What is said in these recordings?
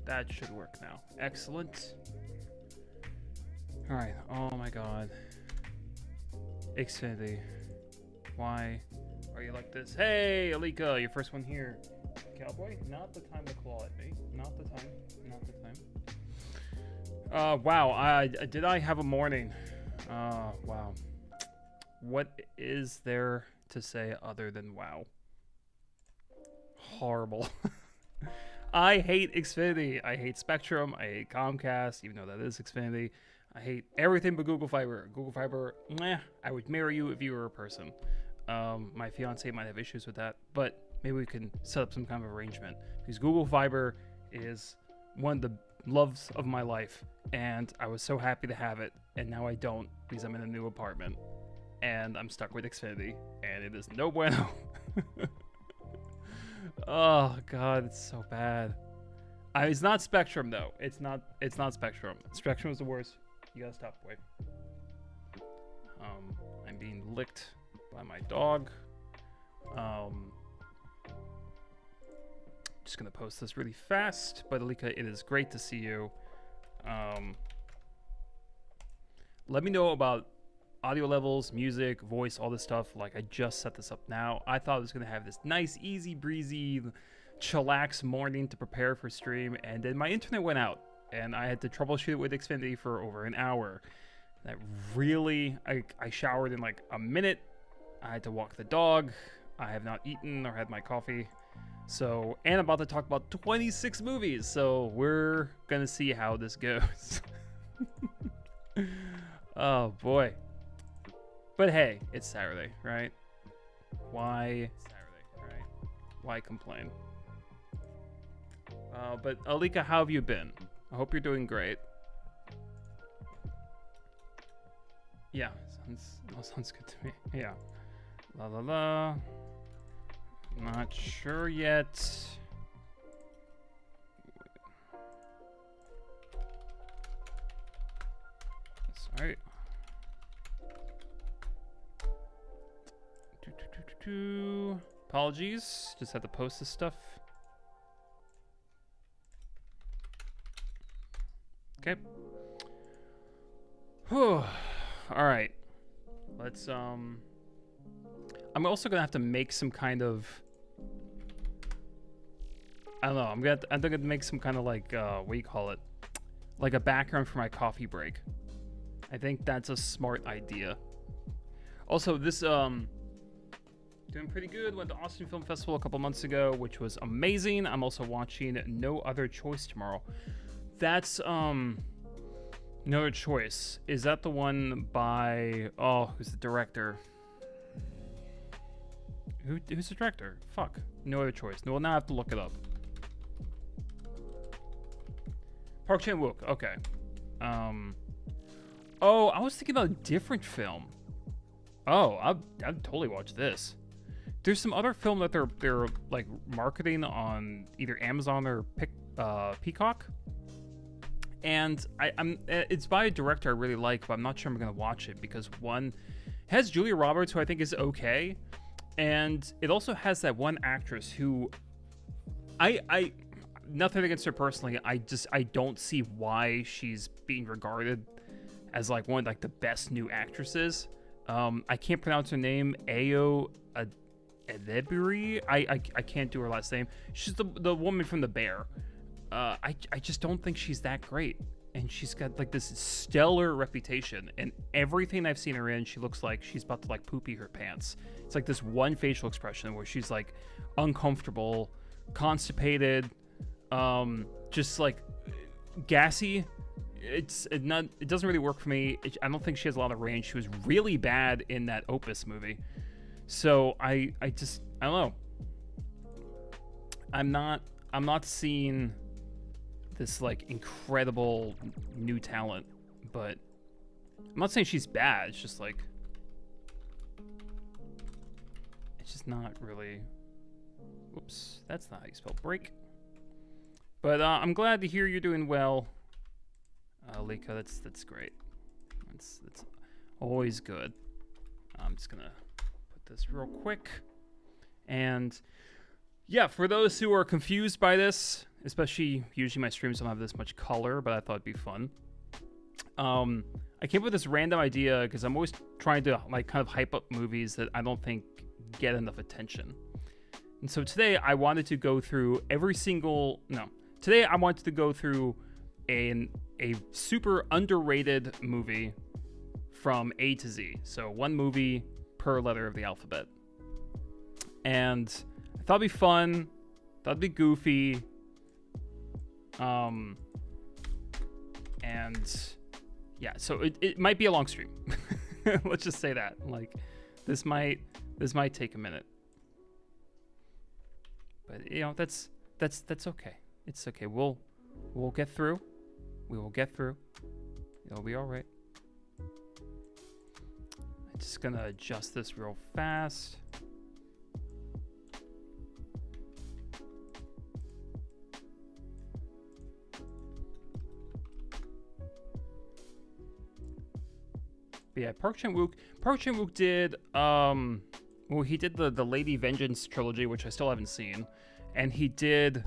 That should work now. Excellent. Alright, oh my god. Xfinity. Why are you like this? Hey, Alika, your first one here. Cowboy, not the time to claw at me. Not the time. Not the time. Wow, did I have a morning? Wow. What is there to say other than wow? Horrible. I hate Xfinity. I hate Spectrum. I hate Comcast, even though that is Xfinity. I hate everything but Google Fiber. Google Fiber, meh. I would marry you if you were a person. My fiance might have issues with that, but maybe we can set up some kind of arrangement. Because Google Fiber is one of the loves of my life, and I was so happy to have it, and now I don't because I'm in a new apartment, and I'm stuck with Xfinity, and it is no bueno. Oh god, it's so bad. It's not Spectrum though. It's not Spectrum. Spectrum is the worst. You gotta stop, boy. I'm being licked by my dog. Just gonna post this really fast. But Alika, it is great to see you. Let me know about audio levels, music, voice, all this stuff. Like, I just set this up now. I thought I was gonna have this nice, easy breezy, chillax morning to prepare for stream, and then my internet went out, and I had to troubleshoot it with Xfinity for over an hour. That really, I showered in like a minute. I had to walk the dog. I have not eaten or had my coffee. So, and I'm about to talk about 26 movies. So we're gonna see how this goes. Oh boy. But hey, it's Saturday, right? Why Saturday, right? Why complain? But Alika, how have you been? I hope you're doing great. Yeah, sounds good to me. Yeah. La la la. Not sure yet. Sorry. Apologies. Just had to post this stuff. Okay. Whew. All right. Let's I'm also gonna have to make some kind of, I don't know. I'm gonna make some kind of like what do you call it? Like a background for my coffee break. I think that's a smart idea. Also, this doing pretty good. Went to Austin Film Festival a couple months ago, which was amazing. I'm also watching No Other Choice tomorrow. That's No Other Choice. Is that the one by, oh, who's the director? Who's the director? Fuck. No Other Choice. No, well, now I have to look it up. Park Chan-wook. Okay. Oh, I was thinking about a different film. Oh, I'd totally watch this. There's some other film that they're like marketing on either Amazon or Peacock, and it's by a director I really like, but I'm not sure I'm gonna watch it because one has Julia Roberts, who I think is okay, and it also has that one actress who I nothing against her personally. I don't see why she's being regarded as like one of like the best new actresses. I can't pronounce her name. Ayo Edebiri. I can't do her last name. She's the woman from The Bear. I just don't think she's that great. And she's got like this stellar reputation. And everything I've seen her in, she looks like she's about to like poopy her pants. It's like this one facial expression where she's like uncomfortable, constipated, just like gassy. It doesn't really work for me. I don't think she has a lot of range. She was really bad in that Opus movie. So I don't know. I'm not seeing this like incredible new talent, but I'm not saying she's bad. It's just like it's just not really. Whoops, that's not how you spell break. But I'm glad to hear you're doing well, Lika. That's great. That's always good. I'm just gonna put this real quick. And yeah, for those who are confused by this, Especially, usually my streams don't have this much color, but I thought it'd be fun. I came up with this random idea because I'm always trying to like kind of hype up movies that I don't think get enough attention. And so today I wanted to go through today I wanted to go through a super underrated movie from A to Z. So one movie per letter of the alphabet. And I thought it'd be fun, thought it'd be goofy. And yeah, so it might be a long stream. Let's just say that. Like this might take a minute. But you know, that's okay. It's okay. We'll get through. We will get through. It'll be all right. I'm just gonna adjust this real fast. But yeah, Park Chan-wook did well, he did the Lady Vengeance trilogy, which I still haven't seen, and he did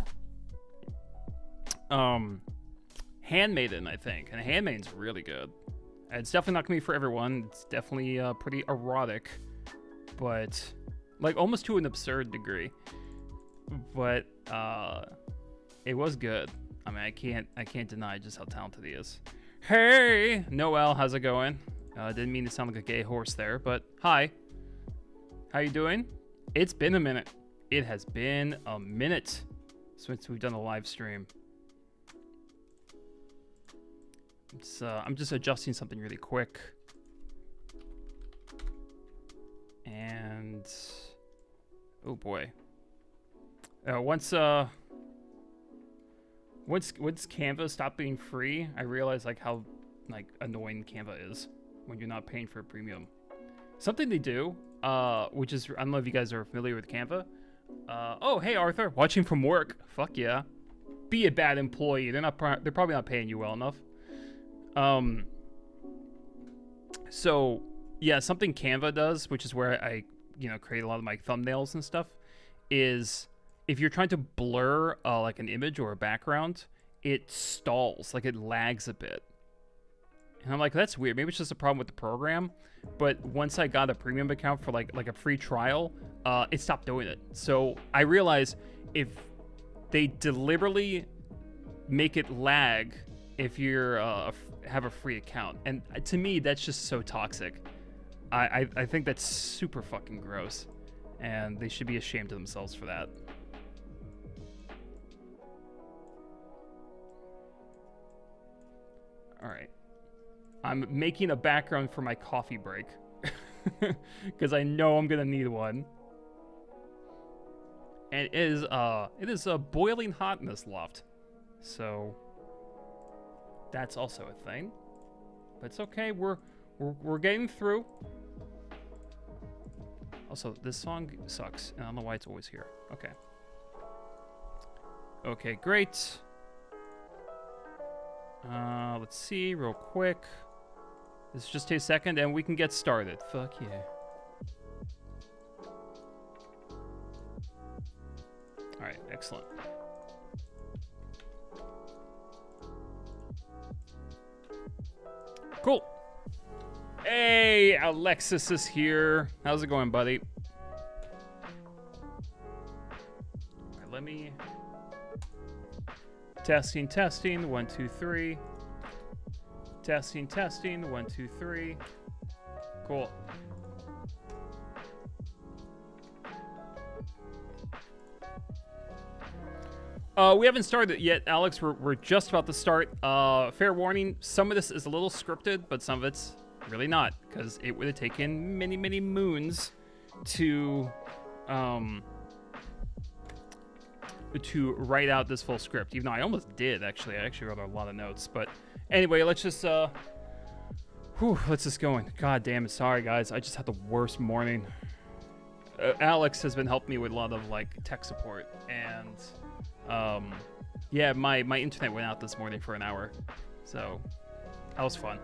Handmaiden, I think, and Handmaiden's really good. It's definitely not gonna be for everyone. It's definitely pretty erotic, but like almost to an absurd degree. But it was good. I mean, I can't deny just how talented he is. Hey, Noel, how's it going? Didn't mean to sound like a gay horse there, but hi. How you doing? It's been a minute. It has been a minute since we've done a live stream. I'm just adjusting something really quick. And oh boy. Once Canva stopped being free, I realized like how like annoying Canva is when you're not paying for a premium. Something they do, which is, I don't know if you guys are familiar with Canva. Oh, hey Arthur, watching from work. Fuck yeah. Be a bad employee. They're probably not paying you well enough. So yeah, something Canva does, which is where I create a lot of my thumbnails and stuff, is if you're trying to blur like an image or a background, it stalls, like it lags a bit. And I'm like, that's weird. Maybe it's just a problem with the program. But once I got a premium account for like a free trial, it stopped doing it. So I realized if they deliberately make it lag if you're have a free account, and to me that's just so toxic. I think that's super fucking gross, and they should be ashamed of themselves for that. All right. I'm making a background for my coffee break because I know I'm gonna need one. And it is boiling hot in this loft, so that's also a thing. But it's okay. We're getting through. Also, this song sucks, and I don't know why it's always here. Okay. Okay, great. Let's see real quick. This just takes a second and we can get started. Fuck yeah. Alright, excellent. Cool. Hey, Alexis is here. How's it going, buddy? Alright, let me... Testing, 1, 2, 3. Testing, 1, 2, 3. Cool. We haven't started yet, Alex. We're just about to start. Fair warning, some of this is a little scripted, but some of it's really not, because it would have taken many, many moons to write out this full script, even though I almost did, actually. I actually wrote a lot of notes, but anyway, let's just let's just go in. God damn it, sorry guys, I just had the worst morning. Alex has been helping me with a lot of like tech support, and yeah, my internet went out this morning for an hour, so that was fun,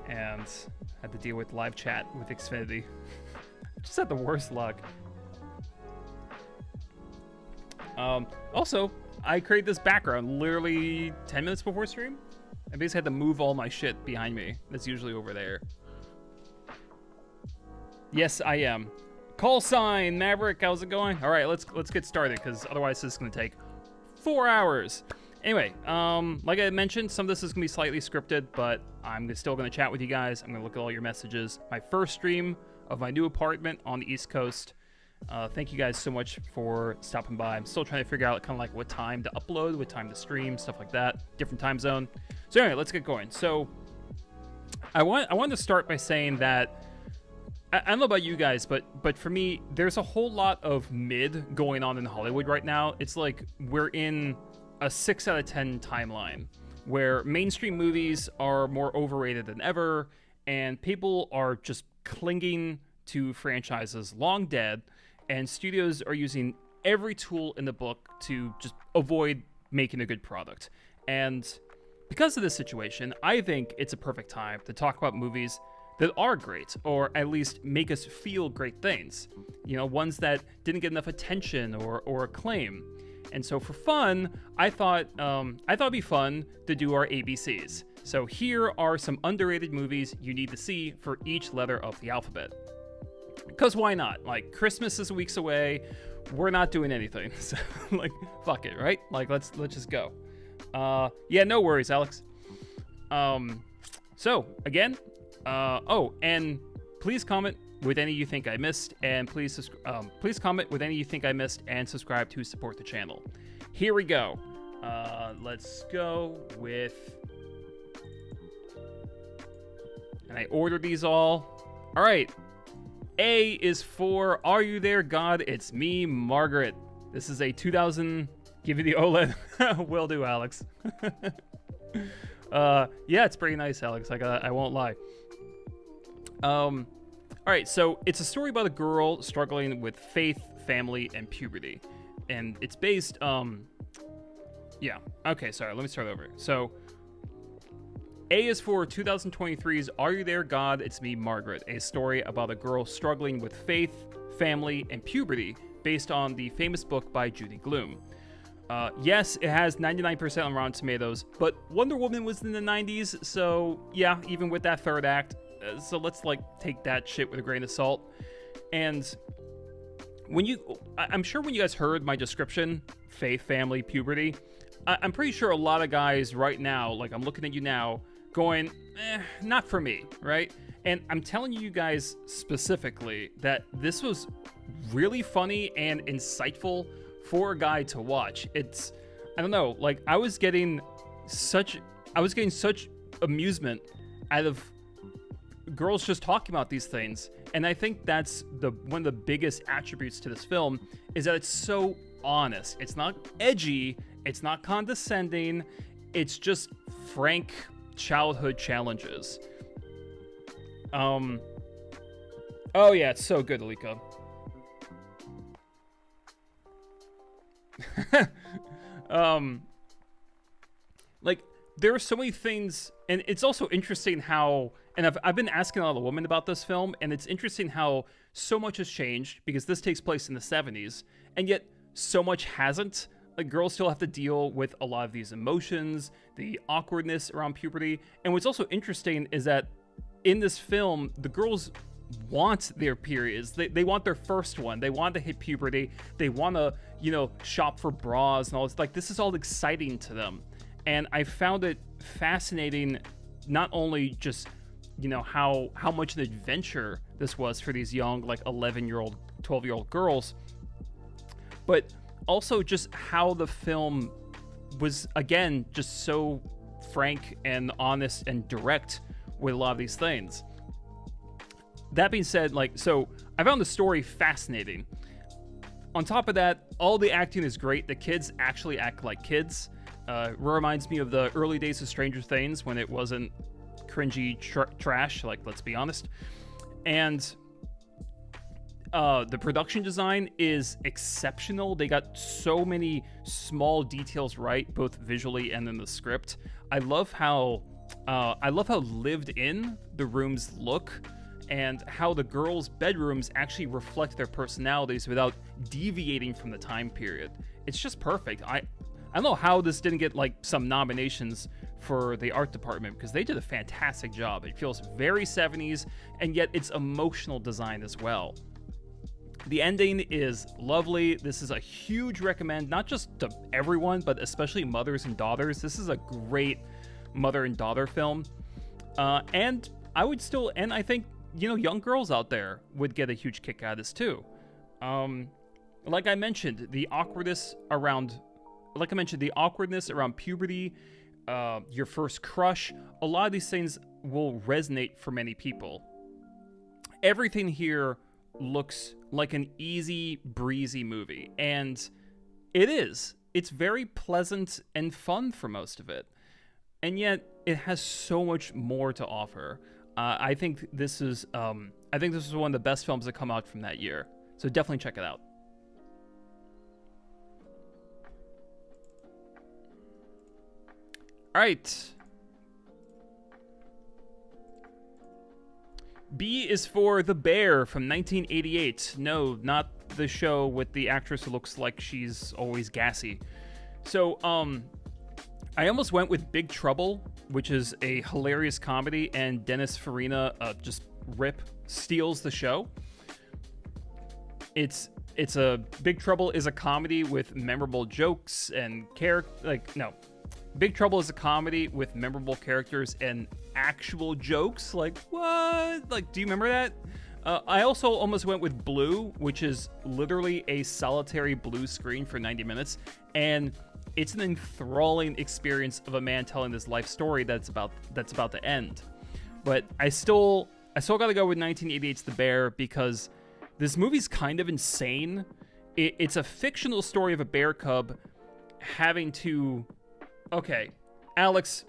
and had to deal with live chat with Xfinity. Just had the worst luck. Also, I created this background literally 10 minutes before stream. I basically had to move all my shit behind me. That's usually over there. Yes, I am. Call sign, Maverick, how's it going? All right, let's get started, because otherwise this is going to take 4 hours. Anyway, like I mentioned, some of this is going to be slightly scripted, but I'm still going to chat with you guys. I'm going to look at all your messages. My first stream of my new apartment on the East Coast. Thank you guys so much for stopping by. I'm still trying to figure out kind of like what time to upload, what time to stream, stuff like that. Different time zone. So anyway, let's get going. So I wanted to start by saying that I don't know about you guys, but for me, there's a whole lot of mid going on in Hollywood right now. It's like we're in a 6 out of 10 timeline where mainstream movies are more overrated than ever, and people are just clinging to franchises long dead, and studios are using every tool in the book to just avoid making a good product. And because of this situation, I think it's a perfect time to talk about movies that are great, or at least make us feel great things. You know, ones that didn't get enough attention or acclaim. And so for fun, I thought it'd be fun to do our ABCs. So here are some underrated movies you need to see for each letter of the alphabet. Because why not? Like, Christmas is weeks away. We're not doing anything. So, like, fuck it, right? Like, let's just go. Yeah, no worries, Alex. So, again, and please comment with any you think I missed, and please comment with any you think I missed, and subscribe to support the channel. Here we go. Let's go with... And I ordered these all. All right. A is for Are You There, God? It's Me, Margaret. This is a 2000... Give you the OLED. Will do, Alex. Yeah, it's pretty nice, Alex. I won't lie. All right, so it's a story about a girl struggling with faith, family, and puberty. And it's based, yeah. Okay, sorry, let me start over. So, A is for 2023's Are You There, God? It's Me, Margaret. A story about a girl struggling with faith, family, and puberty, based on the famous book by Judy Gloom. Yes, it has 99% on Rotten Tomatoes, but Wonder Woman was in the 90s, so yeah, even with that third act, so let's like take that shit with a grain of salt. And I'm sure when you guys heard my description, faith, family, puberty, I'm pretty sure a lot of guys right now, like I'm looking at you now, going, not for me, right? And I'm telling you guys specifically that this was really funny and insightful for a guy to watch. It's, I don't know, like I was getting such amusement out of girls just talking about these things. And I think that's one of the biggest attributes to this film, is that it's so honest. It's not edgy, it's not condescending, it's just frank childhood challenges. Oh yeah, it's so good, Alika. Like there are so many things, and it's also interesting how, and I've been asking a lot of women about this film, and it's interesting how so much has changed, because this takes place in the 70s, and yet so much hasn't. Like girls still have to deal with a lot of these emotions, the awkwardness around puberty. And what's also interesting is that in this film, the girls want their periods. They want their first one. They want to hit puberty. They want to, you know, shop for bras and all this. Like, this is all exciting to them. And I found it fascinating, not only just, you know, how much an adventure this was for these young, like 11-year-old, 12-year-old girls, but also just how the film was, again, just so frank and honest and direct with a lot of these things. That being said, like, so I found the story fascinating. On top of that, all the acting is great. The kids actually act like kids. Reminds me of the early days of Stranger Things when it wasn't cringy trash, like, let's be honest. And the production design is exceptional. They got so many small details right, both visually and in the script. I love how lived in the rooms look, and how the girls' bedrooms actually reflect their personalities without deviating from the time period. It's just perfect. I I don't know how this didn't get like some nominations for the art department, because they did a fantastic job. It feels very 70s, and yet it's emotional design as well. The ending is lovely. This is a huge recommend, not just to everyone, but especially mothers and daughters. This is a great mother and daughter film. And I think, young girls out there would get a huge kick out of this too. Like I mentioned, the awkwardness around puberty, your first crush, a lot of these things will resonate for many people. Everything here looks like an easy, breezy movie, and it is. It's very pleasant and fun for most of it, and yet it has so much more to offer. I think this is one of the best films that come out from that year, so definitely check it out. All right. B is for The Bear from 1988. No, not the show with the actress who looks like she's always gassy. So, I almost went with Big Trouble, which is a hilarious comedy, and Dennis Farina just steals the show. Big Trouble is a comedy with memorable jokes and Big Trouble is a comedy with memorable characters and actual jokes. Like, what? Like, do you remember that? I also almost went with Blue, which is literally a solitary blue screen for 90 minutes. And it's an enthralling experience of a man telling this life story that's about to end. But I still got to go with 1988's The Bear, because this movie's kind of insane. It's a fictional story of a bear cub having to... Okay, Alex,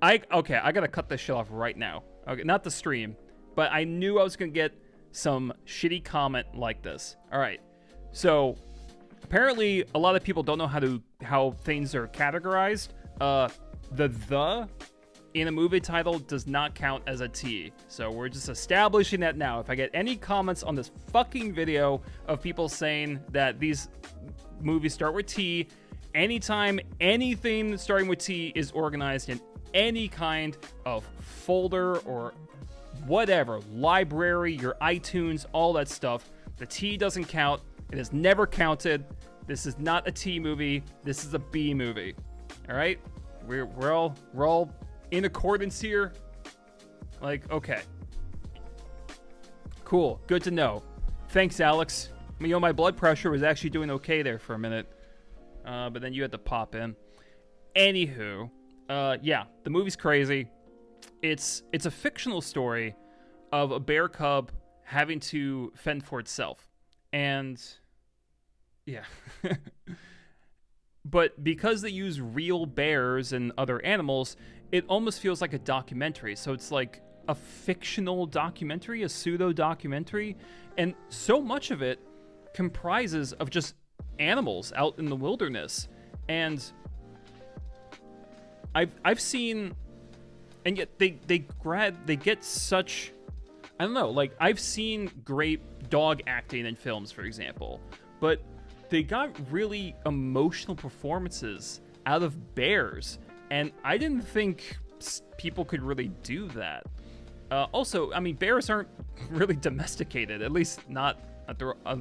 I gotta cut this shit off right now. Okay, not the stream, but I knew I was gonna get some shitty comment like this. All right, so apparently a lot of people don't know how things are categorized. The in a movie title does not count as a T, so we're just establishing that now. If I get any comments on this fucking video of people saying that these movies start with T, anytime anything starting with T is organized in any kind of folder or whatever, library, your iTunes, all that stuff, the T doesn't count. It has never counted. This is not a T movie. This is a B movie. All right? We're all in accordance here. Like, okay. Cool. Good to know. Thanks, Alex. My blood pressure was actually doing okay there for a minute. But then you had to pop in. Anywho, yeah, the movie's crazy. It's a fictional story of a bear cub having to fend for itself. And, yeah. But because they use real bears and other animals, it almost feels like a documentary. So it's like a fictional documentary, a pseudo-documentary. And so much of it comprises of just animals out in the wilderness. And I've seen, and yet they get such, I don't know, like I've seen great dog acting in films, for example, but they got really emotional performances out of bears, and I didn't think people could really do that. Also, I mean, bears aren't really domesticated, at least not at their, of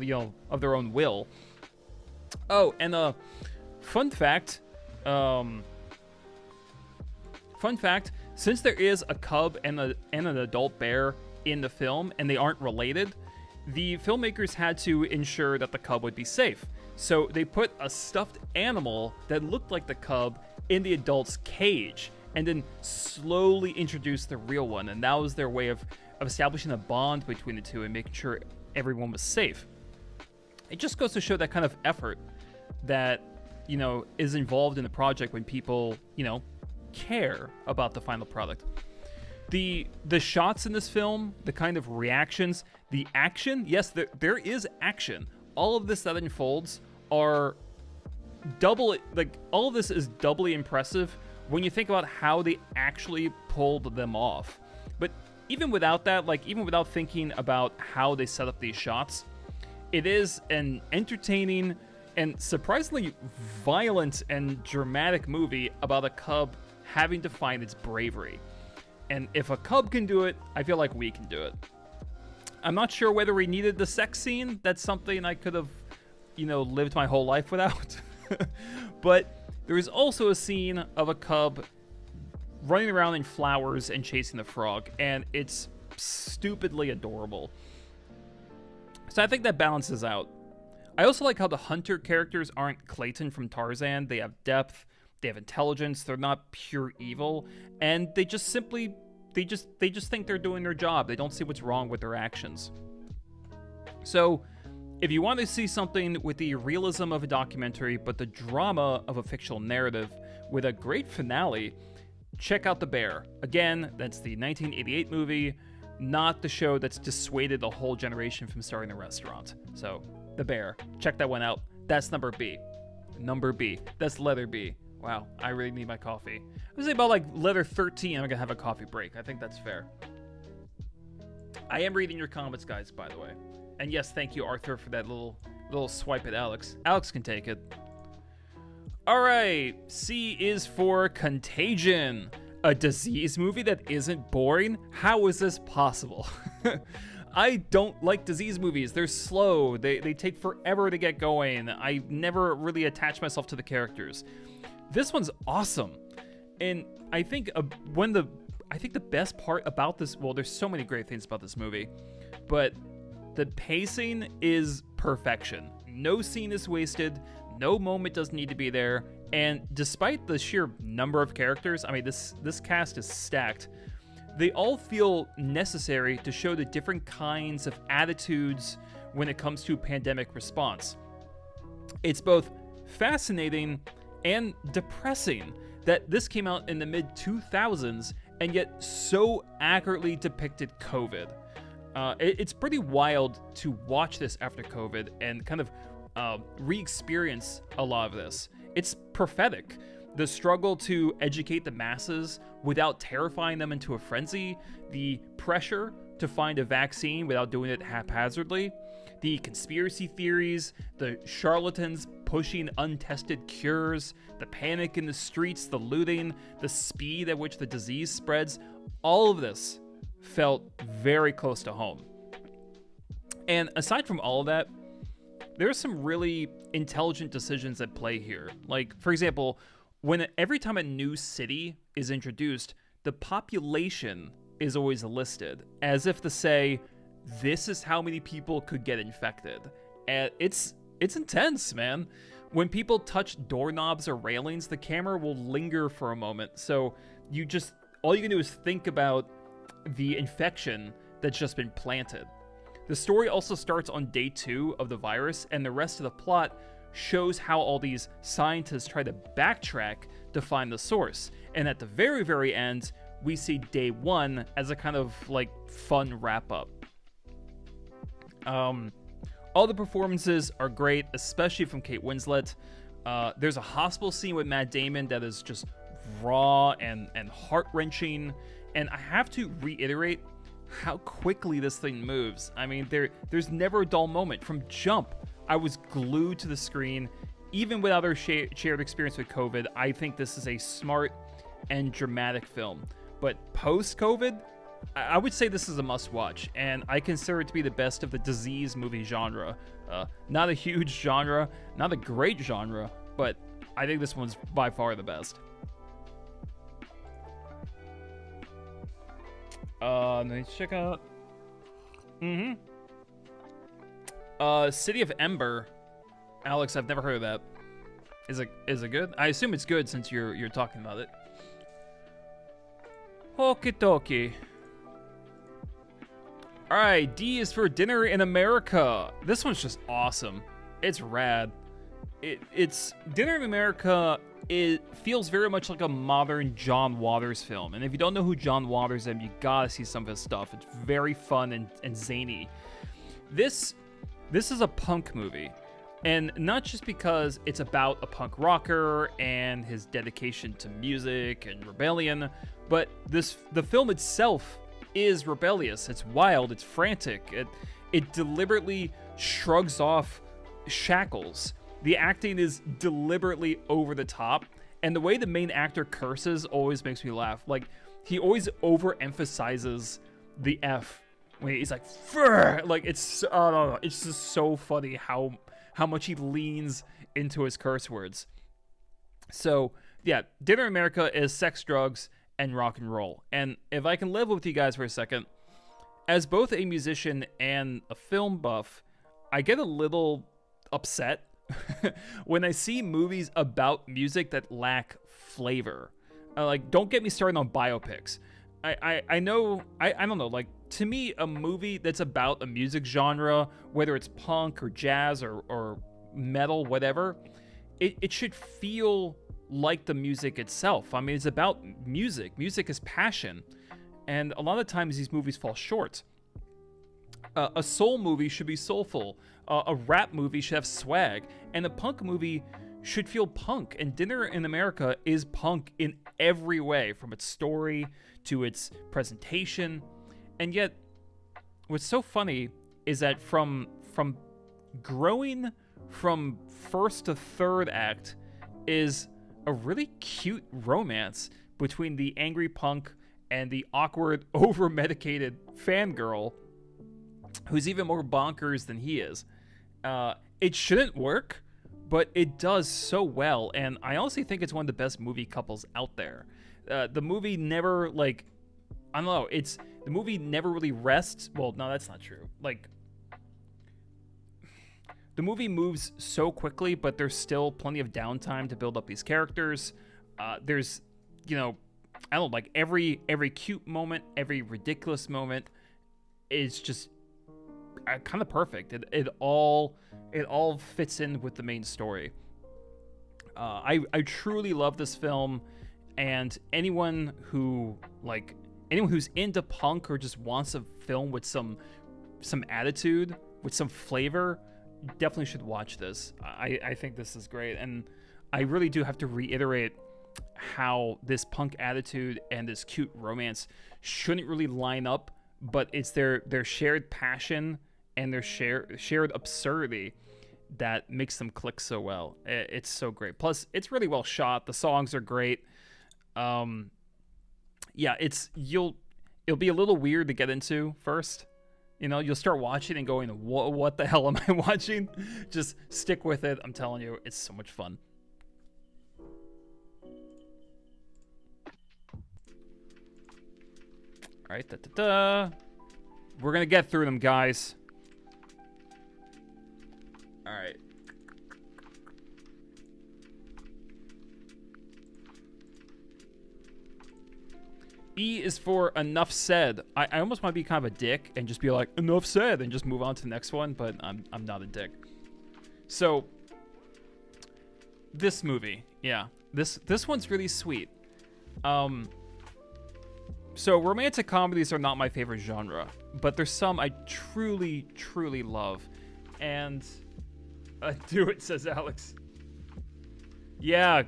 their own will. Oh, and fun fact, since there is a cub and an adult bear in the film, and they aren't related, the filmmakers had to ensure that the cub would be safe. So they put a stuffed animal that looked like the cub in the adult's cage, and then slowly introduced the real one. And that was their way of establishing a bond between the two and making sure everyone was safe. It just goes to show that kind of effort that, is involved in the project when people, care about the final product. The shots in this film, the kind of reactions, the action, yes, there is action. All of this that unfolds are all of this is doubly impressive when you think about how they actually pulled them off. But even without that, even without thinking about how they set up these shots, it is an entertaining and surprisingly violent and dramatic movie about a cub having to find its bravery. And if a cub can do it, I feel like we can do it. I'm not sure whether we needed the sex scene. That's something I could have, lived my whole life without. But there is also a scene of a cub running around in flowers and chasing the frog, and it's stupidly adorable. So I think that balances out. I also like how the hunter characters aren't Clayton from Tarzan. They have depth, they have intelligence, they're not pure evil, and they just simply they just think they're doing their job. They don't see what's wrong with their actions. So if you want to see something with the realism of a documentary but the drama of a fictional narrative with a great finale, check out The Bear. Again, that's the 1988 movie, not the show that's dissuaded a whole generation from starting a restaurant. So, The Bear. Check that one out. That's number B. Number B. That's letter B. Wow, I really need my coffee. I was about like letter 13, I'm gonna have a coffee break. I think that's fair. I am reading your comments, guys, by the way. And yes, thank you, Arthur, for that little swipe at Alex. Alex can take it. All right, C is for Contagion. A disease movie that isn't boring? How is this possible? I don't like disease movies. They're slow. They take forever to get going. I never really attach myself to the characters. This one's awesome. And I think the best part about this, well, there's so many great things about this movie, but the pacing is perfection. No scene is wasted. No moment doesn't need to be there. And despite the sheer number of characters, I mean, this cast is stacked. They all feel necessary to show the different kinds of attitudes when it comes to pandemic response. It's both fascinating and depressing that this came out in the mid-2000s and yet so accurately depicted COVID. It's pretty wild to watch this after COVID and kind of re-experience a lot of this. It's prophetic. The struggle to educate the masses without terrifying them into a frenzy, the pressure to find a vaccine without doing it haphazardly, the conspiracy theories, the charlatans pushing untested cures, the panic in the streets, the looting, the speed at which the disease spreads, all of this felt very close to home. And aside from all of that, there are some really intelligent decisions at play here. Like, for example, every time a new city is introduced, the population is always listed, as if to say, this is how many people could get infected. And it's intense, man. When people touch doorknobs or railings, the camera will linger for a moment. So all you can do is think about the infection that's just been planted. The story also starts on day 2 of the virus, and the rest of the plot shows how all these scientists try to backtrack to find the source. And at the very, very end, we see day 1 as a kind of like fun wrap-up. All the performances are great, especially from Kate Winslet. There's a hospital scene with Matt Damon that is just raw and heart-wrenching. And I have to reiterate how quickly this thing moves. I mean, there's never a dull moment. From jump, I was glued to the screen. Even without our shared experience with COVID, I think this is a smart and dramatic film. But post-COVID, I would say this is a must-watch, and I consider it to be the best of the disease movie genre. Not a huge genre, not a great genre, but I think this one's by far the best. Let me check out. City of Ember. Alex, I've never heard of that. Is it good? I assume it's good since you're talking about it. Okie dokie. Alright, D is for Dinner in America. This one's just awesome. It's rad. It's Dinner in America. It feels very much like a modern John Waters film. And if you don't know who John Waters is, you gotta see some of his stuff. It's very fun and zany. This is a punk movie. And not just because it's about a punk rocker and his dedication to music and rebellion, but the film itself is rebellious. It's wild, it's frantic. It deliberately shrugs off shackles. The acting is deliberately over the top, and the way the main actor curses always makes me laugh. Like, he always overemphasizes the F when he's like, "Fur!" Like, it's, I don't know, it's just so funny how much he leans into his curse words. So, yeah, Dinner in America is sex, drugs, and rock and roll. And if I can live with you guys for a second, as both a musician and a film buff, I get a little upset when I see movies about music that lack flavor. Like, don't get me started on biopics. I know, I don't know, like, to me, a movie that's about a music genre, whether it's punk or jazz or metal, whatever, it should feel like the music itself. I mean, it's about music. Music is passion. And a lot of times these movies fall short. A soul movie should be soulful. A rap movie should have swag. And a punk movie should feel punk. And Dinner in America is punk in every way, from its story to its presentation. And yet, what's so funny is that from growing from first to third act is a really cute romance between the angry punk and the awkward, over-medicated fangirl who's even more bonkers than he is. It shouldn't work, but it does so well, and I honestly think it's one of the best movie couples out there. The movie never, like, I don't know, the movie never really rests. Well, no, that's not true. Like, the movie moves so quickly, but there's still plenty of downtime to build up these characters. There's, you know, I don't know, like, every cute moment, every ridiculous moment is just kind of perfect. It all fits in with the main story. I truly love this film, and anyone who's into punk or just wants a film with some attitude, with some flavor, definitely should watch this. I think this is great, and I really do have to reiterate how this punk attitude and this cute romance shouldn't really line up, but it's their shared passion and their shared absurdity that makes them click so well. It's so great. Plus, it's really well shot. The songs are great. Yeah, it'll be a little weird to get into first. You know, you'll start watching and going, what the hell am I watching? Just stick with it. I'm telling you, it's so much fun. All right, we're going to get through them, guys. All right. E is for enough said. I almost want to be kind of a dick and just be like, enough said, and just move on to the next one, but I'm not a dick. So, this movie, yeah. This one's really sweet. So, romantic comedies are not my favorite genre, but there's some I truly, truly love. And, do it, says Alex. Yeah,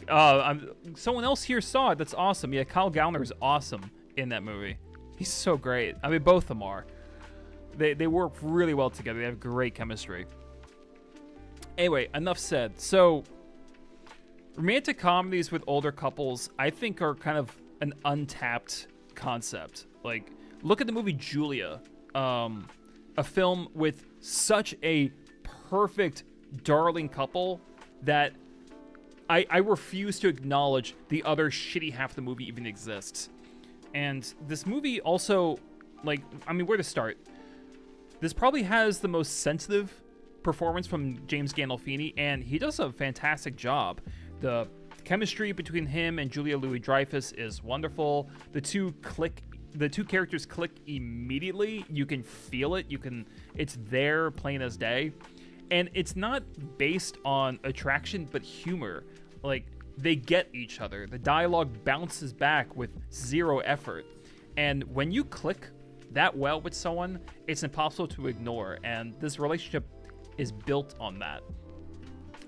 someone else here saw it. That's awesome. Yeah, Kyle Gallner is awesome in that movie. He's so great. I mean, both of them are. They work really well together. They have great chemistry. Anyway, enough said. So, romantic comedies with older couples, I think, are kind of an untapped concept. Like, look at the movie Julia, a film with such a perfect, darling couple that I refuse to acknowledge the other shitty half of the movie even exists. And this movie also, like, I mean, where to start? This probably has the most sensitive performance from James Gandolfini, and he does a fantastic job. The chemistry between him and Julia Louis-Dreyfus is wonderful. The two characters click immediately. You can feel it. It's there plain as day. And it's not based on attraction, but humor. Like, they get each other. The dialogue bounces back with zero effort. And when you click that well with someone, it's impossible to ignore. And this relationship is built on that.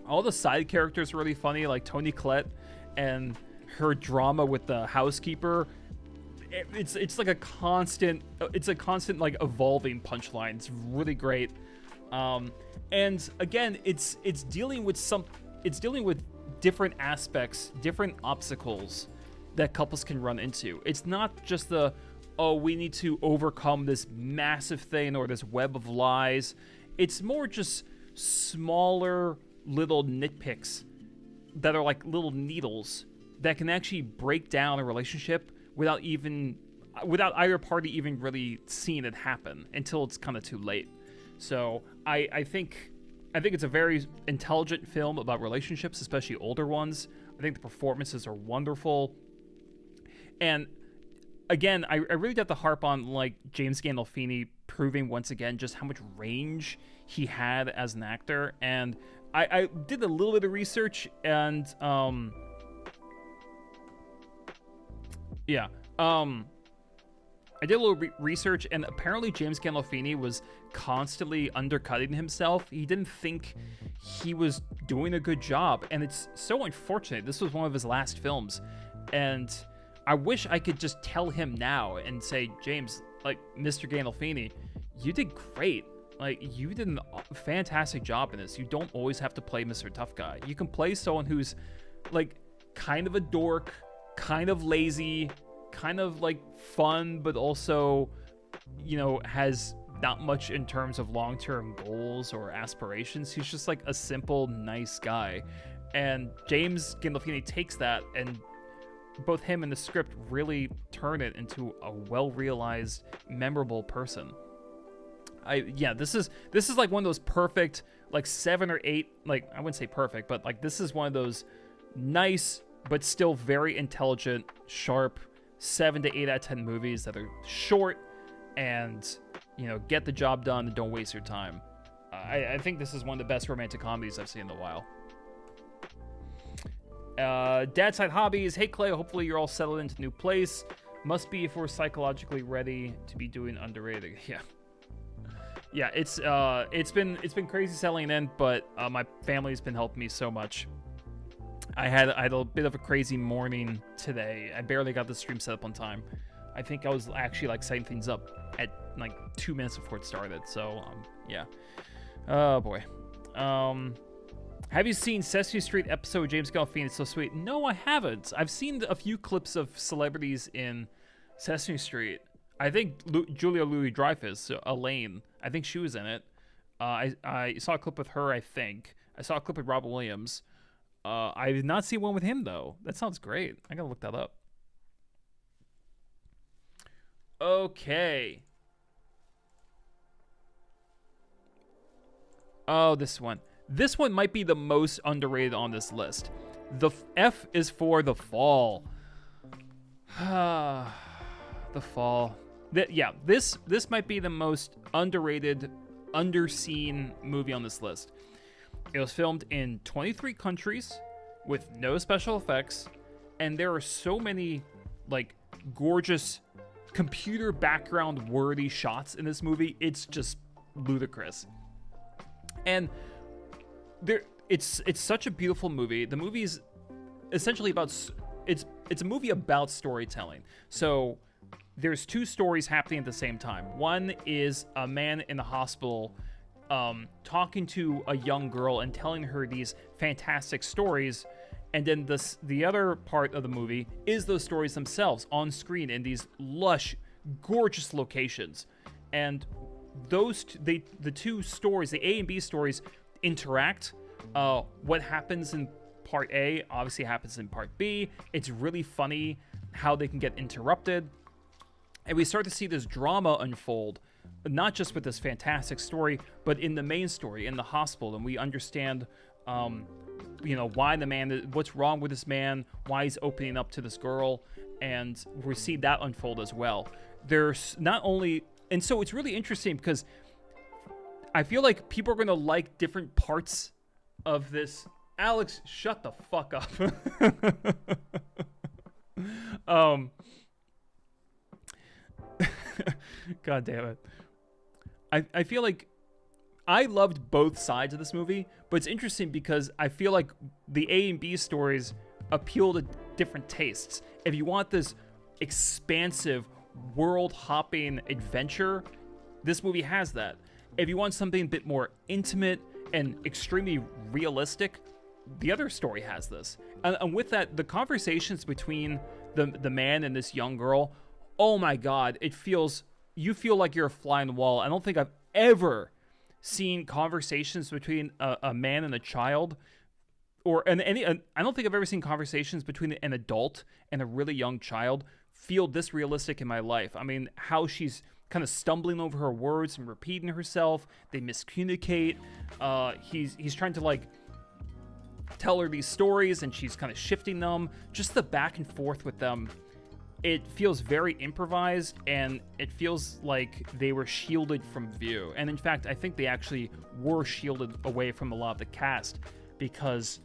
All the side characters are really funny, like Toni Collette and her drama with the housekeeper. It's like a constant like evolving punchline. It's really great. And again, it's dealing with different aspects, different obstacles that couples can run into. It's not just we need to overcome this massive thing or this web of lies. It's more just smaller little nitpicks that are like little needles that can actually break down a relationship without either party even really seeing it happen until it's kind of too late. So I think it's a very intelligent film about relationships, especially older ones. I think the performances are wonderful. And again, I really have to harp on like James Gandolfini proving once again just how much range he had as an actor. And I did a little bit of research, and I did a little research, and apparently James Gandolfini was constantly undercutting himself. He didn't think he was doing a good job, and it's so unfortunate. This was one of his last films, and I wish I could just tell him now and say, James, like, Mr. Gandolfini, you did great. Like, you did a fantastic job in this. You don't always have to play Mr. Tough Guy. You can play someone who's, like, kind of a dork, kind of lazy, kind of, like, fun, but also, you know, has not much in terms of long-term goals or aspirations. He's just, like, a simple, nice guy. And James Gandolfini takes that, and both him and the script really turn it into a well-realized, memorable person. This is like one of those perfect, like 7 or 8, like, I wouldn't say perfect, but like this is one of those nice but still very intelligent, sharp 7 to 8 out of 10 movies that are short and, you know, get the job done and don't waste your time. I think this is one of the best romantic comedies I've seen in a while. Dad Side Hobbies. Hey Clay, hopefully you're all settled into new place. Must be if we're psychologically ready to be doing underrated. Yeah, it's been crazy settling in, but my family's been helping me so much. I had a bit of a crazy morning today. I barely got the stream set up on time. I think I was actually like setting things up at like 2 minutes before it started. So yeah. Oh boy. Have you seen Sesame Street episode James Gandolfini? It's so sweet. No, I haven't. I've seen a few clips of celebrities in Sesame Street. I think Julia Louis-Dreyfus, Elaine, I think she was in it. I saw a clip with her, I think. I saw a clip with Robin Williams. I did not see one with him, though. That sounds great. I gotta look that up. Okay. Oh, this one. This one might be the most underrated on this list. The F is for The Fall. The Fall. This might be the most underrated, underseen movie on this list. It was filmed in 23 countries with no special effects, and there are so many like gorgeous computer background worthy shots in this movie. It's just ludicrous. And it's such a beautiful movie. The movie's essentially about it's a movie about storytelling. So there's 2 stories happening at the same time. One is a man in the hospital talking to a young girl and telling her these fantastic stories, and then the other part of the movie is those stories themselves on screen in these lush, gorgeous locations. And the 2 stories, the A and B stories, interact. What happens in part A obviously happens in part B. It's really funny how they can get interrupted. And we start to see this drama unfold, not just with this fantastic story, but in the main story, in the hospital. And we understand, why the man, what's wrong with this man, why he's opening up to this girl. And we see that unfold as well. There's not only, and so it's really interesting because I feel like people are going to like different parts of this. Alex, shut the fuck up. God damn it. I feel like I loved both sides of this movie, but it's interesting because I feel like the A and B stories appeal to different tastes. If you want this expansive, world-hopping adventure, this movie has that. If you want something a bit more intimate and extremely realistic, the other story has this. And with that, the conversations between the man and this young girl, oh my god, you feel like you're a fly on the wall. I don't think I've ever seen conversations between a man and a child, I don't think I've ever seen conversations between an adult and a really young child feel this realistic in my life. I mean, how she's kind of stumbling over her words and repeating herself. They miscommunicate. He's trying to like tell her these stories and she's kind of shifting them. Just the back and forth with them. It feels very improvised, and it feels like they were shielded from view. And in fact, I think they actually were shielded away from a lot of the cast because,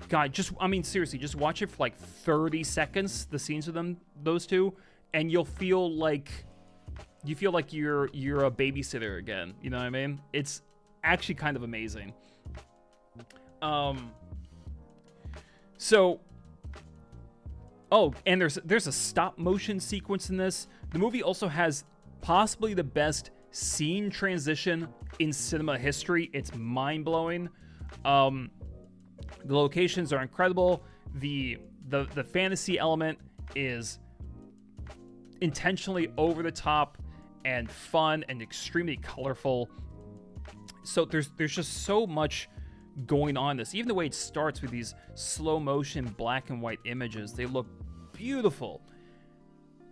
God, seriously, just watch it for like 30 seconds, the scenes with those two, and you'll feel like you're a babysitter again. You know what I mean? It's actually kind of amazing. Oh, and there's a stop motion sequence in this. The movie also has possibly the best scene transition in cinema history. It's mind-blowing. The locations are incredible. The fantasy element is intentionally over the top and fun and extremely colorful. So there's just so much going on in this. Even the way it starts with these slow motion black and white images, they look beautiful.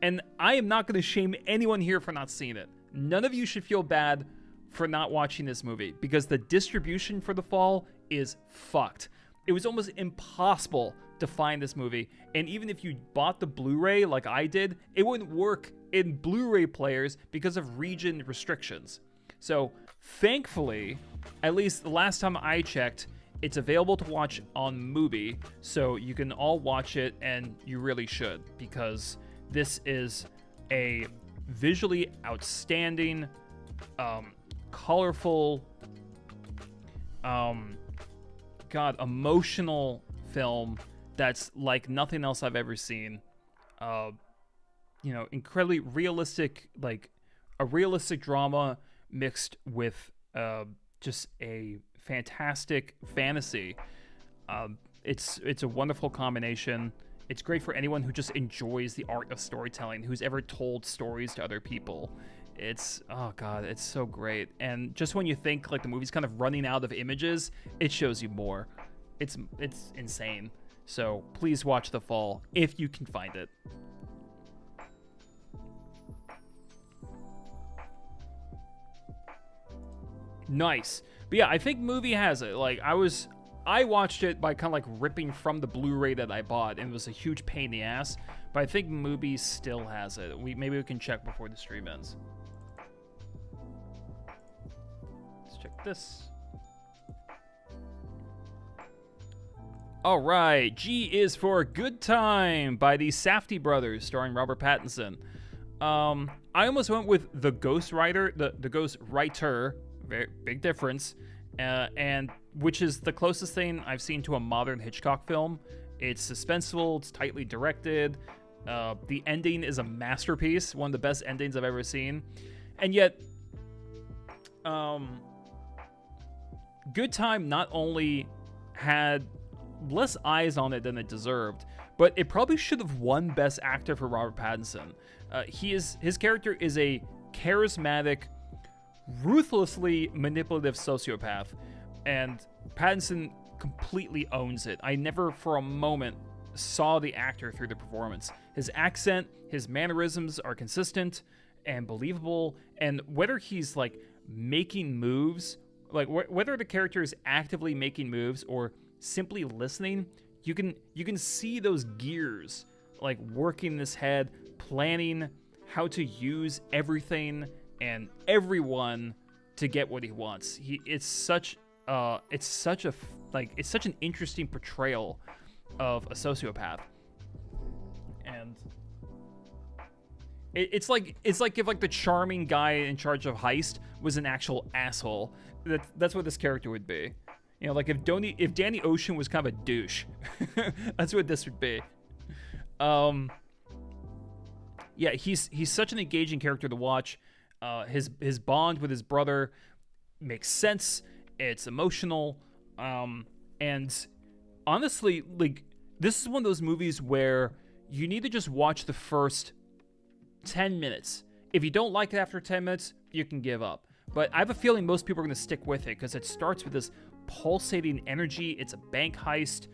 And I am not going to shame anyone here for not seeing it. None of you should feel bad for not watching this movie because the distribution for the fall is fucked. It was almost impossible to find this movie, and even if you bought the Blu-ray like I did, it wouldn't work in Blu-ray players because of region restrictions. So thankfully, at least the last time I checked, it's available to watch on Mubi, so you can all watch it, and you really should, because this is a visually outstanding, colorful, emotional film that's like nothing else I've ever seen. Incredibly realistic, like a realistic drama mixed with just a fantastic fantasy. It's a wonderful combination. It's great for anyone who just enjoys the art of storytelling, who's ever told stories to other people. It's, oh god, it's so great. And just when you think like the movie's kind of running out of images, it shows you more. It's insane. So please watch The Fall if you can find it. Nice. But yeah, I think Movie has it. Like, I watched it by kind of like ripping from the Blu-ray that I bought, and it was a huge pain in the ass. But I think Movie still has it. Maybe we can check before the stream ends. Let's check this. All right, G is for Good Time by the Safdie brothers, starring Robert Pattinson. I almost went with The Ghost Rider, the Ghost Writer. Very big difference, and which is the closest thing I've seen to a modern Hitchcock film. It's suspenseful, it's tightly directed, the ending is a masterpiece, one of the best endings I've ever seen, and yet Good Time not only had less eyes on it than it deserved, but it probably should have won Best Actor for Robert Pattinson. His character is a charismatic, ruthlessly manipulative sociopath, and Pattinson completely owns it. I never for a moment saw the actor through the performance. His accent, his mannerisms are consistent and believable, and whether he's like making moves, like whether the character is actively making moves or simply listening, you can see those gears like working in his head, planning how to use everything and everyone to get what he wants. It's such an interesting portrayal of a sociopath, and it's like if like the charming guy in charge of heist was an actual asshole. That's what this character would be. You know, like if Danny Ocean was kind of a douche, that's what this would be. Yeah, he's such an engaging character to watch. His bond with his brother makes sense. It's emotional. And honestly, like, this is one of those movies where you need to just watch the first 10 minutes. If you don't like it after 10 minutes, you can give up. But I have a feeling most people are going to stick with it because it starts with this pulsating energy. It's a bank heist.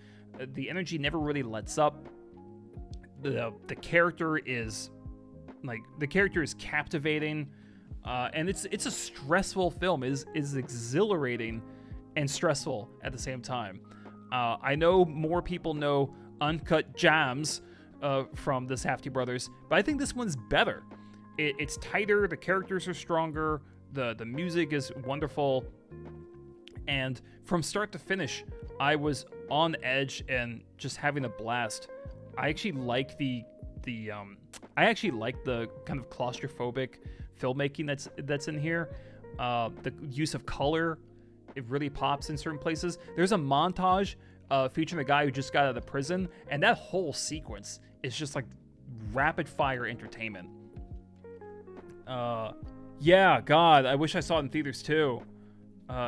The energy never really lets up. The character is captivating, and it's a stressful film. It is exhilarating and stressful at the same time. I know more people know Uncut Gems from the Safdie brothers, but I think this one's better. It's tighter. The characters are stronger. The music is wonderful, and from start to finish, I was on edge and just having a blast. I actually like the kind of claustrophobic filmmaking that's in here. The use of color, it really pops in certain places. There's a montage featuring a guy who just got out of prison, and that whole sequence is just like rapid fire entertainment. Yeah, God, I wish I saw it in theaters too.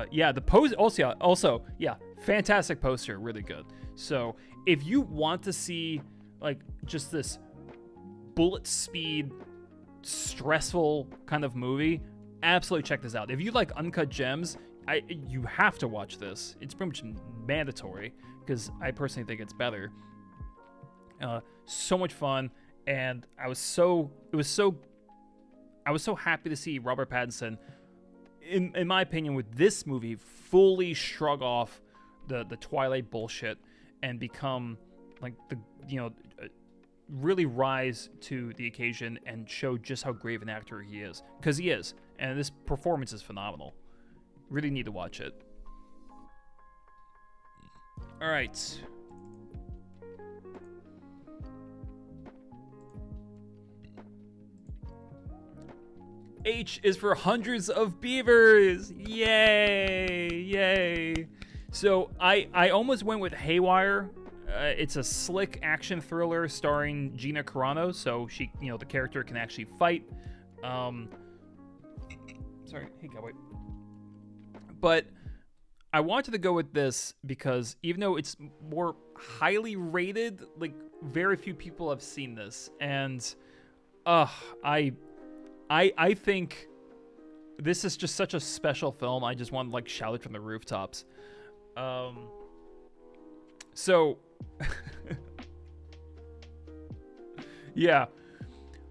Yeah, the pose also, yeah, fantastic poster, really good. So if you want to see like just this bullet speed, stressful kind of movie, absolutely check this out. If you like Uncut Gems, you have to watch this. It's pretty much mandatory because I personally think it's better. So much fun, and I was so happy to see Robert Pattinson, in my opinion, with this movie, fully shrug off the Twilight bullshit and become like really rise to the occasion and show just how great of an actor he is, because he is, and this performance is phenomenal. Really need to watch it. All right. H is for Hundreds of Beavers. Yay! Yay! So I almost went with Haywire. It's a slick action thriller starring Gina Carano, so she, the character can actually fight. Sorry, hey cowboy. But I wanted to go with this because even though it's more highly rated, like very few people have seen this, and I think this is just such a special film. I just want to like shout it from the rooftops. So yeah,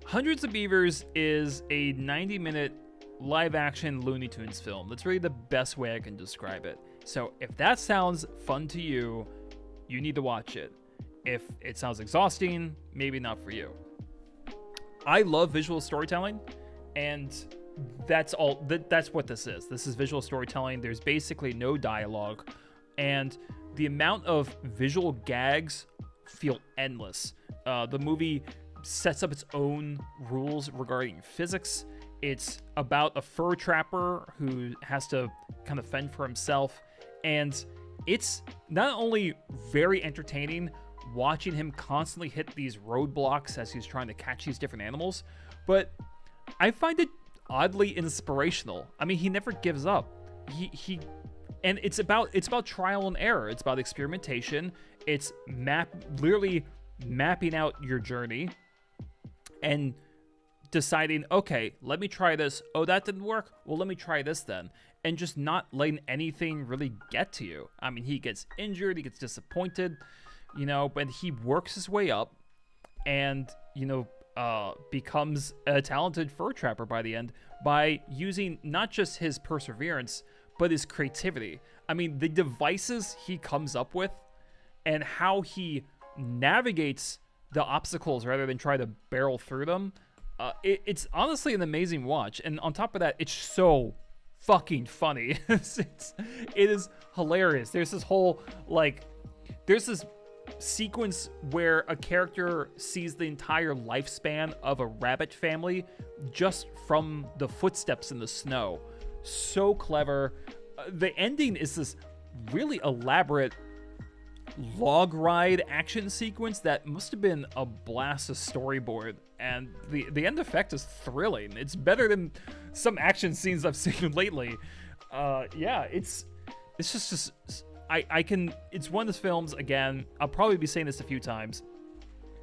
Hundreds of Beavers is a 90-minute live-action Looney Tunes film. That's really the best way I can describe it. So if that sounds fun to you, you need to watch it. If it sounds exhausting, maybe not for you. I love visual storytelling, and that's what this is. This is visual storytelling. There's basically no dialogue, and the amount of visual gags feel endless. The movie sets up its own rules regarding physics. It's about a fur trapper who has to kind of fend for himself, and it's not only very entertaining watching him constantly hit these roadblocks as he's trying to catch these different animals, but I find it oddly inspirational. I mean, he never gives up. And it's about trial and error. It's about experimentation. It's literally mapping out your journey and deciding, okay, let me try this. Oh, that didn't work. Well, let me try this then. And just not letting anything really get to you. I mean, he gets injured, he gets disappointed, but he works his way up and, becomes a talented fur trapper by the end by using not just his perseverance, but his creativity. I mean, the devices he comes up with and how he navigates the obstacles rather than try to barrel through them. It's honestly an amazing watch. And on top of that, it's so fucking funny. It is hilarious. There's this sequence where a character sees the entire lifespan of a rabbit family just from the footsteps in the snow. So clever. The ending is this really elaborate log ride action sequence that must have been a blast to storyboard, and the end effect is thrilling. It's better than some action scenes I've seen lately. Yeah, it's just I can, it's one of those films, again, I'll probably be saying this a few times,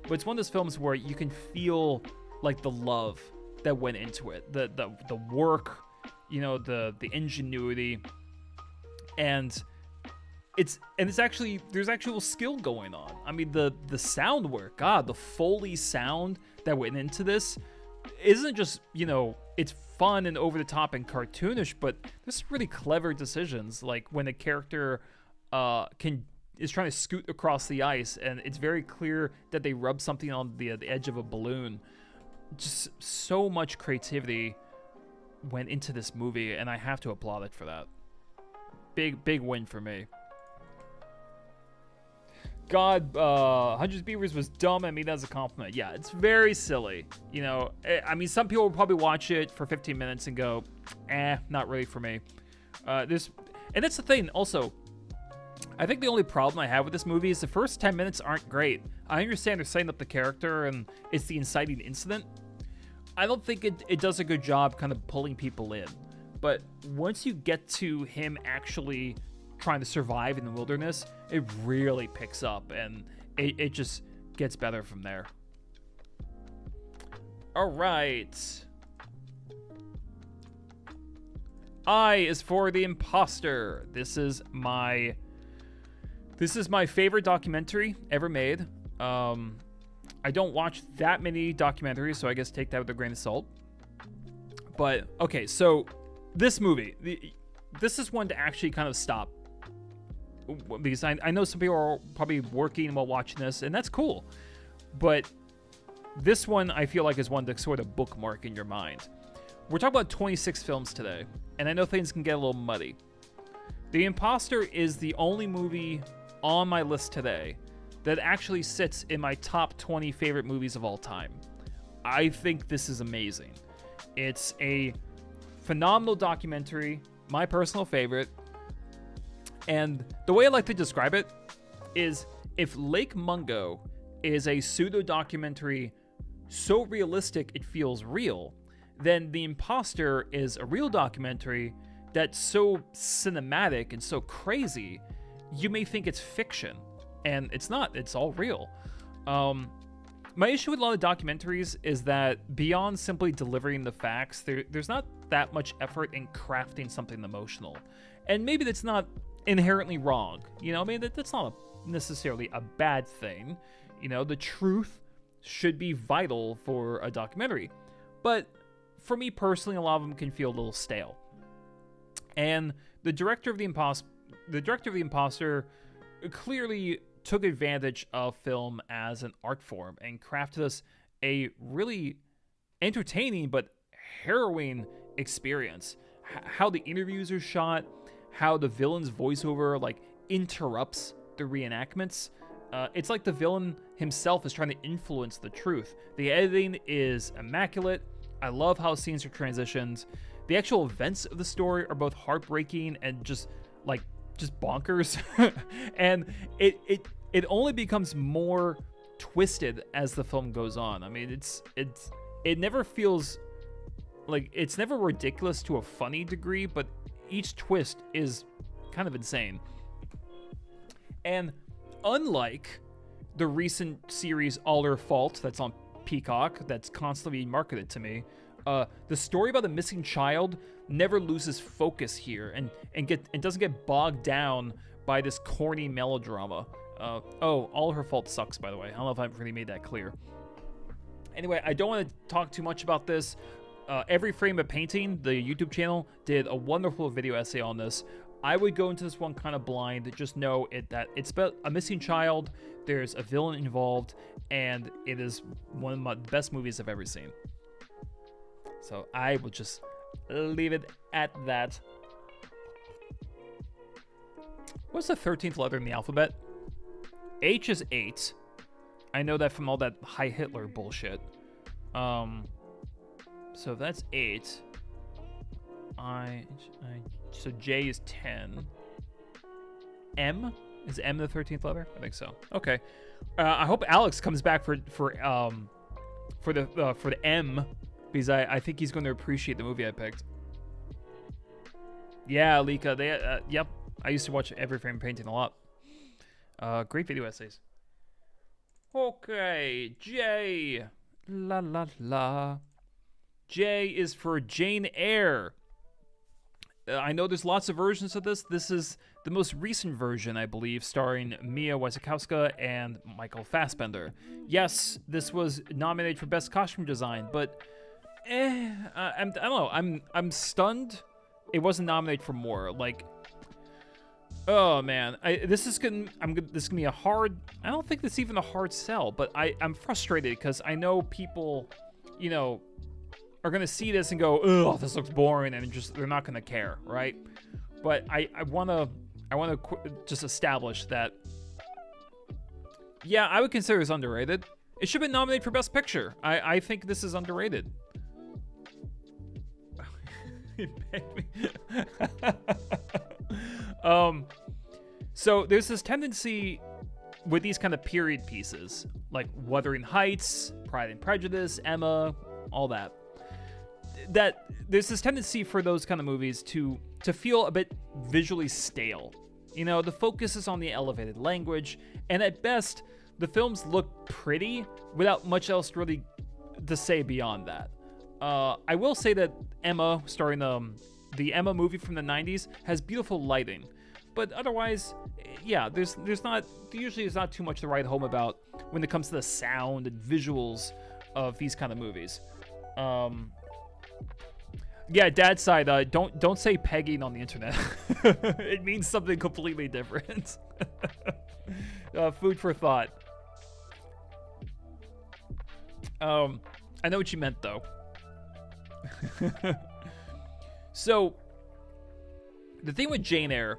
but it's one of those films where you can feel like the love that went into it, the work, the ingenuity, and it's actually, there's actual skill going on. I mean, the sound work, God, the Foley sound that went into this isn't just, it's fun and over the top and cartoonish, but there's really clever decisions, like when a character is trying to scoot across the ice, and it's very clear that they rub something on the edge of a balloon. Just so much creativity went into this movie, and I have to applaud it for that. Big win for me. God, Hundreds Beavers was dumb. I mean, that's a compliment. Yeah, it's very silly. I mean, some people will probably watch it for 15 minutes and go, not really for me. And that's the thing. Also, I think the only problem I have with this movie is the first 10 minutes aren't great. I understand they're setting up the character and it's the inciting incident. I don't think it does a good job kind of pulling people in. But once you get to him actually trying to survive in the wilderness, it really picks up, and it just gets better from there. All right. I is for The Imposter. This is my favorite documentary ever made. I don't watch that many documentaries, so I guess take that with a grain of salt. But okay, so this movie, this is one to actually kind of stop, because I know some people are probably working while watching this, and that's cool. But this one I feel like is one to sort of bookmark in your mind. We're talking about 26 films today, and I know things can get a little muddy. The Imposter is the only movie on my list today that actually sits in my top 20 favorite movies of all time. I think this is amazing. It's a phenomenal documentary, my personal favorite. And the way I like to describe it is, if Lake Mungo is a pseudo-documentary so realistic it feels real, then The Imposter is a real documentary that's so cinematic and so crazy, you may think it's fiction. And it's not, it's all real. My issue with a lot of documentaries is that beyond simply delivering the facts, there's not that much effort in crafting something emotional. And maybe that's not inherently wrong. I mean, that's not necessarily a bad thing. The truth should be vital for a documentary. But for me personally, a lot of them can feel a little stale. And the director of The Imposter clearly took advantage of film as an art form and crafted us a really entertaining but harrowing experience. How the interviews are shot, how the villain's voiceover interrupts the reenactments. It's like the villain himself is trying to influence the truth. The editing is immaculate. I love how scenes are transitioned. The actual events of the story are both heartbreaking and just bonkers. And it only becomes more twisted as the film goes on. I mean, it never feels like, it's never ridiculous to a funny degree, but each twist is kind of insane. And unlike the recent series All Her Fault that's on Peacock, that's constantly being marketed to me, the story about the missing child never loses focus here and doesn't get bogged down by this corny melodrama. All Her Fault sucks, by the way. I don't know if I've really made that clear. Anyway, I don't want to talk too much about this. Every Frame of Painting, the YouTube channel, did a wonderful video essay on this. I would go into this one kind of blind. Just know that it's about a missing child, there's a villain involved, and it is one of the best movies I've ever seen. So I will just leave it at that. What's the 13th letter in the alphabet? H is 8. I know that from all that Heil Hitler bullshit. So that's 8. So J is 10. M? Is M the 13th letter? I think so. Okay. I hope Alex comes back for the M, because I think he's going to appreciate the movie I picked. Yeah, Lika. They yep. I used to watch Every Frame Painting a lot. Great video essays. Okay, J. La la la. J is for Jane Eyre. I know there's lots of versions of this. This is the most recent version, I believe, starring Mia Wasikowska and Michael Fassbender. Yes, this was nominated for Best Costume Design, but I don't know. I'm stunned. It wasn't nominated for more. Like, oh man, this is gonna be a hard. I don't think this is even a hard sell, but I'm frustrated because I know people, you know, are gonna see this and go, "Oh, this looks boring," and they're not gonna care, right? But I wanna just establish that, yeah, I would consider this underrated. It should have been nominated for Best Picture. I think this is underrated. So there's this tendency with these kind of period pieces, like Wuthering Heights, Pride and Prejudice, Emma, all that there's this tendency for those kind of movies to feel a bit visually stale. You know, the focus is on the elevated language, and at best, the films look pretty without much else really to say beyond that. I will say that Emma, starring the Emma movie from the 90s, has beautiful lighting, but otherwise, yeah, there's not too much to write home about when it comes to the sound and visuals of these kind of movies. Yeah, Dad's side, don't say pegging on the internet. It means something completely different. Food for thought. I know what you meant, though. So, the thing with Jane Eyre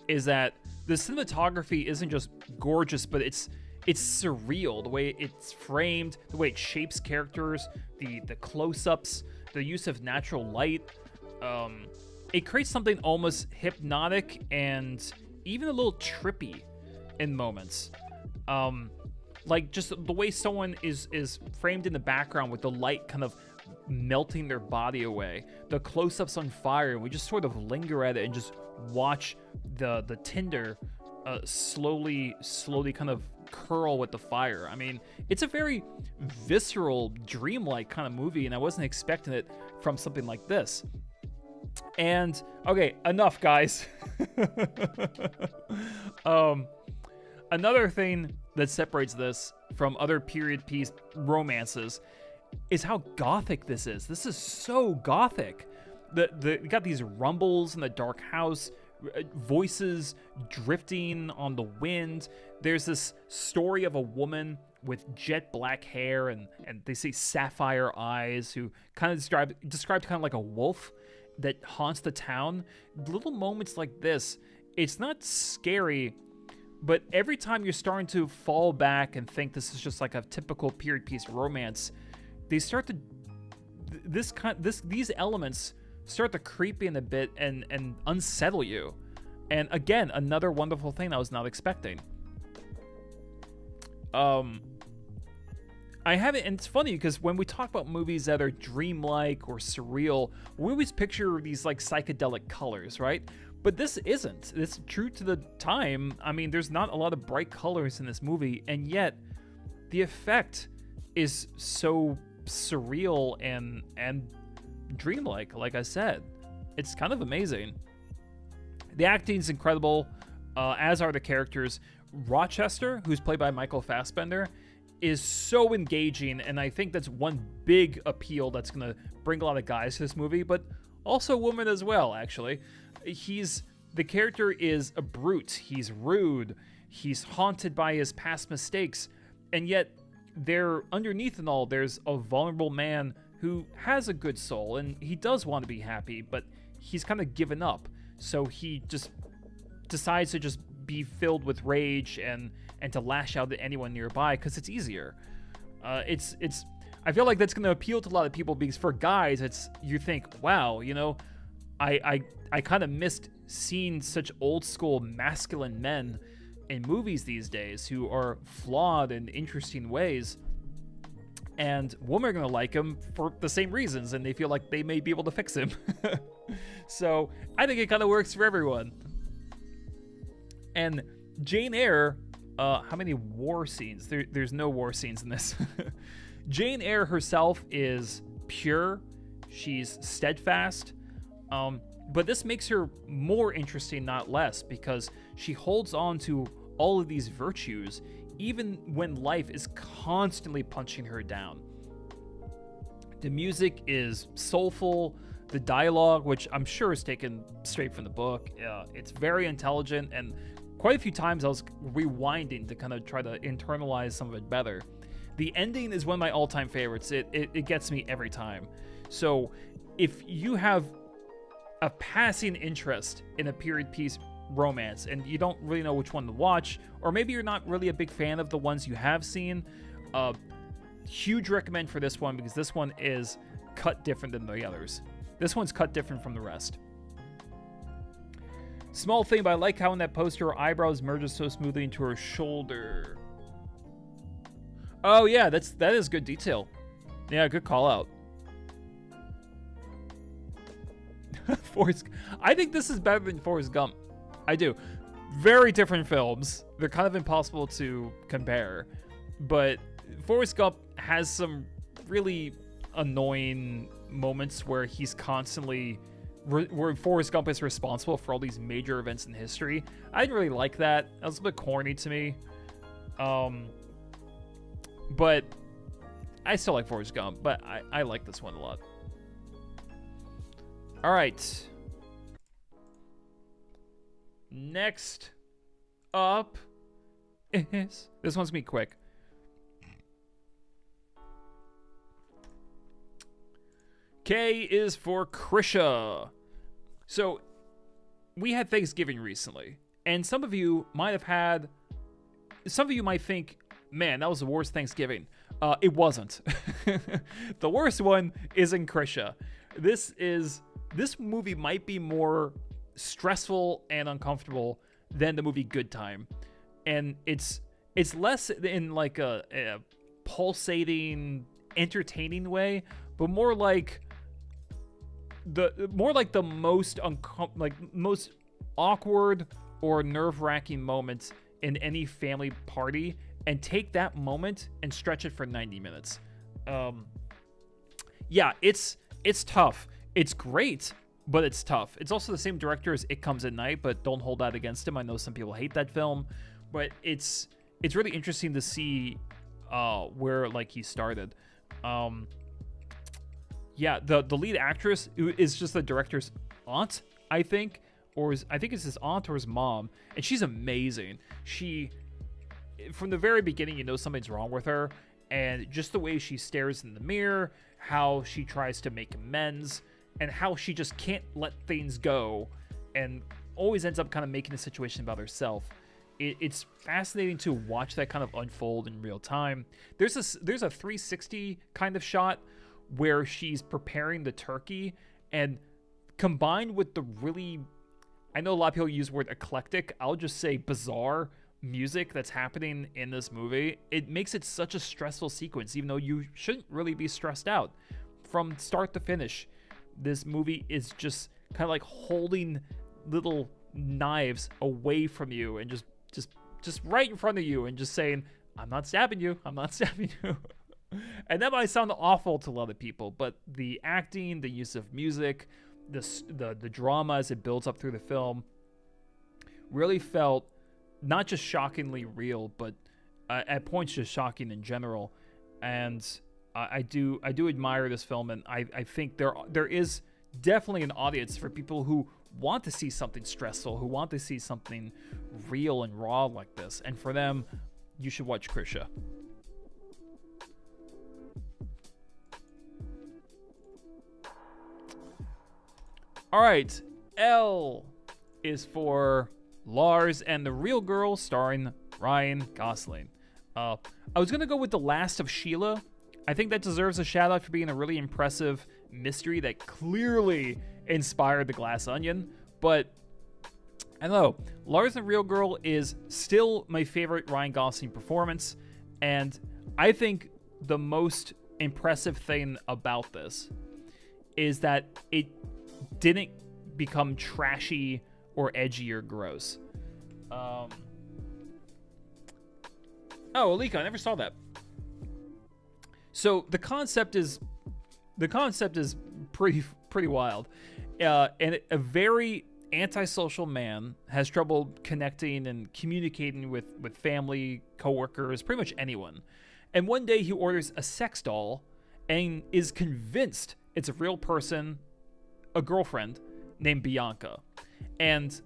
is that the cinematography isn't just gorgeous, but it's surreal. The way it's framed, the way it shapes characters, the close-ups, the use of natural light. It creates something almost hypnotic and even a little trippy in moments. Like just the way someone is framed in the background with the light kind of melting their body away, the close-ups on fire, and we just sort of linger at it and just watch the tinder slowly kind of curl with the fire. I mean, it's a very visceral, dreamlike kind of movie, and I wasn't expecting it from something like this. And okay, enough, guys. Another thing that separates this from other period piece romances is how gothic this is. This is so gothic. You got these rumbles in the dark house, voices drifting on the wind. There's this story of a woman with jet black hair and they say sapphire eyes, who kind of described kind of like a wolf that haunts the town. Little moments like this, it's not scary, but every time you're starting to fall back and think this is just like a typical period piece romance, they start to these elements start to creep in a bit and unsettle you. And again, another wonderful thing I was not expecting. I haven't, and it's funny because when we talk about movies that are dreamlike or surreal, we always picture these like psychedelic colors, right? But this isn't. It's true to the time. I mean, there's not a lot of bright colors in this movie, and yet the effect is so surreal and dreamlike. Like I said, it's kind of amazing. The acting's incredible, as are the characters. Rochester, who's played by Michael Fassbender, is so engaging, and I think that's one big appeal that's going to bring a lot of guys to this movie, but also women as well, actually. The character is a brute. He's rude. He's haunted by his past mistakes, and yet underneath it all, there's a vulnerable man who has a good soul, and he does want to be happy, but he's kind of given up. So he just decides to just be filled with rage and to lash out at anyone nearby because it's easier. I feel like that's going to appeal to a lot of people because for guys, you think, wow, you know, I kind of missed seeing such old school masculine men in movies these days who are flawed in interesting ways. and women are going to like him for the same reasons, and they feel like they may be able to fix him. So I think it kind of works for everyone. And Jane Eyre, how many war scenes? There's no war scenes in this. Jane Eyre herself is pure. She's steadfast. But this makes her more interesting, not less, because she holds on to all of these virtues, even when life is constantly punching her down. The music is soulful. The dialogue, which I'm sure is taken straight from the book, it's very intelligent, and quite a few times I was rewinding to kind of try to internalize some of it better. The ending is one of my all-time favorites. It gets me every time. So if you have a passing interest in a period piece romance and you don't really know which one to watch, or maybe you're not really a big fan of the ones you have seen, huge recommend for this one, because this one is cut different than the others. This one's cut different from the rest. Small thing, but I like how in that poster her eyebrows merges so smoothly into her shoulder. Oh yeah, that is good detail. Yeah, good call out. I think this is better than Forrest Gump. I do. Very different films. They're kind of impossible to compare. But Forrest Gump has some really annoying moments where he's constantly... where Forrest Gump is responsible for all these major events in history. I didn't really like that. That was a bit corny to me. But I still like Forrest Gump, but I like this one a lot. All right. Next up is... This one's gonna be quick. K is for Krisha. So, we had Thanksgiving recently, and some of you might think, man, that was the worst Thanksgiving. It wasn't. The worst one is in Krisha. This movie might be more stressful and uncomfortable than the movie Good Time. And it's less in like a pulsating, entertaining way, but more like the most awkward or nerve-wracking moments in any family party, and take that moment and stretch it for 90 minutes. Yeah, it's tough. It's great, but it's tough. It's also the same director as It Comes at Night, but don't hold that against him. I know some people hate that film, but it's really interesting to see where like he started. Yeah, the lead actress is just the director's aunt, I think, I think it's his aunt or his mom, and she's amazing. She, from the very beginning, you know something's wrong with her, and just the way she stares in the mirror, how she tries to make amends, and how she just can't let things go, and always ends up kind of making a situation about herself. It's fascinating to watch that kind of unfold in real time. There's a 360 kind of shot where she's preparing the turkey, and combined with the really, I know a lot of people use the word eclectic, I'll just say bizarre music that's happening in this movie, it makes it such a stressful sequence, even though you shouldn't really be stressed out. From start to finish, this movie is just kind of like holding little knives away from you and just right in front of you and just saying, I'm not stabbing you, I'm not stabbing you. And that might sound awful to a lot of people, but the acting, the use of music, the drama as it builds up through the film really felt not just shockingly real, but at points just shocking in general. And I do admire this film, and I think there is definitely an audience for people who want to see something stressful, who want to see something real and raw like this. And for them, you should watch Krisha. All right, L is for Lars and the Real Girl, starring Ryan Gosling. I was gonna go with The Last of Sheila. I think that deserves a shout out for being a really impressive mystery that clearly inspired The Glass Onion. But I don't know, Lars and the Real Girl is still my favorite Ryan Gosling performance, and I think the most impressive thing about this is that it didn't become trashy or edgy or gross. Oh, Alika, I never saw that. So the concept is pretty wild. And a very antisocial man has trouble connecting and communicating with family, coworkers, pretty much anyone. And one day he orders a sex doll and is convinced it's a real person, a girlfriend named Bianca. And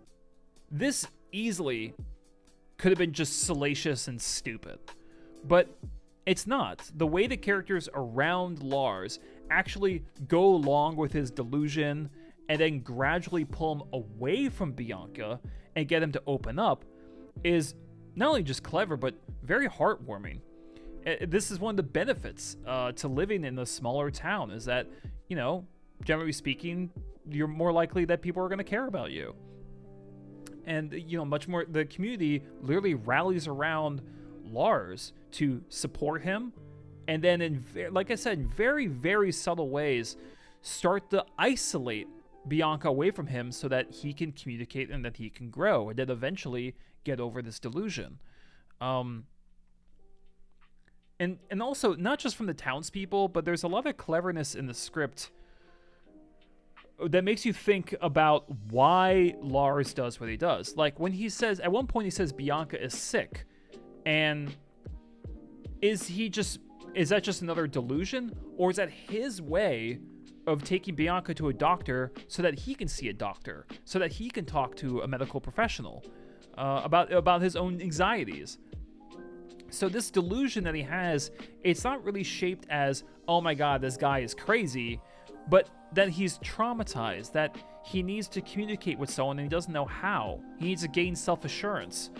this easily could have been just salacious and stupid. But it's not. The way the characters around Lars actually go along with his delusion and then gradually pull him away from Bianca and get him to open up is not only just clever, but very heartwarming. This is one of the benefits to living in a smaller town, is that, you know, generally speaking, you're more likely that people are going to care about you. And, you know, much more, the community literally rallies around Lars to support him. And then, like I said, in very, very subtle ways, start to isolate Bianca away from him so that he can communicate and that he can grow, and then eventually get over this delusion. And also, not just from the townspeople, but there's a lot of cleverness in the script that makes you think about why Lars does what he does. Like when he says, at one point he says Bianca is sick, and is that just another delusion, or is that his way of taking Bianca to a doctor so that he can see a doctor, so that he can talk to a medical professional about his own anxieties? So this delusion that he has, it's not really shaped as, oh my god, this guy is crazy, but that he's traumatized, that he needs to communicate with someone and he doesn't know how. He needs to gain self-assurance.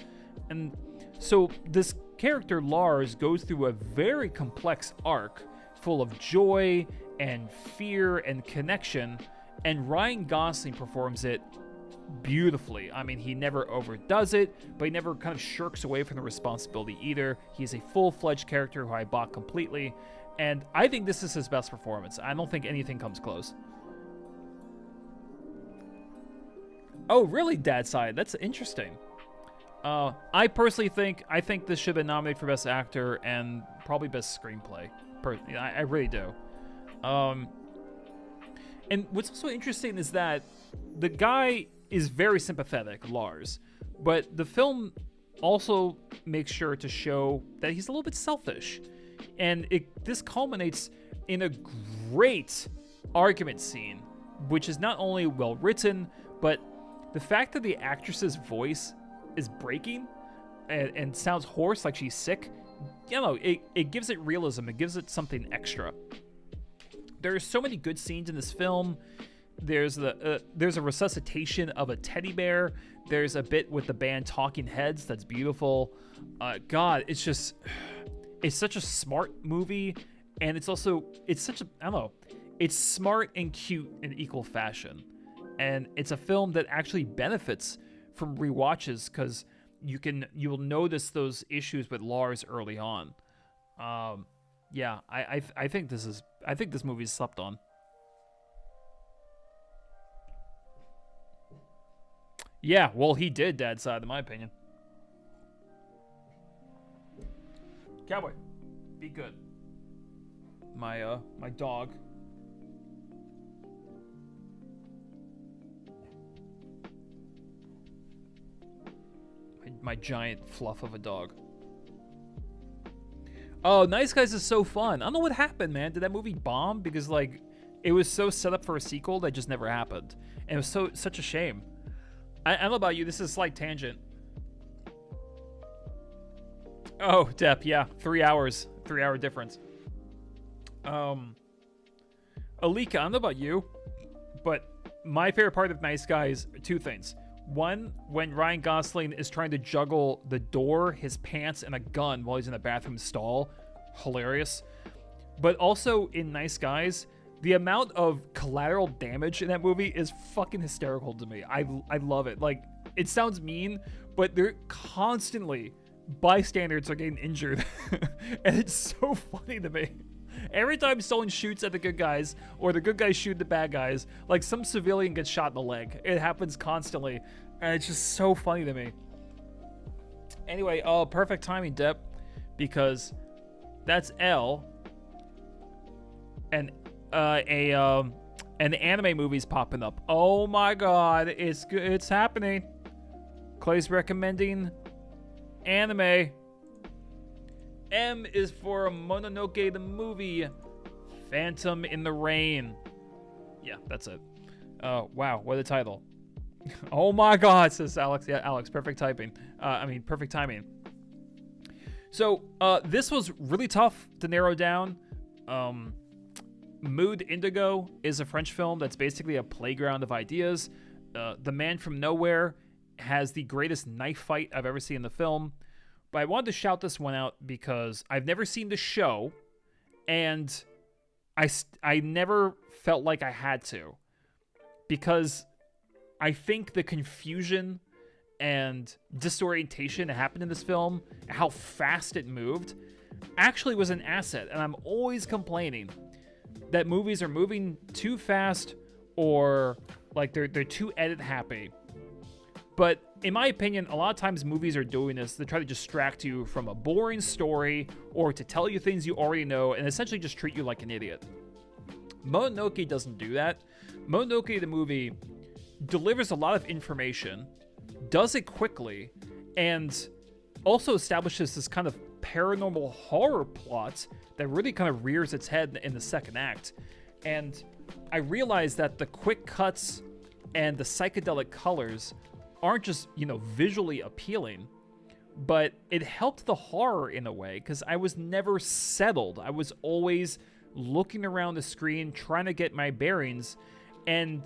And so this character, Lars, goes through a very complex arc full of joy and fear and connection, and Ryan Gosling performs it beautifully. I mean, he never overdoes it, but he never kind of shirks away from the responsibility either. He's a full-fledged character who I bought completely, and I think this is his best performance. I don't think anything comes close. Oh, really, Dad Side? That's interesting. I personally think this should have been nominated for Best Actor and probably Best Screenplay. I really do. And what's also interesting is that the guy is very sympathetic, Lars, but the film also makes sure to show that he's a little bit selfish. And this culminates in a great argument scene, which is not only well written, but the fact that the actress's voice is breaking and sounds hoarse, like she's sick, you know, it gives it realism. It gives it something extra. There are so many good scenes in this film. There's a resuscitation of a teddy bear. There's a bit with the band Talking Heads that's beautiful. God, it's such a smart movie, and it's smart and cute in equal fashion. And it's a film that actually benefits from rewatches because you will notice those issues with Lars early on. Yeah, I think this movie is slept on. Yeah, well, he did, Dad's Side, in my opinion. Cowboy, be good. My dog. My giant fluff of a dog. Oh, Nice Guys is so fun. I don't know what happened, man. Did that movie bomb? Because, like, it was so set up for a sequel that just never happened. And it was such a shame. I don't know about you. This is a slight tangent. Oh, Depp, yeah. 3 hours. 3-hour difference. Alika, I don't know about you, but my favorite part of Nice Guys, two things. One, when Ryan Gosling is trying to juggle the door, his pants, and a gun while he's in the bathroom stall. Hilarious. But also in Nice Guys, the amount of collateral damage in that movie is fucking hysterical to me. I love it. Like, it sounds mean, but they're constantly, bystanders are getting injured. And it's so funny to me. Every time someone shoots at the good guys or the good guys shoot the bad guys, like some civilian gets shot in the leg. It happens constantly, and it's just so funny to me. Anyway, perfect timing, Depp, because that's L, and and the anime movie's popping up. Oh my god, it's happening. Clay's recommending anime. M is for Mononoke the movie, Phantom in the Rain. Yeah, that's it. Wow, what a title. Oh my god, says Alex. Yeah, Alex, perfect typing. Perfect timing. So, this was really tough to narrow down. Mood Indigo is a French film that's basically a playground of ideas. The Man from Nowhere has the greatest knife fight I've ever seen in the film. But I wanted to shout this one out because I've never seen the show, and I never felt like I had to. Because I think the confusion and disorientation that happened in this film, how fast it moved, actually was an asset. And I'm always complaining that movies are moving too fast or like they're too edit happy. But in my opinion, a lot of times movies are doing this to try to distract you from a boring story or to tell you things you already know and essentially just treat you like an idiot. Mononoke doesn't do that. Mononoke, the movie, delivers a lot of information, does it quickly, and also establishes this kind of paranormal horror plot that really kind of rears its head in the second act. And I realized that the quick cuts and the psychedelic colors aren't just, visually appealing, but it helped the horror in a way because I was never settled. I was always looking around the screen, trying to get my bearings, and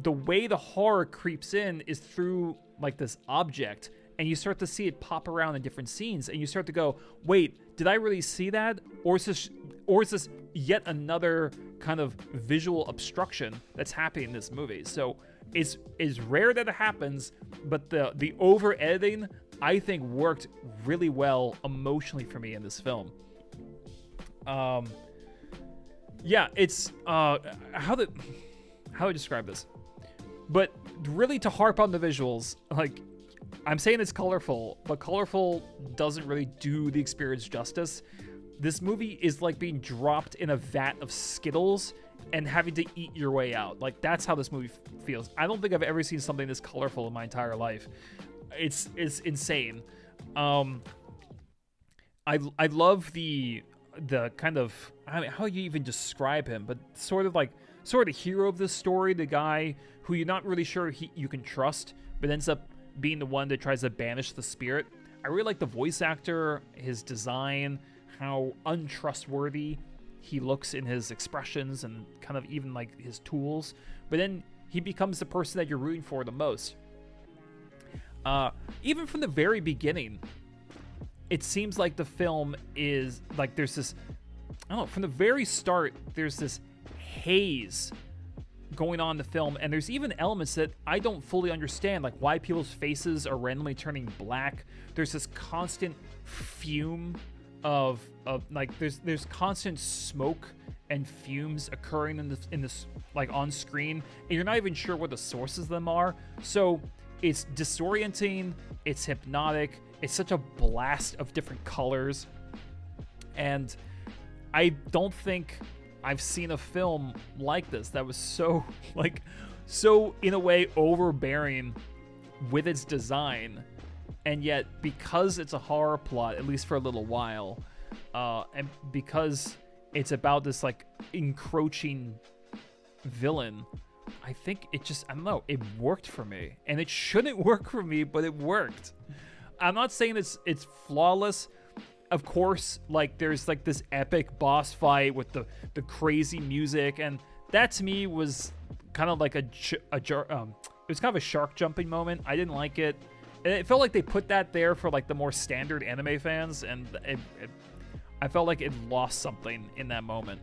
the way the horror creeps in is through like this object, and you start to see it pop around in different scenes, and you start to go, wait, did I really see that? Or is this yet another kind of visual obstruction that's happening in this movie? So it's rare that it happens, but the over editing I think worked really well emotionally for me in this film. It's how do I describe this? But really, to harp on the visuals, like, I'm saying it's colorful, but colorful doesn't really do the experience justice. This movie is like being dropped in a vat of Skittles and having to eat your way out. Like, that's how this movie feels. I don't think I've ever seen something this colorful in my entire life. It's insane. I love the kind of, how you even describe him, but sort of hero of this story, the guy who you're not really sure you can trust, but ends up being the one that tries to banish the spirit. I really like the voice actor, his design, how untrustworthy he looks in his expressions and kind of even like his tools. But then he becomes the person that you're rooting for the most. Even from the very beginning, it seems like the film is like there's this, I don't know, from the very start, there's this haze going on in the film, and there's even elements that I don't fully understand, like why people's faces are randomly turning black. There's this constant fume of like there's constant smoke and fumes occurring in this like on screen, and you're not even sure what the sources of them are. So it's disorienting, it's hypnotic, it's such a blast of different colors, and I don't think I've seen a film like this that was so in a way overbearing with its design, and yet because it's a horror plot, at least for a little while, and because it's about this like encroaching villain, I think it just, I don't know, it worked for me. And it shouldn't work for me, but it worked. I'm not saying it's flawless. Of course, like there's like this epic boss fight with the crazy music, and that to me was kind of like it was kind of a shark jumping moment. I didn't like it. It felt like they put that there for like the more standard anime fans, and I felt like it lost something in that moment.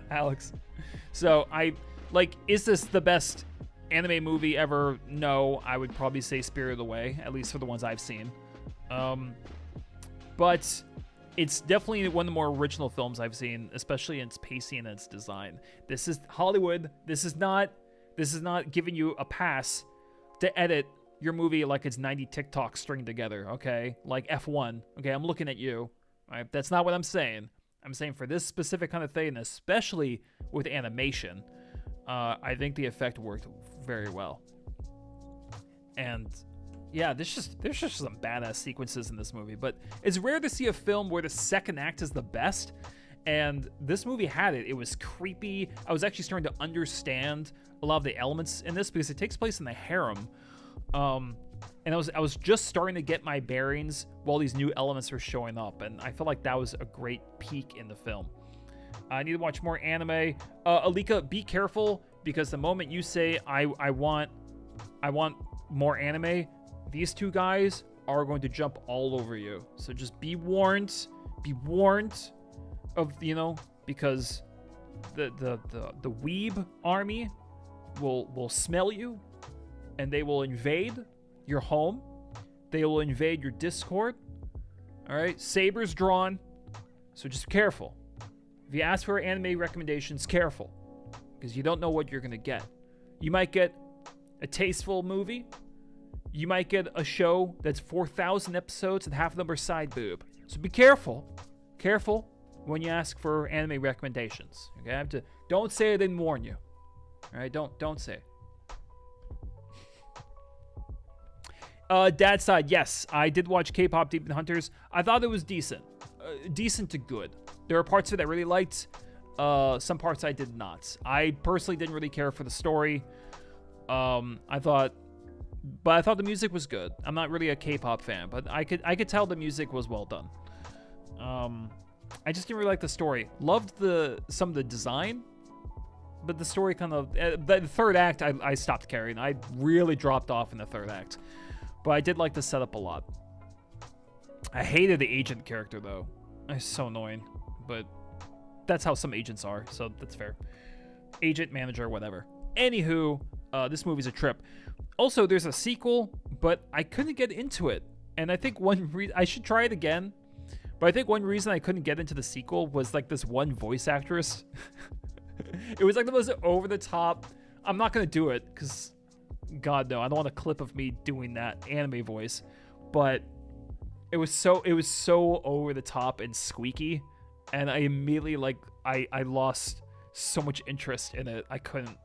Alex. So is this the best anime movie ever? No, I would probably say Spirited Away, at least for the ones I've seen. But it's definitely one of the more original films I've seen, especially in its pacing and its design. This is Hollywood. This is not giving you a pass to edit your movie like it's 90 TikToks stringed together, okay? Like F1. Okay, I'm looking at you. Right? That's not what I'm saying. I'm saying for this specific kind of thing, especially with animation, I think the effect worked very well. And yeah, there's just some badass sequences in this movie, but it's rare to see a film where the second act is the best, and this movie had it. It was creepy. I was actually starting to understand a lot of the elements in this because it takes place in the harem, and I was just starting to get my bearings while these new elements were showing up, and I felt like that was a great peak in the film. I need to watch more anime. Alika, be careful, because the moment you say I want more anime, these two guys are going to jump all over you. So just be warned. Be warned of, because the weeb army will smell you, and they will invade your home. They will invade your Discord. All right, sabers drawn. So just careful. If you ask for anime recommendations, careful, because you don't know what you're gonna get. You might get a tasteful movie. You might get a show that's 4,000 episodes and half of them are side boob. So be careful. Careful when you ask for anime recommendations. Okay, don't say I didn't warn you. All right, don't say. Dad's side, yes, I did watch K-pop Demon Hunters. I thought it was decent, decent to good. There are parts of it I really liked. Some parts I did not. I personally didn't really care for the story. I thought the music was good. I'm not really a K-pop fan, but I could tell the music was well done. I just didn't really like the story. Loved some of the design, but the story kind of the third act I stopped caring. I really dropped off in the third act, but I did like the setup a lot. I hated the agent character though. It's so annoying, but that's how some agents are, so that's fair. Agent, manager, whatever. Anywho, this movie's a trip. Also, there's a sequel, but I couldn't get into it. And I think I should try it again. But I think one reason I couldn't get into the sequel was like this one voice actress. It was like the most over the top. I'm not gonna do it because, God no, I don't want a clip of me doing that anime voice. But it was so over the top and squeaky, and I immediately I lost so much interest in it. I couldn't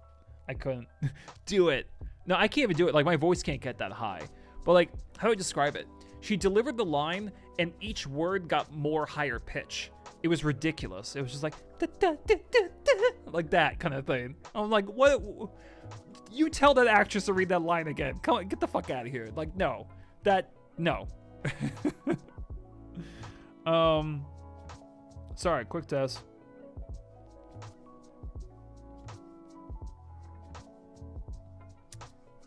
do it. No, I can't even do it. Like, my voice can't get that high. But like, how do I describe it? She delivered the line, and each word got more higher pitch. It was ridiculous. It was just like, da, da, da, da, da, like that kind of thing. I'm like, what? You tell that actress to read that line again. Come on, get the fuck out of here. Like, no. No. Sorry, quick test.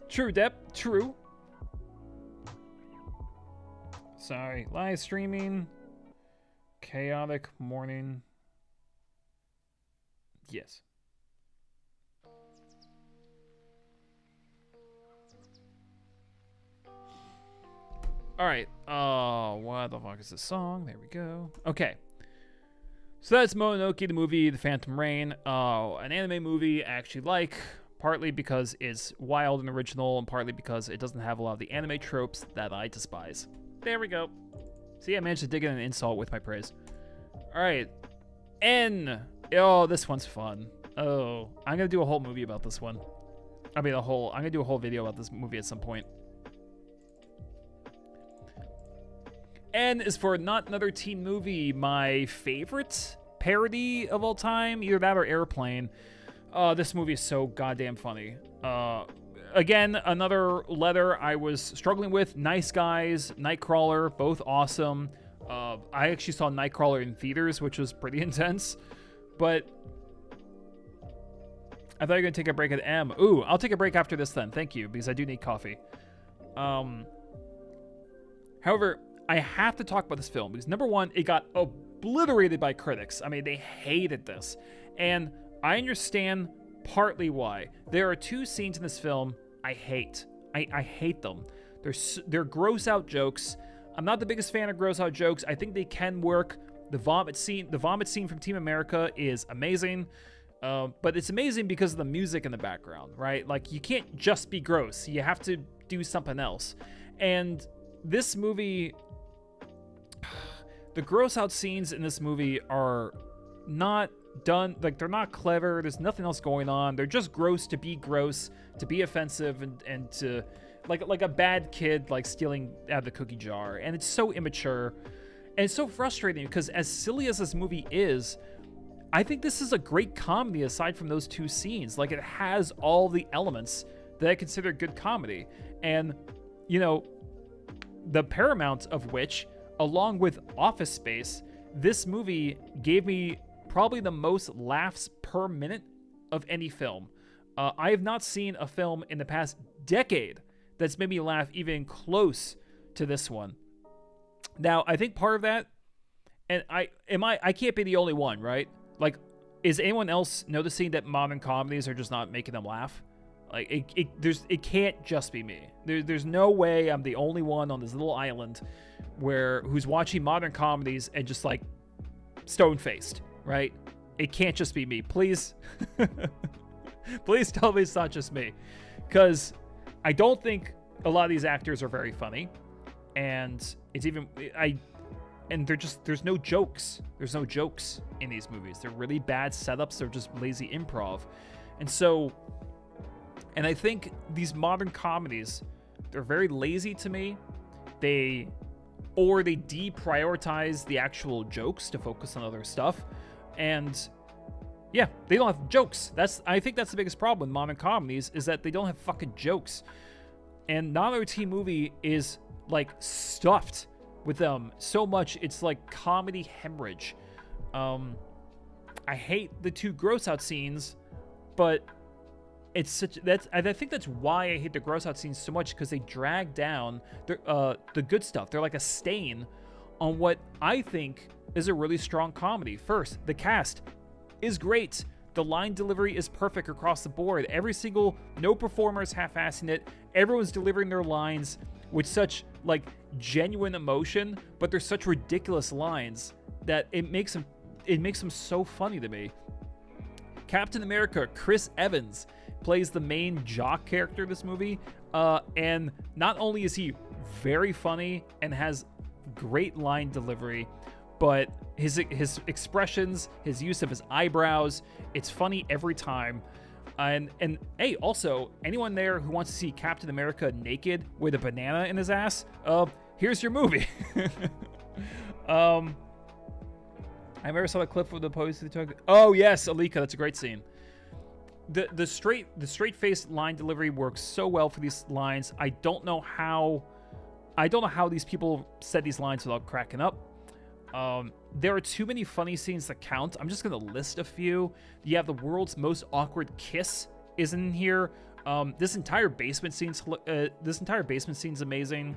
True, Depp. True. Sorry. Live streaming. Chaotic morning. Yes. All right. What the fuck is this song? There we go. Okay. So that's Mononoke, the movie, The Phantom Rain. An anime movie I actually like, partly because it's wild and original, and partly because it doesn't have a lot of the anime tropes that I despise. There we go. See, I managed to dig in an insult with my praise. All right. N. Oh, this one's fun. Oh, I'm gonna do a whole movie about this one. I'm gonna do a whole video about this movie at some point. N is for Not Another Teen Movie, my favorite parody of all time. Either that or Airplane. This movie is so goddamn funny. Again, another letter I was struggling with. Nice Guys, Nightcrawler, both awesome. I actually saw Nightcrawler in theaters, which was pretty intense. But I thought you were going to take a break at M. Ooh, I'll take a break after this then. Thank you, because I do need coffee. However, I have to talk about this film because, number one, it got obliterated by critics. I mean, they hated this. And I understand partly why. There are two scenes in this film I hate. I hate them. They're gross out jokes. I'm not the biggest fan of gross out jokes. I think they can work The vomit scene from Team America is amazing. But it's amazing because of the music in the background, right? Like, you can't just be gross. You have to do something else. And this movie, the gross out scenes in this movie are not done, like, they're not clever. There's nothing else going on. They're just gross, to be offensive, and to, like a bad kid, like, stealing out of the cookie jar. And it's so immature. And it's so frustrating because, as silly as this movie is, I think this is a great comedy aside from those two scenes. Like, it has all the elements that I consider good comedy. And, you know, the paramount of which, along with Office Space, this movie gave me probably the most laughs per minute of any film. I have not seen a film in the past decade that's made me laugh even close to this one. Now, I think part of that, and I can't be the only one, right? Like, is anyone else noticing that modern comedies are just not making them laugh? Like, it can't just be me. There's no way I'm the only one on this little island who's watching modern comedies and just, like, stone-faced, right? It can't just be me. Please, please tell me it's not just me, because I don't think a lot of these actors are very funny, and there's no jokes. There's no jokes in these movies. They're really bad setups. They're just lazy improv. And I think these modern comedies, they're very lazy to me. They deprioritize the actual jokes to focus on other stuff. And yeah, they don't have jokes. I think that's the biggest problem with modern comedies, is that they don't have fucking jokes. And not every teen movie is, like, stuffed with them so much it's like comedy hemorrhage. I hate the two gross out scenes, but I think that's why I hate the gross out scenes so much, because they drag down the good stuff. They're like a stain on what I think is a really strong comedy. First, the cast is great. The line delivery is perfect across the board. No performer is half-assing it. Everyone's delivering their lines with such, like, genuine emotion, but they're such ridiculous lines that it makes them so funny to me. Captain America, Chris Evans, plays the main jock character of this movie, and not only is he very funny and has great line delivery, but his expressions, his use of his eyebrows, it's funny every time. And hey, also, anyone there who wants to see Captain America naked with a banana in his ass, here's your movie. I remember saw a clip of the post. Oh yes, Alika, that's a great scene. The straight-faced line delivery works so well for these lines. I don't know how these people said these lines without cracking up. There are too many funny scenes to count. I'm just gonna list a few. You have the world's most awkward kiss is in here. This entire basement scene's amazing.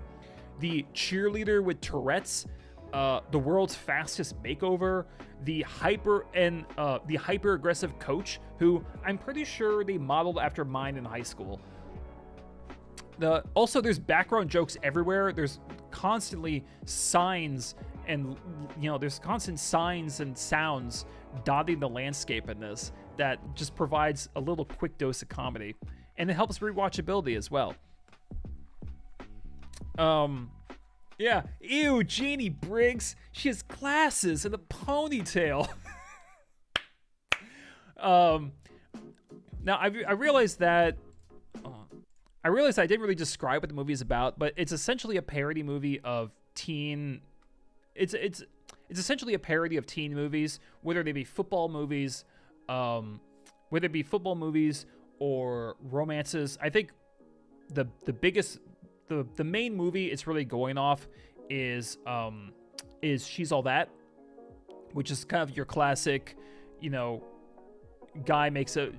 The cheerleader with Tourette's, the world's fastest makeover, the hyper aggressive coach, who I'm pretty sure they modeled after mine in high school. Also, there's background jokes everywhere. There's constantly signs, and there's constant signs and sounds dotting the landscape in this that just provides a little quick dose of comedy, and it helps rewatchability as well. Yeah, ew, Jeannie Briggs. She has glasses and a ponytail. Now I realized that. I realized I didn't really describe what the movie is about, but it's essentially a parody movie of teen. It's essentially a parody of teen movies, whether they be football movies, or romances. I think the main movie it's really going off is She's All That, which is kind of your classic, guy makes a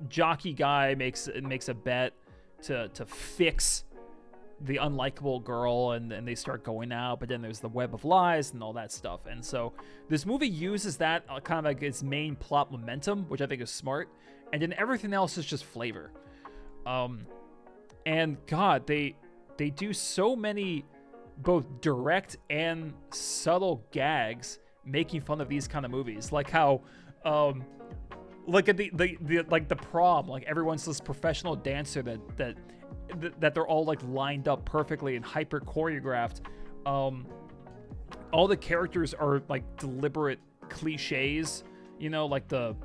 jockey guy makes a bet to fix the unlikable girl, and they start going out, but then there's the web of lies and all that stuff. And so this movie uses that kind of like its main plot momentum, which I think is smart, and then everything else is just flavor. And God, they do so many both direct and subtle gags making fun of these kind of movies, like how like at the like the prom, like everyone's this professional dancer that they're all like lined up perfectly and hyper choreographed. All the characters are like deliberate cliches, you know, like the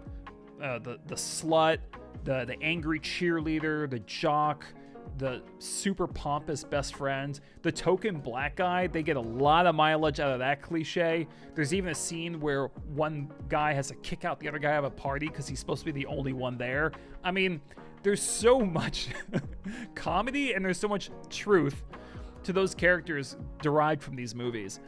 slut, the angry cheerleader, the jock, the super pompous best friend, the token black guy. They get a lot of mileage out of that cliche. There's even a scene where one guy has to kick out the other guy of a party because he's supposed to be the only one there. I mean, there's so much comedy and there's so much truth to those characters derived from these movies.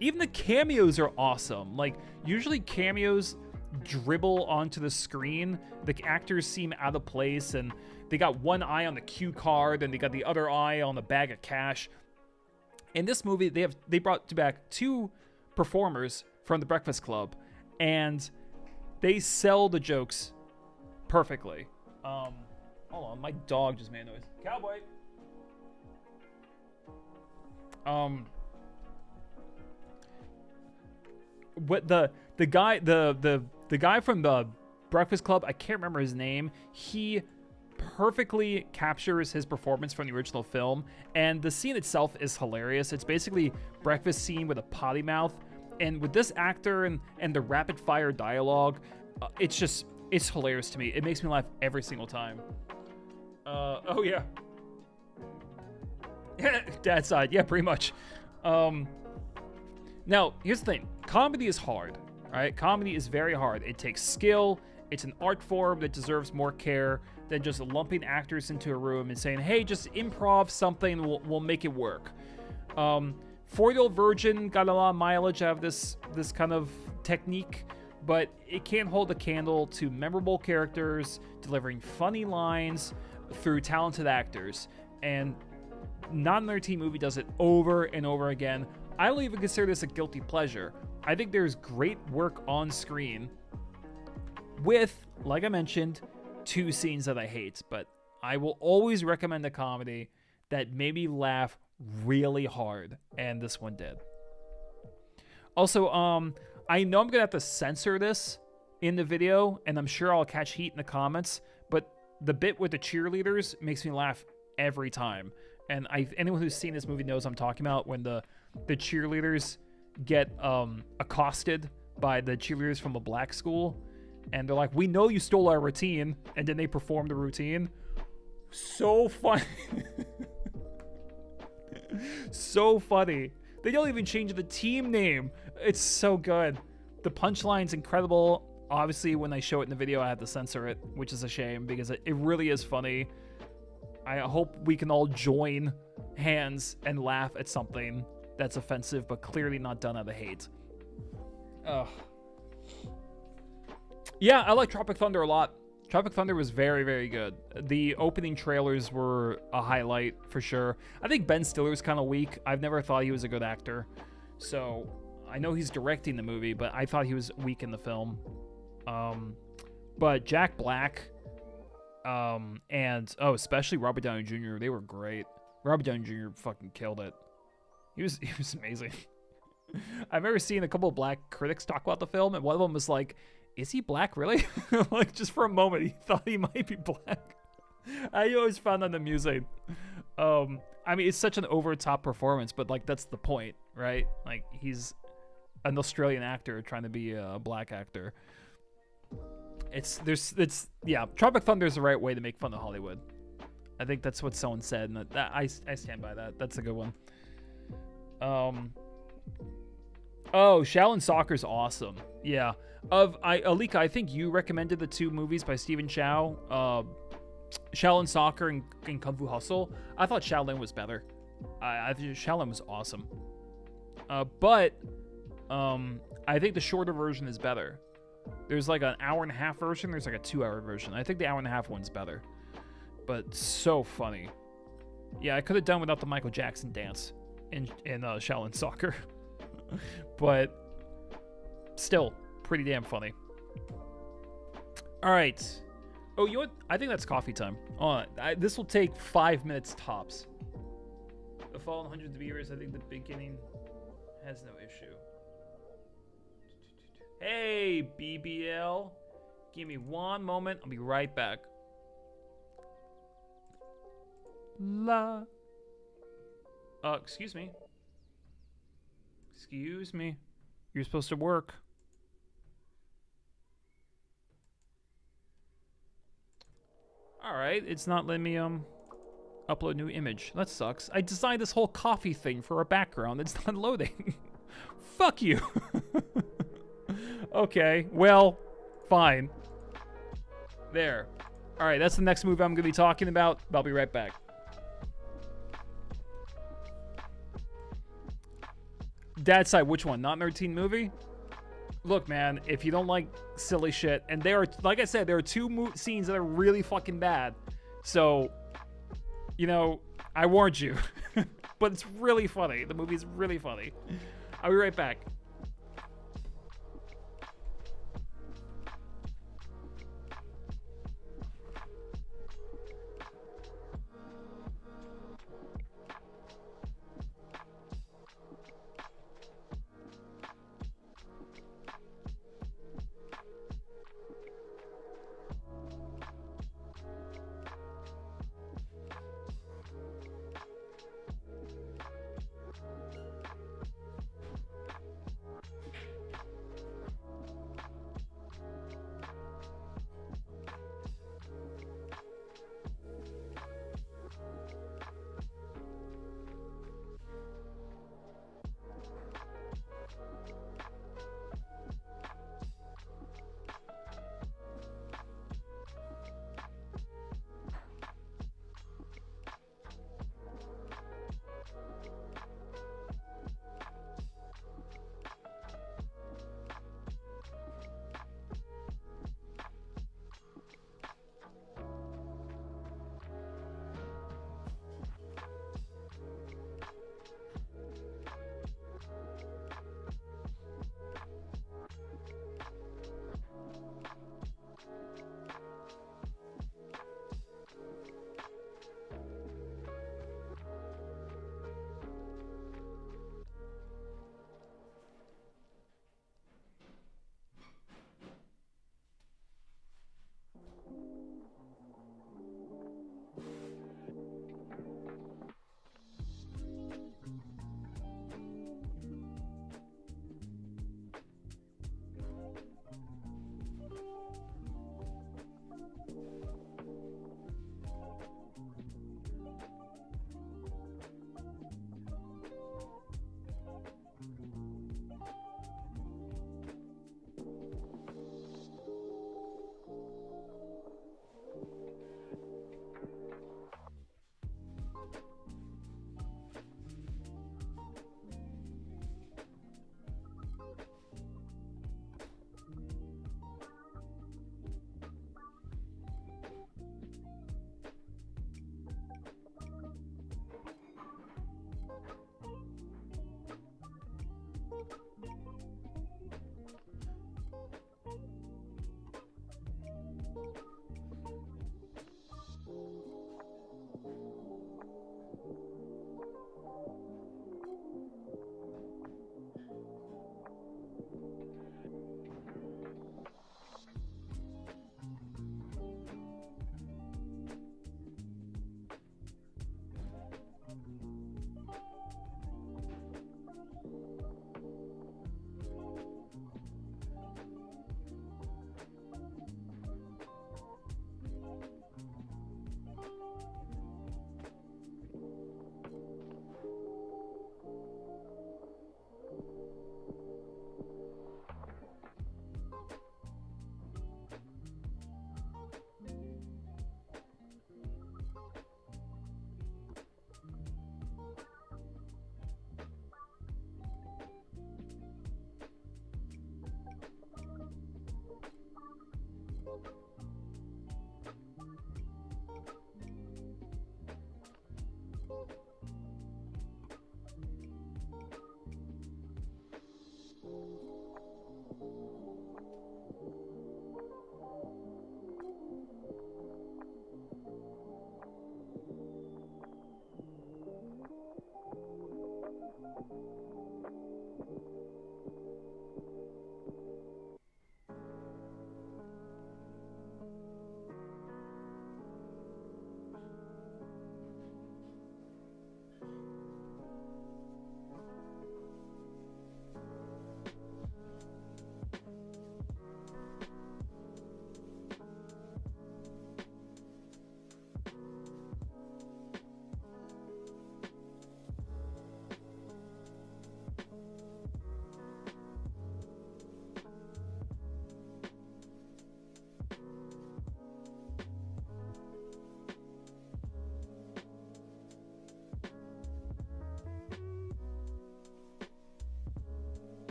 Even the cameos are awesome. Like, usually cameos dribble onto the screen. The actors seem out of place, and they got one eye on the cue card, and they got the other eye on the bag of cash. In this movie, they brought back 2 performers from The Breakfast Club, and they sell the jokes perfectly. Hold on, my dog just made a noise. Cowboy. What the guy from the Breakfast Club, I can't remember his name. He perfectly captures his performance from the original film, and the scene itself is hilarious. It's basically breakfast scene with a potty mouth, and with this actor and the rapid fire dialogue, it's hilarious to me. It makes me laugh every single time. Oh yeah. Dad's side, yeah, pretty much. Now, here's the thing. Comedy is hard, right? Comedy is very hard. It takes skill. It's an art form that deserves more care than just lumping actors into a room and saying, hey, just improv something, we'll make it work. 4-Year-Old Virgin got a lot of mileage out of this kind of technique, but it can't hold a candle to memorable characters delivering funny lines through talented actors. And not another teen movie does it over and over again. I don't even consider this a guilty pleasure. I think there's great work on screen with, like I mentioned, 2 scenes that I hate, but I will always recommend a comedy that made me laugh really hard, and this one did. Also, I know I'm gonna have to censor this in the video, and I'm sure I'll catch heat in the comments, but the bit with the cheerleaders makes me laugh every time. And anyone who's seen this movie knows I'm talking about when the cheerleaders get accosted by the cheerleaders from a black school, and they're like, we know you stole our routine, and then they perform the routine. So funny. So funny. They don't even change the team name. It's so good. The punchline's incredible. Obviously, when I show it in the video, I have to censor it, which is a shame because it really is funny. I hope we can all join hands and laugh at something that's offensive, but clearly not done out of hate. Ugh. Yeah, I like Tropic Thunder a lot. Tropic Thunder was very, very good. The opening trailers were a highlight for sure. I think Ben Stiller's kind of weak. I've never thought he was a good actor. So I know he's directing the movie, but I thought he was weak in the film. But Jack Black, and especially Robert Downey Jr., they were great. Robert Downey Jr. fucking killed it. He was amazing. I've ever seen a couple of black critics talk about the film, and one of them was like, is he black, really? Like, just for a moment, he thought he might be black. I always found that amusing. I mean, it's such an over-the-top performance, but, like, that's the point, right? Like, he's an Australian actor trying to be a black actor. Yeah, Tropic Thunder is the right way to make fun of Hollywood. I think that's what someone said, and I stand by that. That's a good one. Shaolin Soccer's awesome. Yeah. Alika, I think you recommended the 2 movies by Stephen Chow, Shaolin Soccer and Kung Fu Hustle. I thought Shaolin was better. I think Shaolin was awesome. But I think the shorter version is better. There's like an 1.5-hour version. There's like a 2-hour version. I think the 1.5-hour one's better. But so funny. Yeah, I could have done without the Michael Jackson dance in Shaolin Soccer. But still, pretty damn funny. All right. Oh, you know what? I think that's coffee time. This will take 5 minutes tops. The fallen hundreds of viewers, I think the beginning has no issue. Hey, BBL. Give me one moment. I'll be right back. La. Excuse me. Excuse me. You're supposed to work. Alright, it's not letting me, upload new image. That sucks. I designed this whole coffee thing for a background. It's not loading. Fuck you. Okay, well, fine. There. Alright, that's the next movie I'm gonna be talking about. I'll be right back. Dad's Side, which one? Not 13 movie? Look, man, if you don't like silly shit, and there are, like I said, there are two scenes that are really fucking bad. So, you know, I warned you. But it's really funny. The movie's really funny. I'll be right back.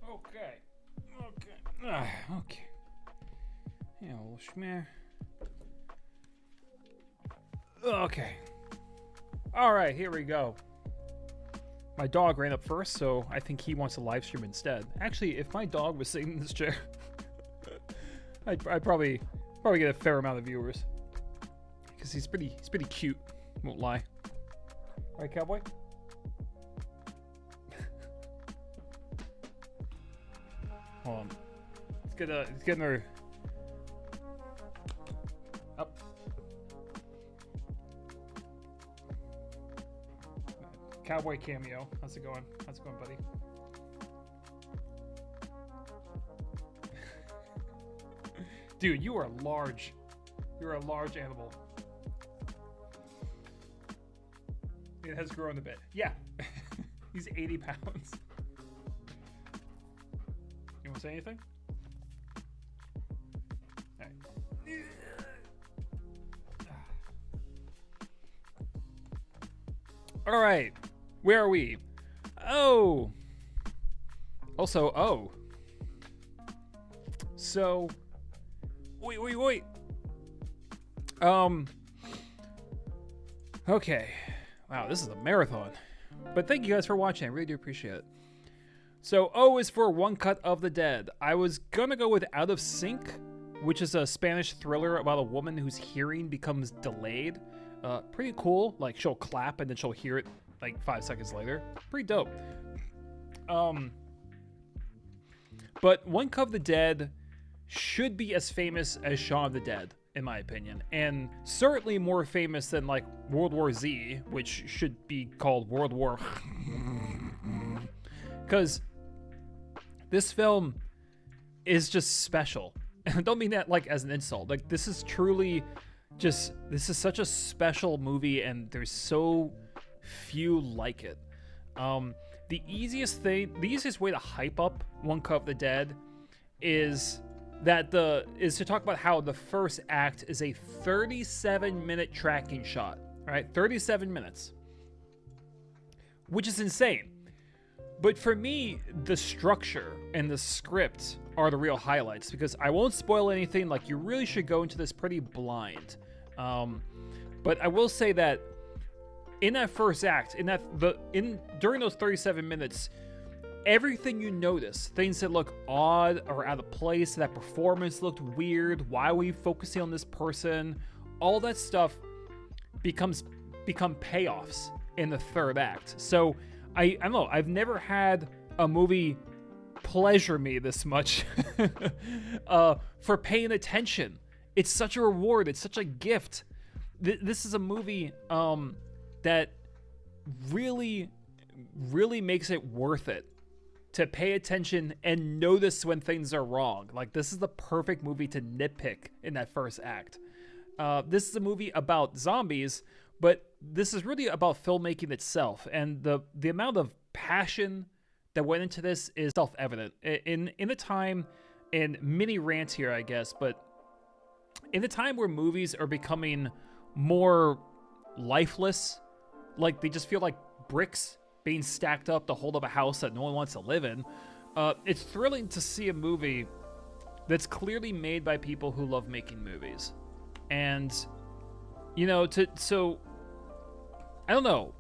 Okay. Okay. Yeah, well, schmear. Okay. All right, here we go. My dog ran up first, so I think he wants to live stream instead. Actually, if my dog was sitting in this chair, I'd probably get a fair amount of viewers because he's pretty cute. Won't lie. Right, cowboy? Hold on. Let's get another. Up. Cowboy cameo. How's it going? How's it going, buddy? Dude, you are large. You're a large animal. It has grown a bit. Yeah. He's 80 pounds. You want to say anything? All right. All right. Where are we? Oh. Also, oh. So, wait. Okay. Wow, this is a marathon. But thank you guys for watching. I really do appreciate it. So, O is for One Cut of the Dead. I was gonna go with Out of Sync, which is a Spanish thriller about a woman whose hearing becomes delayed. Pretty cool. Like, she'll clap and then she'll hear it like 5 seconds later. Pretty dope. But One Cut of the Dead should be as famous as Shaun of the Dead, in my opinion, and certainly more famous than like World War Z, which should be called World War. Because this film is just special. And I don't mean that like as an insult. Like, this is truly just, this is such a special movie, and there's so few like it. The easiest way to hype up One Cut of the Dead is to talk about how the first act is a 37-minute tracking shot, right? 37 minutes, which is insane. But for me, the structure and the script are the real highlights, because I won't spoil anything. Like, you really should go into this pretty blind. But I will say that in that first act, during those 37 minutes, everything you notice, things that look odd or out of place, that performance looked weird, why are we focusing on this person, all that stuff become payoffs in the third act. So I don't know, I've never had a movie pleasure me this much for paying attention. It's such a reward. It's such a gift. This is a movie that really, really makes it worth it to pay attention and notice when things are wrong. Like, this is the perfect movie to nitpick in that first act. This is a movie about zombies, but this is really about filmmaking itself, and the amount of passion that went into this is self-evident. In a time, and mini rant here, I guess, but in a time where movies are becoming more lifeless, like they just feel like bricks being stacked up to hold up a house that no one wants to live in, it's thrilling to see a movie that's clearly made by people who love making movies. And, you know, so I don't know.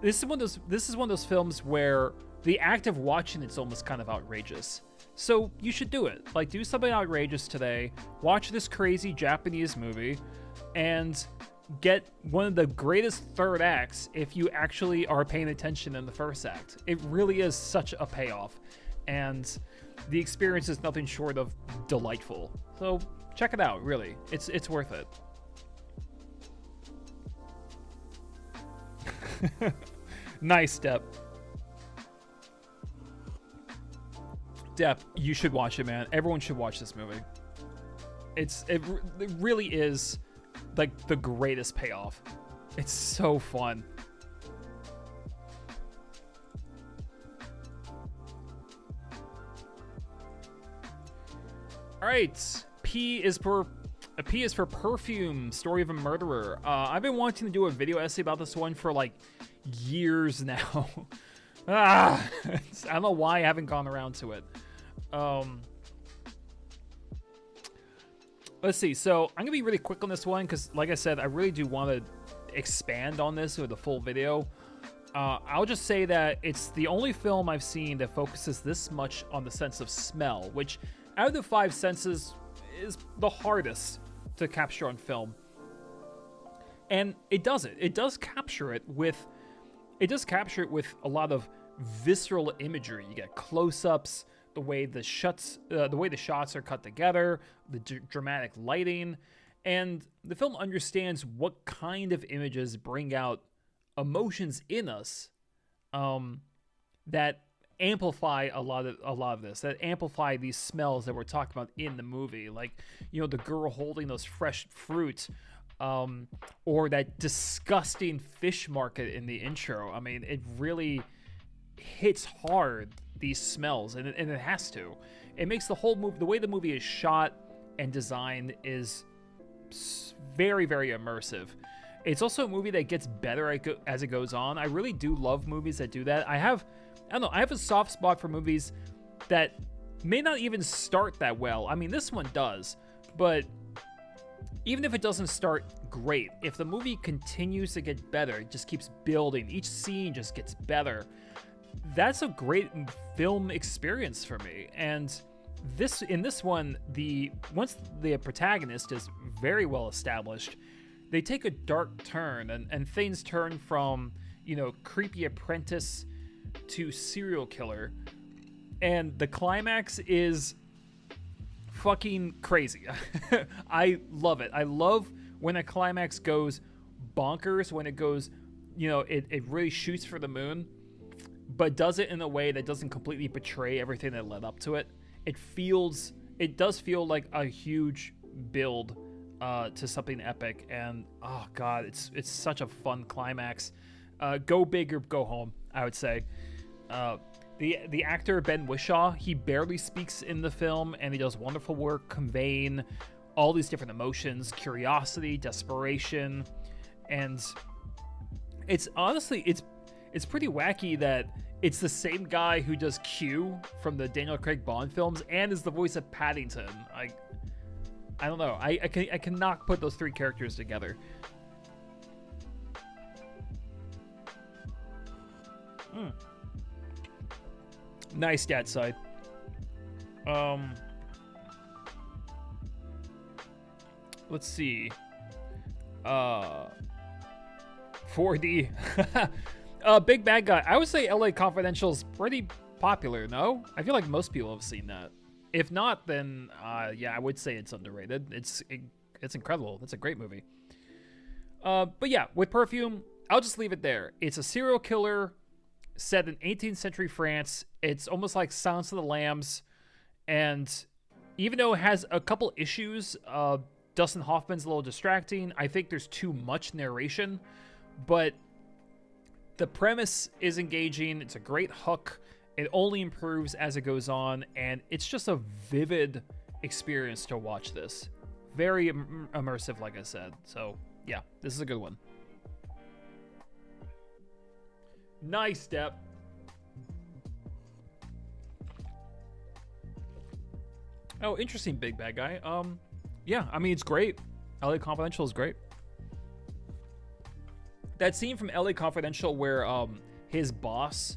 This is one of those films where the act of watching it's almost kind of outrageous. So you should do it. Like, do something outrageous today. Watch this crazy Japanese movie and get one of the greatest third acts if you actually are paying attention in the first act. It really is such a payoff, and the experience is nothing short of delightful. So check it out, really. It's worth it. Nice, Depp. Depp, you should watch it, man. Everyone should watch this movie. It really is like the greatest payoff. It's so fun. All right, P is for Perfume, Story of a Murderer. I've been wanting to do a video essay about this one for like years now. I don't know why I haven't gone around to it. Let's see. So I'm gonna be really quick on this one because, like I said, I really do want to expand on this with a full video. I'll just say that it's the only film I've seen that focuses this much on the sense of smell, which out of the 5 senses is the hardest to capture on film. And it does it. It does capture it with a lot of visceral imagery. You get close-ups, the way the shots are cut together, the dramatic lighting, and the film understands what kind of images bring out emotions in us that amplify a lot of this, that amplify these smells that we're talking about in the movie, like, you know, the girl holding those fresh fruit, or that disgusting fish market in the intro. I mean, it really hits hard, these smells, and it has to. It makes the whole movie, the way the movie is shot and designed, is very, very immersive. It's also a movie that gets better as it goes on. I really do love movies that do that. I don't know, I have a soft spot for movies that may not even start that well. I mean, this one does, but even if it doesn't start great, if the movie continues to get better, it just keeps building, each scene just gets better, that's a great film experience for me. And in this one, once the protagonist is very well established, they take a dark turn, and things turn from, you know, creepy apprentice to serial killer, and the climax is fucking crazy. I love it. I love when a climax goes bonkers, when it goes, you know, it really shoots for the moon, but does it in a way that doesn't completely betray everything that led up to it. It does feel like a huge build to something epic, and oh god, it's such a fun climax. Go big or go home, I would say. The actor Ben Whishaw, he barely speaks in the film, and he does wonderful work conveying all these different emotions, curiosity, desperation, and it's honestly it's pretty wacky that it's the same guy who does Q from the Daniel Craig Bond films and is the voice of Paddington. I don't know. I cannot put those 3 characters together. Nice stat side. Let's see. 4D. Big Bad Guy. I would say LA Confidential is pretty popular, no? I feel like most people have seen that. If not, then yeah, I would say it's underrated. It's incredible. It's a great movie. But yeah, with Perfume, I'll just leave it there. It's a serial killer set in 18th century France. It's almost like Silence of the Lambs, and even though it has a couple issues, Dustin Hoffman's a little distracting. I think there's too much narration, but the premise is engaging. It's a great hook. It only improves as it goes on, and it's just a vivid experience to watch this. Very immersive, like I said. So yeah, this is a good one. Nice step. Oh, interesting, Big Bad Guy. Yeah, I mean, it's great. LA Confidential is great. That scene from LA Confidential where his boss,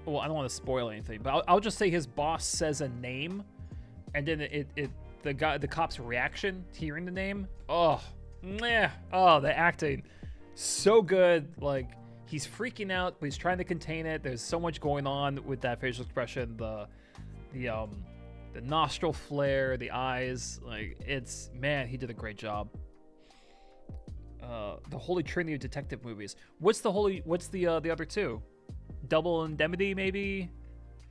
well, I don't want to spoil anything, but I'll just say his boss says a name, and then the cop's reaction to hearing the name. Oh, the acting, so good. Like, he's freaking out, but he's trying to contain it. There's so much going on with that facial expression, the nostril flare, the eyes. Like, man, he did a great job. The Holy Trinity of detective movies. What's the other 2? Double Indemnity, maybe?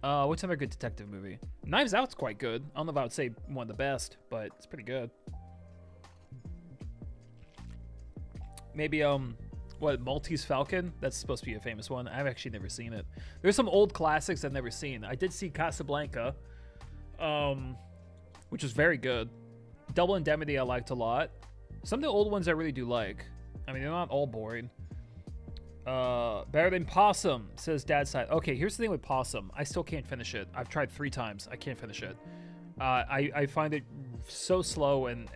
What's another good detective movie? Knives Out's quite good. I don't know if I would say one of the best, but it's pretty good. Maybe, Maltese Falcon? That's supposed to be a famous one. I've actually never seen it. There's some old classics I've never seen. I did see Casablanca, which was very good. Double Indemnity I liked a lot. Some of the old ones I really do like. I mean, they're not all boring. Better than Possum, says Dad's Side. Okay, here's the thing with Possum. I still can't finish it. I've tried 3 times. I can't finish it. I find it so slow and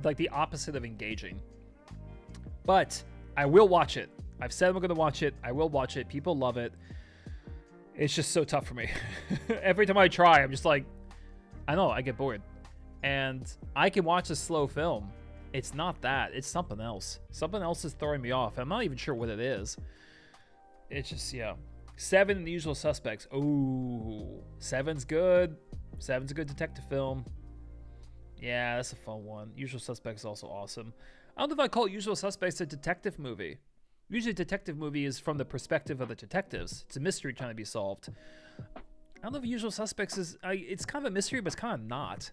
like the opposite of engaging. But I will watch it. I've said I'm going to watch it. I will watch it. People love it. It's just so tough for me. Every time I try, I'm just like, I know, I get bored. And I can watch a slow film. It's not that. It's something else. Something else is throwing me off. I'm not even sure what it is. It's just, yeah. 7 in The Usual Suspects. Ooh. 7's good. 7's a good detective film. Yeah, that's a fun one. Usual Suspects is also awesome. I don't know if I call Usual Suspects a detective movie. Usually a detective movie is from the perspective of the detectives. It's a mystery trying to be solved. I don't know if Usual Suspects is... it's kind of a mystery, but it's kind of not.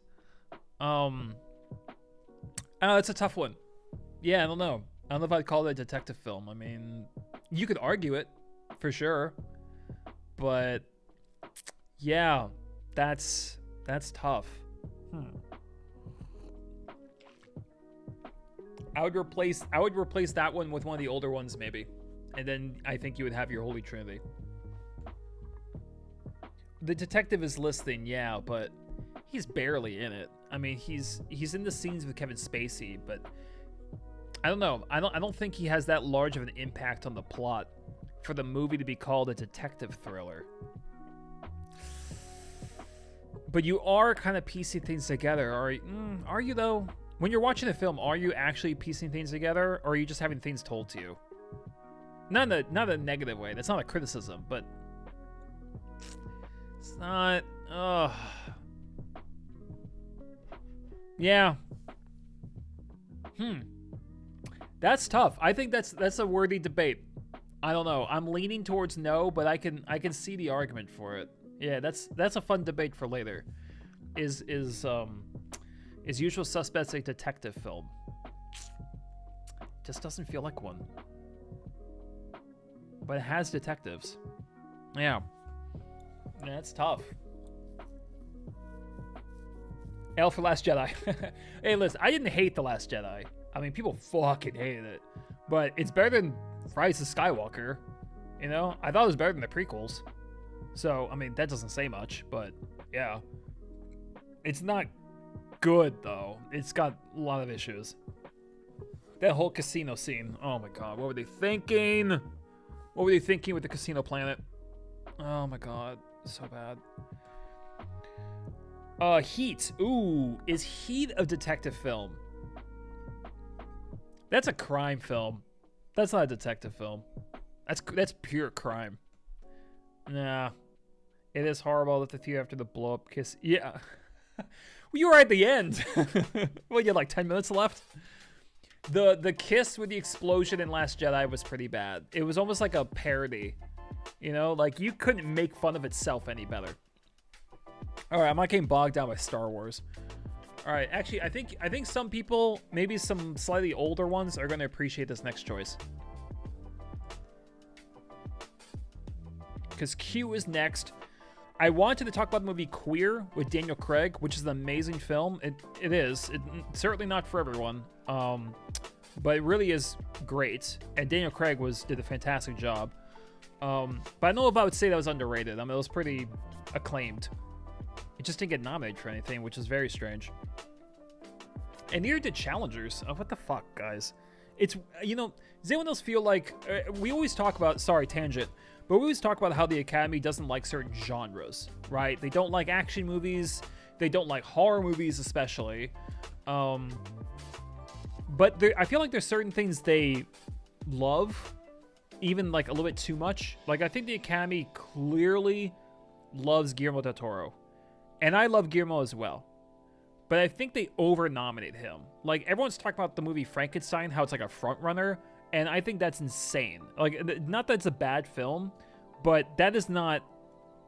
It's a tough one. Yeah, I don't know. I don't know if I'd call it a detective film. I mean, you could argue it, for sure. But, yeah, that's tough. I would replace that one with one of the older ones, maybe. And then I think you would have your Holy Trinity. The detective is listening, yeah, but he's barely in it. I mean, he's in the scenes with Kevin Spacey, but I don't know. I don't think he has that large of an impact on the plot for the movie to be called a detective thriller. But you are kind of piecing things together. Are you though? When you're watching a film, are you actually piecing things together, or are you just having things told to you? Not a negative way. That's not a criticism, but it's not. Yeah. That's tough. I think that's a worthy debate. I don't know. I'm leaning towards no, but I can see the argument for it. Yeah, that's a fun debate for later. Is Usual Suspects a detective film? Just doesn't feel like one. But it has detectives. Yeah. That's tough. L for Last Jedi. Hey, listen, I didn't hate The Last Jedi. I mean, people fucking hated it. But it's better than Rise of Skywalker. You know? I thought it was better than the prequels. So, I mean, that doesn't say much, but yeah. It's not good, though. It's got a lot of issues. That whole casino scene. Oh my god, what were they thinking? What were they thinking with the Casino Planet? Oh my god, so bad. Heat. Ooh, is Heat a detective film? That's a crime film. That's not a detective film. That's pure crime. Nah. It is horrible that the theater after the blow up kiss. Yeah. Well, you were at the end. Well, you had like 10 minutes left. The kiss with the explosion in Last Jedi was pretty bad. It was almost like a parody. You know, like you couldn't make fun of itself any better. All right, I'm not getting bogged down by Star Wars. All right, actually, I think some people, maybe some slightly older ones, are going to appreciate this next choice. Because Q is next. I wanted to talk about the movie Queer with Daniel Craig, which is an amazing film. It is. It's certainly not for everyone, but it really is great. And Daniel Craig did a fantastic job. But I don't know if I would say that was underrated. I mean, it was pretty acclaimed. It just didn't get nominated for anything, which is very strange. And neither did Challengers. Oh, what the fuck, guys? It's, you know, does anyone else feel like... we always talk about... Sorry, tangent. But we always talk about how the Academy doesn't like certain genres, right? They don't like action movies. They don't like horror movies, especially. But I feel like there's certain things they love, even like a little bit too much. Like, I think the Academy clearly loves Guillermo del Toro. And I love Guillermo as well. But I think they over-nominate him. Like, everyone's talking about the movie Frankenstein, how it's like a front-runner. And I think that's insane. Like, not that it's a bad film, but that is not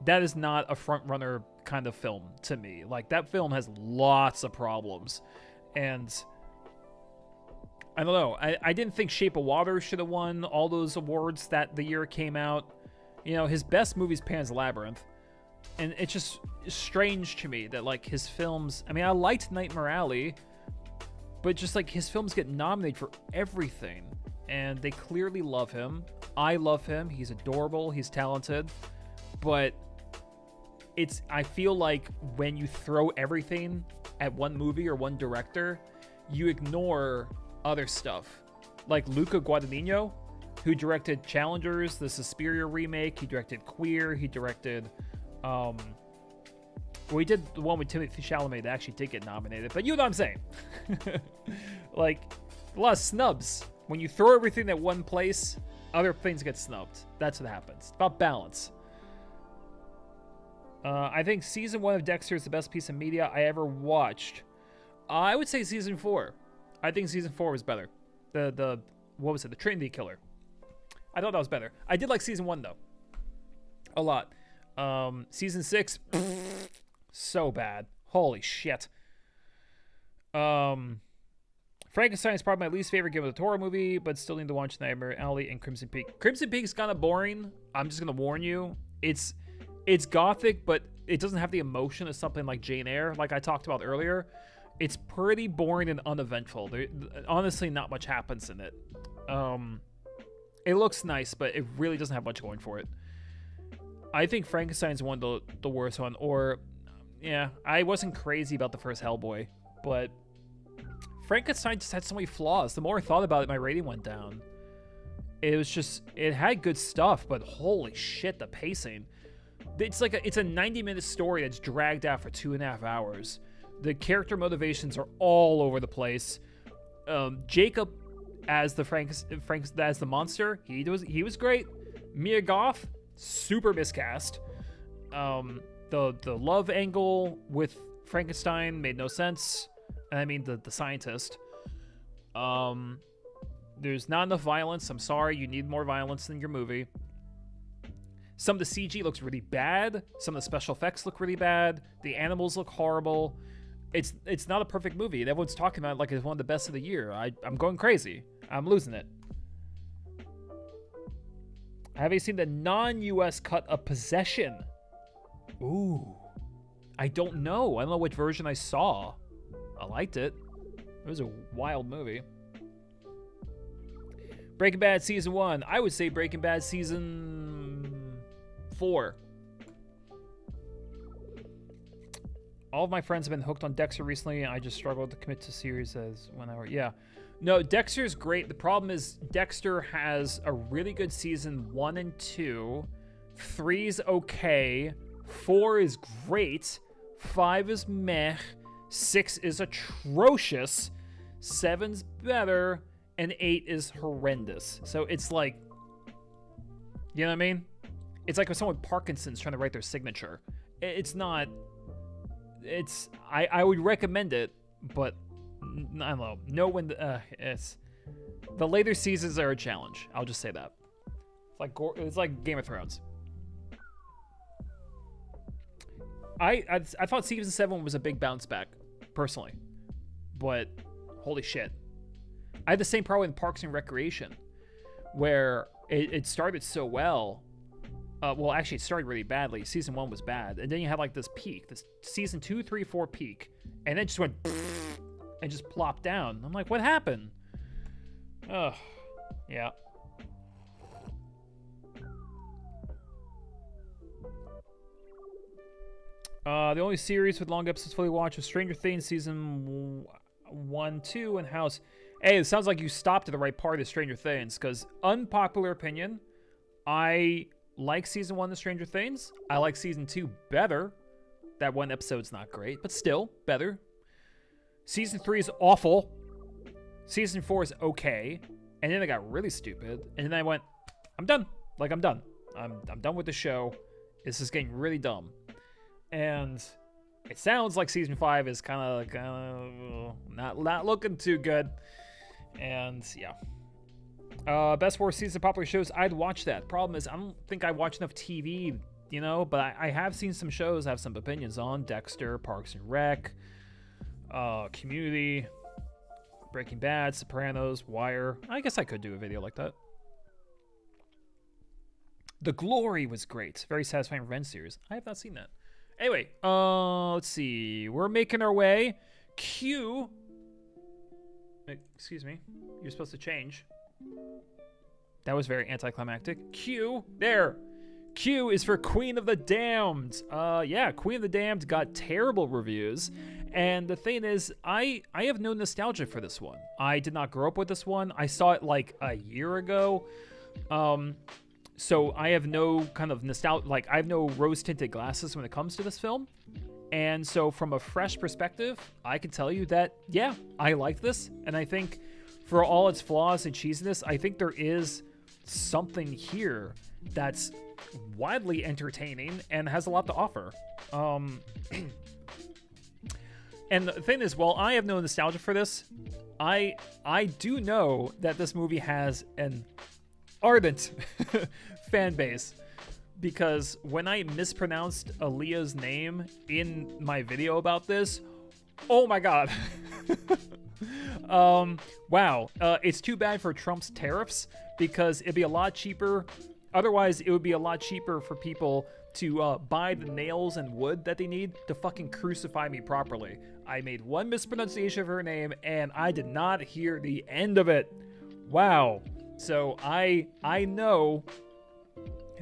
a front-runner kind of film to me. Like, that film has lots of problems. And I don't know. I didn't think Shape of Water should have won all those awards that the year it came out. You know, his best movie is Pan's Labyrinth. And it's just strange to me that, like, his films... I mean, I liked Nightmare Alley, but just, like, his films get nominated for everything. and they clearly love him. I love him. He's adorable. He's talented. But I feel like when you throw everything at one movie or one director, you ignore other stuff. Like Luca Guadagnino, who directed Challengers, the Suspiria remake. He directed Queer. He directed... well, he did the one with Timothée Chalamet that actually did get nominated. But you know what I'm saying. Like, a lot of snubs. When you throw everything at one place, other things get snubbed. That's what happens. It's about balance. I think season 1 of Dexter is the best piece of media I ever watched. I would say season 4. I think season 4 was better. The what was it? The Trinity Killer. I thought that was better. I did like season 1 though. A lot. Season 6, so bad. Holy shit. Frankenstein is probably my least favorite Guillermo del Toro movie, but still need to watch Nightmare Alley and Crimson Peak. Crimson Peak is kind of boring. I'm just gonna warn you. It's gothic, but it doesn't have the emotion of something like Jane Eyre, like I talked about earlier. It's pretty boring and uneventful. Honestly, not much happens in it. It looks nice, but it really doesn't have much going for it. I think Frankenstein's one of the worst one. Or, yeah, I wasn't crazy about the first Hellboy, but Frankenstein just had so many flaws. The more I thought about it, my rating went down. It was just, it had good stuff, but holy shit, the pacing. It's like it's a 90-minute story that's dragged out for 2.5 hours. The character motivations are all over the place. Jacob as the as the monster, he was great. Mia Goth, super miscast. The love angle with Frankenstein made no sense. I mean the scientist. There's not enough violence. I'm sorry, you need more violence in your movie. Some of the CG looks really bad. Some of the special effects look really bad. The animals look horrible. It's not a perfect movie. And everyone's talking about it like it's one of the best of the year. I'm going crazy. I'm losing it. Have you seen the non-US cut of Possession? Ooh. I don't know. I don't know which version I saw. I liked it. It was a wild movie. Breaking Bad Season 1. I would say Breaking Bad Season 4. All of my friends have been hooked on Dexter recently, and I just struggled to commit to series as whenever. Yeah. No, Dexter's great. The problem is Dexter has a really good season 1 and 2. 3's okay. 4 is great. 5 is meh. 6 is atrocious. 7's better. And 8 is horrendous. So it's like, you know what I mean? It's like when someone with Parkinson's trying to write their signature. It's not... I would recommend it, but I don't know. No one. It's the later seasons are a challenge. I'll just say that. It's like Game of Thrones. I thought season 7 was a big bounce back, personally, but holy shit, I had the same problem in Parks and Recreation, where it started so well. Well, actually, it started really badly. Season 1 was bad. And then you had like this peak, this season 2, 3, 4 peak. And then just went and just plopped down. I'm like, what happened? Ugh. Yeah. The only series with long episodes fully watched was Stranger Things season 1, 2, and House. Hey, it sounds like you stopped at the right part of Stranger Things, because unpopular opinion, I like season 1 of Stranger Things. I like season 2 better. That one episode's not great, but still better. Season 3 is awful. Season 4 is okay. And then it got really stupid. And then I went, I'm done. Like, I'm done. I'm done with the show. This is getting really dumb. And it sounds like season 5 is kind of not looking too good. And yeah. Best worst season of popular shows, I'd watch that. Problem is, I don't think I watch enough TV, you know, but I have seen some shows I have some opinions on. Dexter, Parks and Rec, Community, Breaking Bad, Sopranos, Wire. I guess I could do a video like that. The Glory was great. Very satisfying revenge series. I have not seen that. Anyway, let's see. We're making our way. Excuse me. You're supposed to change. That was very anticlimactic. Q, there. Q is for Queen of the Damned. Yeah, Queen of the Damned got terrible reviews. And the thing is, I have no nostalgia for this one. I did not grow up with this one. I saw it like a year ago. So I have no kind of nostalgia, like I have no rose-tinted glasses when it comes to this film. And so from a fresh perspective, I can tell you that, yeah, I like this. And I think for all its flaws and cheesiness, I think there is something here that's widely entertaining and has a lot to offer. And the thing is, while I have no nostalgia for this, I do know that this movie has an ardent fan base, because when I mispronounced Aaliyah's name in my video about this, oh my god. Wow. It's too bad for Trump's tariffs, because it'd be a lot cheaper. Otherwise, it would be a lot cheaper for people to buy the nails and wood that they need to fucking crucify me properly. I made one mispronunciation of her name, and I did not hear the end of it. Wow. So I know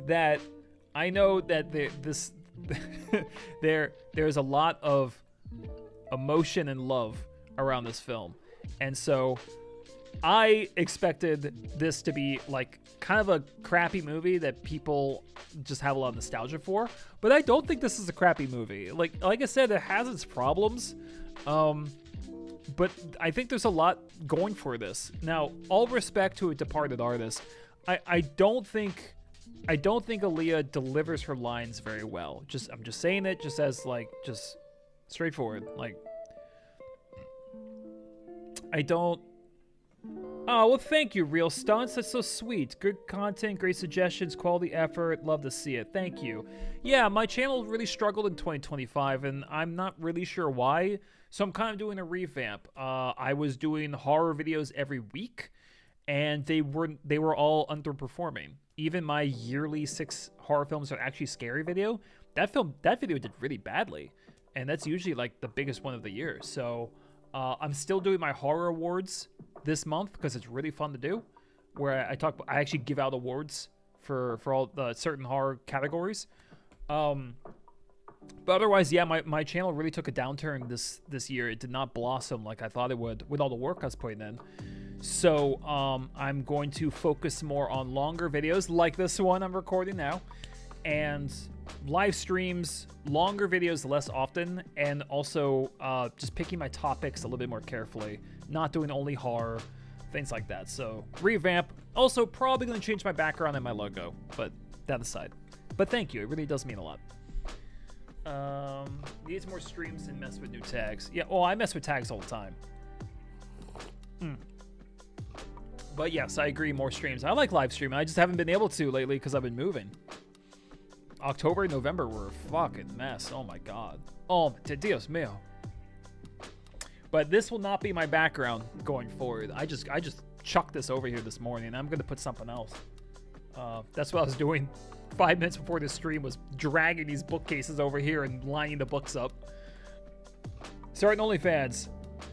that there's a lot of emotion and love around this film, and so I expected this to be like kind of a crappy movie that people just have a lot of nostalgia for, but I don't think this is a crappy movie. Like I said, it has its problems, but I think there's a lot going for this. Now, all respect to a departed artist, I don't think Aaliyah delivers her lines very well. I'm just saying it just as like just straightforward. Like I don't. Oh, well, thank you, Real Stunts. That's so sweet. Good content, great suggestions, quality effort. Love to see it. Thank you. Yeah, my channel really struggled in 2025, and I'm not really sure why. So I'm kind of doing a revamp. I was doing horror videos every week, and they were all underperforming. Even my yearly 6 horror films are actually scary video. That video did really badly, and that's usually like the biggest one of the year. So I'm still doing my horror awards this month because it's really fun to do, where I actually give out awards for all the certain horror categories. But otherwise, yeah, my channel really took a downturn this year. It did not blossom like I thought it would with all the work I was putting in. So I'm going to focus more on longer videos like this one I'm recording now, and live streams, longer videos less often, and also just picking my topics a little bit more carefully, not doing only horror, things like that. So revamp. Also probably going to change my background and my logo, but that aside. But thank you, it really does mean a lot. Needs more streams and mess with new tags. Yeah, well, I mess with tags all the time. But yes, I agree, more streams. I like live streaming. I just haven't been able to lately because I've been moving. October and November were a fucking mess. Oh my god. Oh, Dios mío. But this will not be my background going forward. I just chucked this over here this morning. I'm gonna put something else. That's what I was doing 5 minutes before this stream, was dragging these bookcases over here and lining the books up. Starting OnlyFans.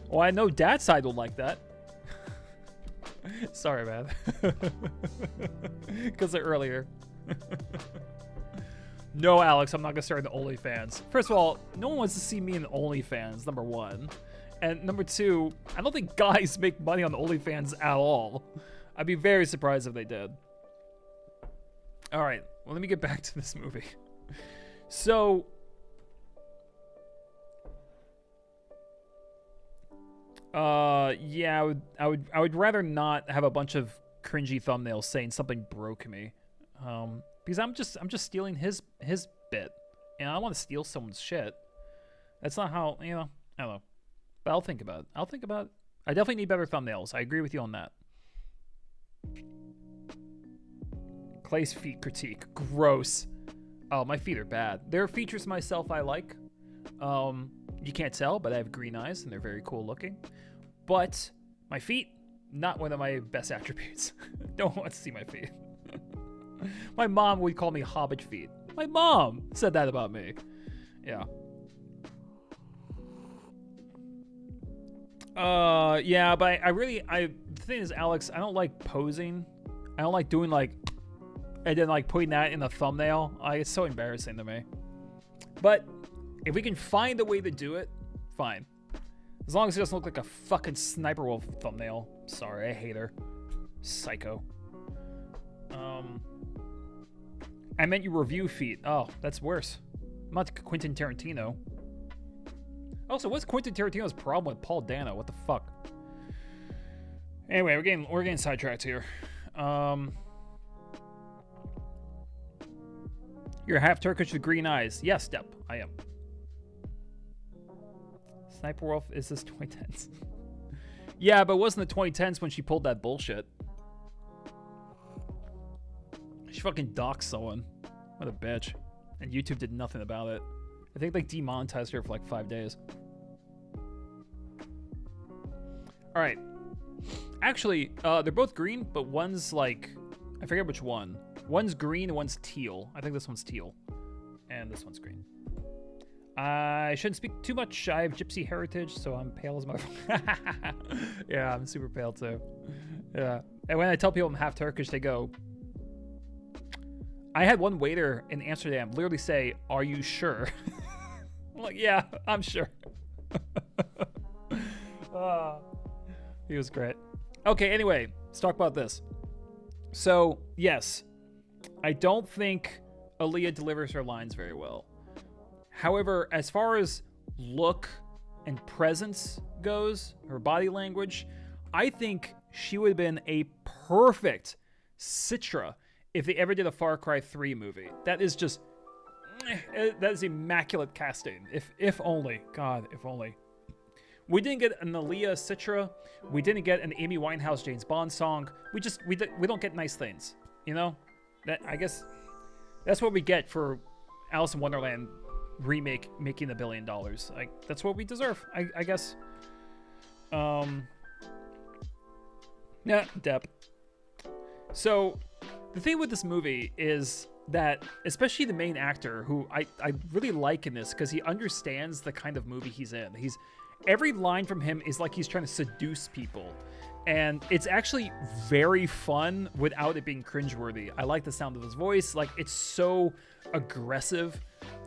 Oh, I know Dad's side will like that. Sorry, man. Because of earlier. No, Alex, I'm not gonna start an OnlyFans. First of all, no one wants to see me in OnlyFans, number one. And number two, I don't think guys make money on OnlyFans at all. I'd be very surprised if they did. All right, well, let me get back to this movie. So, yeah, I would rather not have a bunch of cringy thumbnails saying something broke me, because I'm just stealing his bit, and I don't want to steal someone's shit. That's not how, I don't know. But I'll think about it. I definitely need better thumbnails. I agree with you on that. Clay's feet critique. Gross. Oh, my feet are bad. There are features to myself I like. You can't tell, but I have green eyes, and they're very cool looking. But my feet, not one of my best attributes. Don't want to see my feet. My mom would call me hobbit feet. My mom said that about me. Yeah. Yeah, but the thing is, Alex, I don't like posing. I don't like doing like, and then like putting that in the thumbnail. It's so embarrassing to me. But if we can find a way to do it, fine. As long as it doesn't look like a fucking Sniper Wolf thumbnail. Sorry, I hate her. Psycho. I meant your review feed. Oh, that's worse. I'm not Quentin Tarantino. Also, what's Quentin Tarantino's problem with Paul Dano? What the fuck? Anyway, we're getting sidetracked here. You're half Turkish with green eyes. Yes, Step, I am. Sniper Wolf is this 2010s? Yeah, but it wasn't the 2010s when she pulled that bullshit. She fucking doxed someone. What a bitch. And YouTube did nothing about it. I think they demonetized her for like 5 days. Alright. Actually, they're both green, but one's like... I forget which one. One's green and one's teal. I think this one's teal. And this one's green. I shouldn't speak too much. I have gypsy heritage, so I'm pale as my... Yeah, I'm super pale too. Yeah. And when I tell people I'm half Turkish, they go... I had one waiter in Amsterdam literally say, "Are you sure?" I'm like, yeah, I'm sure. He was great. Okay, anyway, let's talk about this. So, yes, I don't think Aaliyah delivers her lines very well. However, as far as look and presence goes, her body language, I think she would have been a perfect Citra if they ever did a Far Cry 3 movie. That is just... that is immaculate casting. If only. God, if only. We didn't get an Aaliyah Citra. We didn't get an Amy Winehouse James Bond song. We don't get nice things. You know? I guess that's what we get for Alice in Wonderland remake making $1 billion. Like, that's what we deserve, I guess. Yeah, Deb. So... the thing with this movie is that, especially the main actor, who I really like in this, because he understands the kind of movie he's in. Every line from him is like he's trying to seduce people. And it's actually very fun without it being cringeworthy. I like the sound of his voice. Like, it's so aggressive,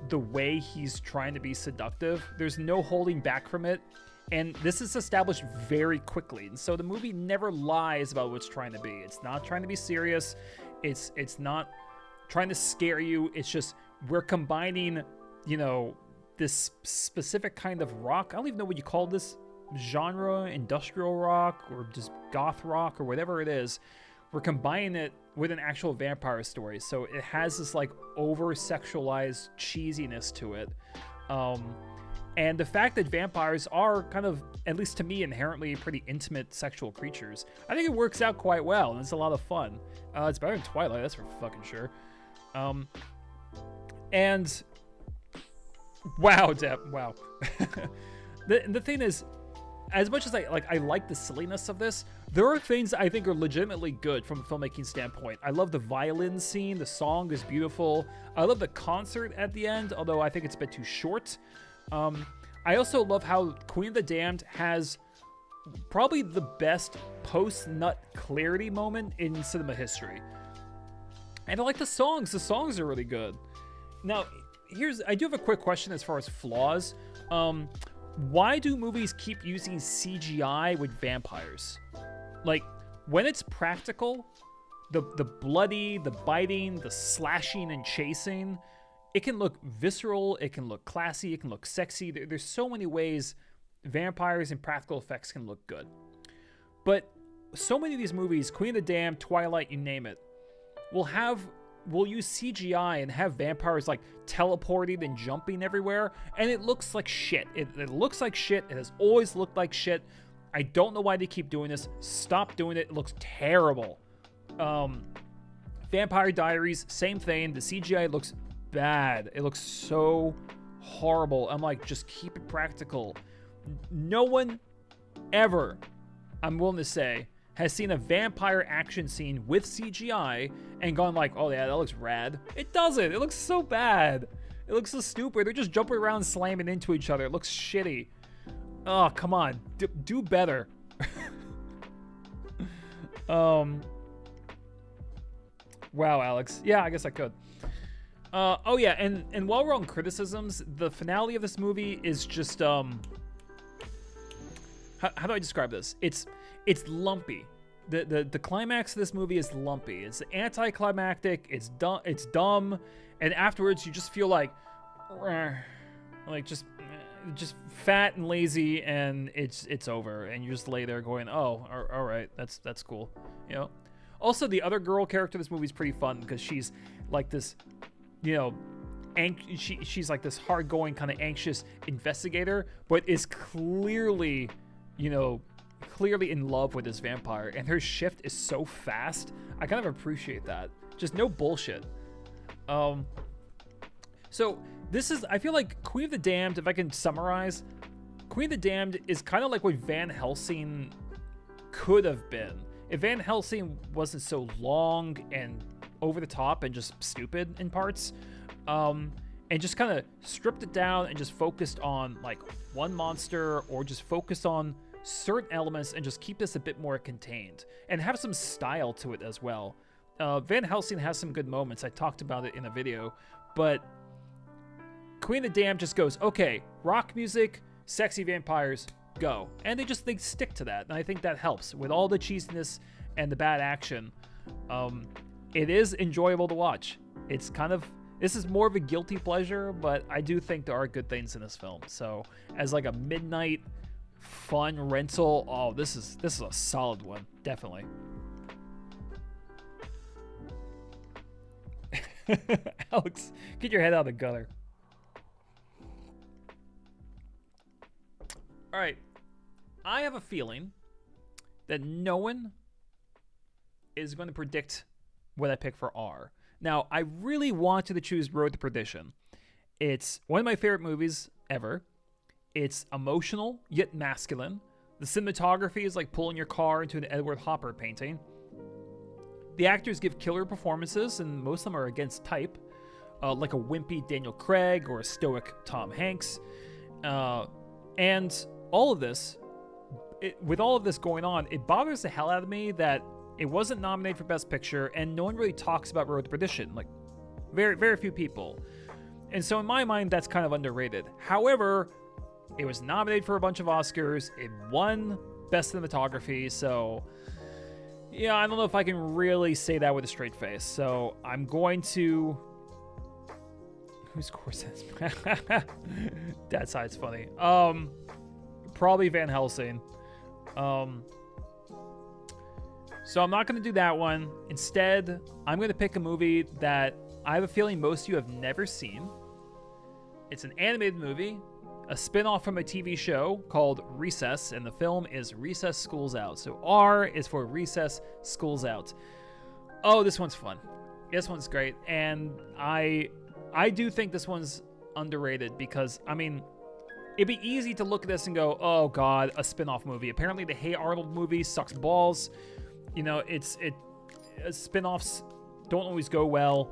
the way he's trying to be seductive. There's no holding back from it. And this is established very quickly. And so the movie never lies about what it's trying to be. It's not trying to be serious. It's not trying to scare you. It's just, we're combining, you know, this specific kind of rock. I don't even know what you call this genre, industrial rock or just goth rock or whatever it is. We're combining it with an actual vampire story. So it has this like over-sexualized cheesiness to it. And the fact that vampires are kind of, at least to me, inherently pretty intimate sexual creatures, I think it works out quite well, and it's a lot of fun. It's better than Twilight, that's for fucking sure. And wow, Deb, wow. The thing is, as much as I like the silliness of this, there are things I think are legitimately good from a filmmaking standpoint. I love the violin scene. The song is beautiful. I love the concert at the end, although I think it's a bit too short. I also love how Queen of the Damned has probably the best post-nut clarity moment in cinema history. And I like the songs. The songs are really good. Now, I do have a quick question as far as flaws. Why do movies keep using CGI with vampires? Like, when it's practical, the bloody, the biting, the slashing and chasing, it can look visceral, it can look classy, it can look sexy. There's so many ways vampires and practical effects can look good. But so many of these movies, Queen of the Damned, Twilight, you name it, will use CGI and have vampires like teleporting and jumping everywhere, and it looks like shit. It looks like shit. It has always looked like shit. I don't know why they keep doing this. Stop doing it. It looks terrible. Vampire Diaries, same thing. The CGI looks bad. It looks so horrible. I'm like, just keep it practical. No one ever, I'm willing to say, has seen a vampire action scene with CGI and gone like, oh yeah, that looks rad. It doesn't. It looks so bad. It looks so stupid. They're just jumping around slamming into each other. It looks shitty. Oh, come on. Do better. Wow, Alex. Yeah, I guess I could. Oh yeah, and while we're on criticisms, the finale of this movie is just how do I describe this? It's lumpy. The climax of this movie is lumpy. It's anticlimactic. It's dumb, and afterwards you just feel like just fat and lazy, and it's over, and you just lay there going, oh, all right, that's cool, you know. Also, the other girl character in this movie is pretty fun because she's like this, you know, she's like this hard-going kind of anxious investigator, but is clearly, you know, in love with this vampire, and her shift is so fast. I kind of appreciate that. Just no bullshit. So this is, I feel like Queen of the Damned, if I can summarize, Queen of the Damned is kind of like what Van Helsing could have been. If Van Helsing wasn't so long and over the top and just stupid in parts, and just kind of stripped it down and just focused on like one monster, or just focused on certain elements and just keep this a bit more contained and have some style to it as well. Van Helsing has some good moments. I talked about it in a video, but Queen of the Damned just goes, okay, rock music, sexy vampires, go. And they stick to that. And I think that helps with all the cheesiness and the bad action. It is enjoyable to watch. This is more of a guilty pleasure, but I do think there are good things in this film. So as like a midnight fun rental, oh, this is a solid one, definitely. Alex, get your head out of the gutter. All right, I have a feeling that no one is going to predict what I pick for R. Now, I really wanted to choose Road to Perdition. It's one of my favorite movies ever. It's emotional, yet masculine. The cinematography is like pulling your car into an Edward Hopper painting. The actors give killer performances, and most of them are against type, like a wimpy Daniel Craig or a stoic Tom Hanks. And all of this, with all of this going on, it bothers the hell out of me that it wasn't nominated for Best Picture, and no one really talks about Road to Perdition. Like, very, very few people. And so in my mind, that's kind of underrated. However, it was nominated for a bunch of Oscars. It won Best Cinematography, so yeah, I don't know if I can really say that with a straight face. So I'm going to... Whose course is that side's funny. Probably Van Helsing. So I'm not going to do that one. Instead, I'm going to pick a movie that I have a feeling most of you have never seen. It's an animated movie, a spin-off from a TV show called Recess, and the film is Recess School's Out. So R is for Recess School's Out. Oh, this one's fun. This one's great, and I do think this one's underrated because, I mean, it'd be easy to look at this and go, oh god, a spin-off movie. Apparently the Hey Arnold movie sucks balls. You know, spin-offs don't always go well.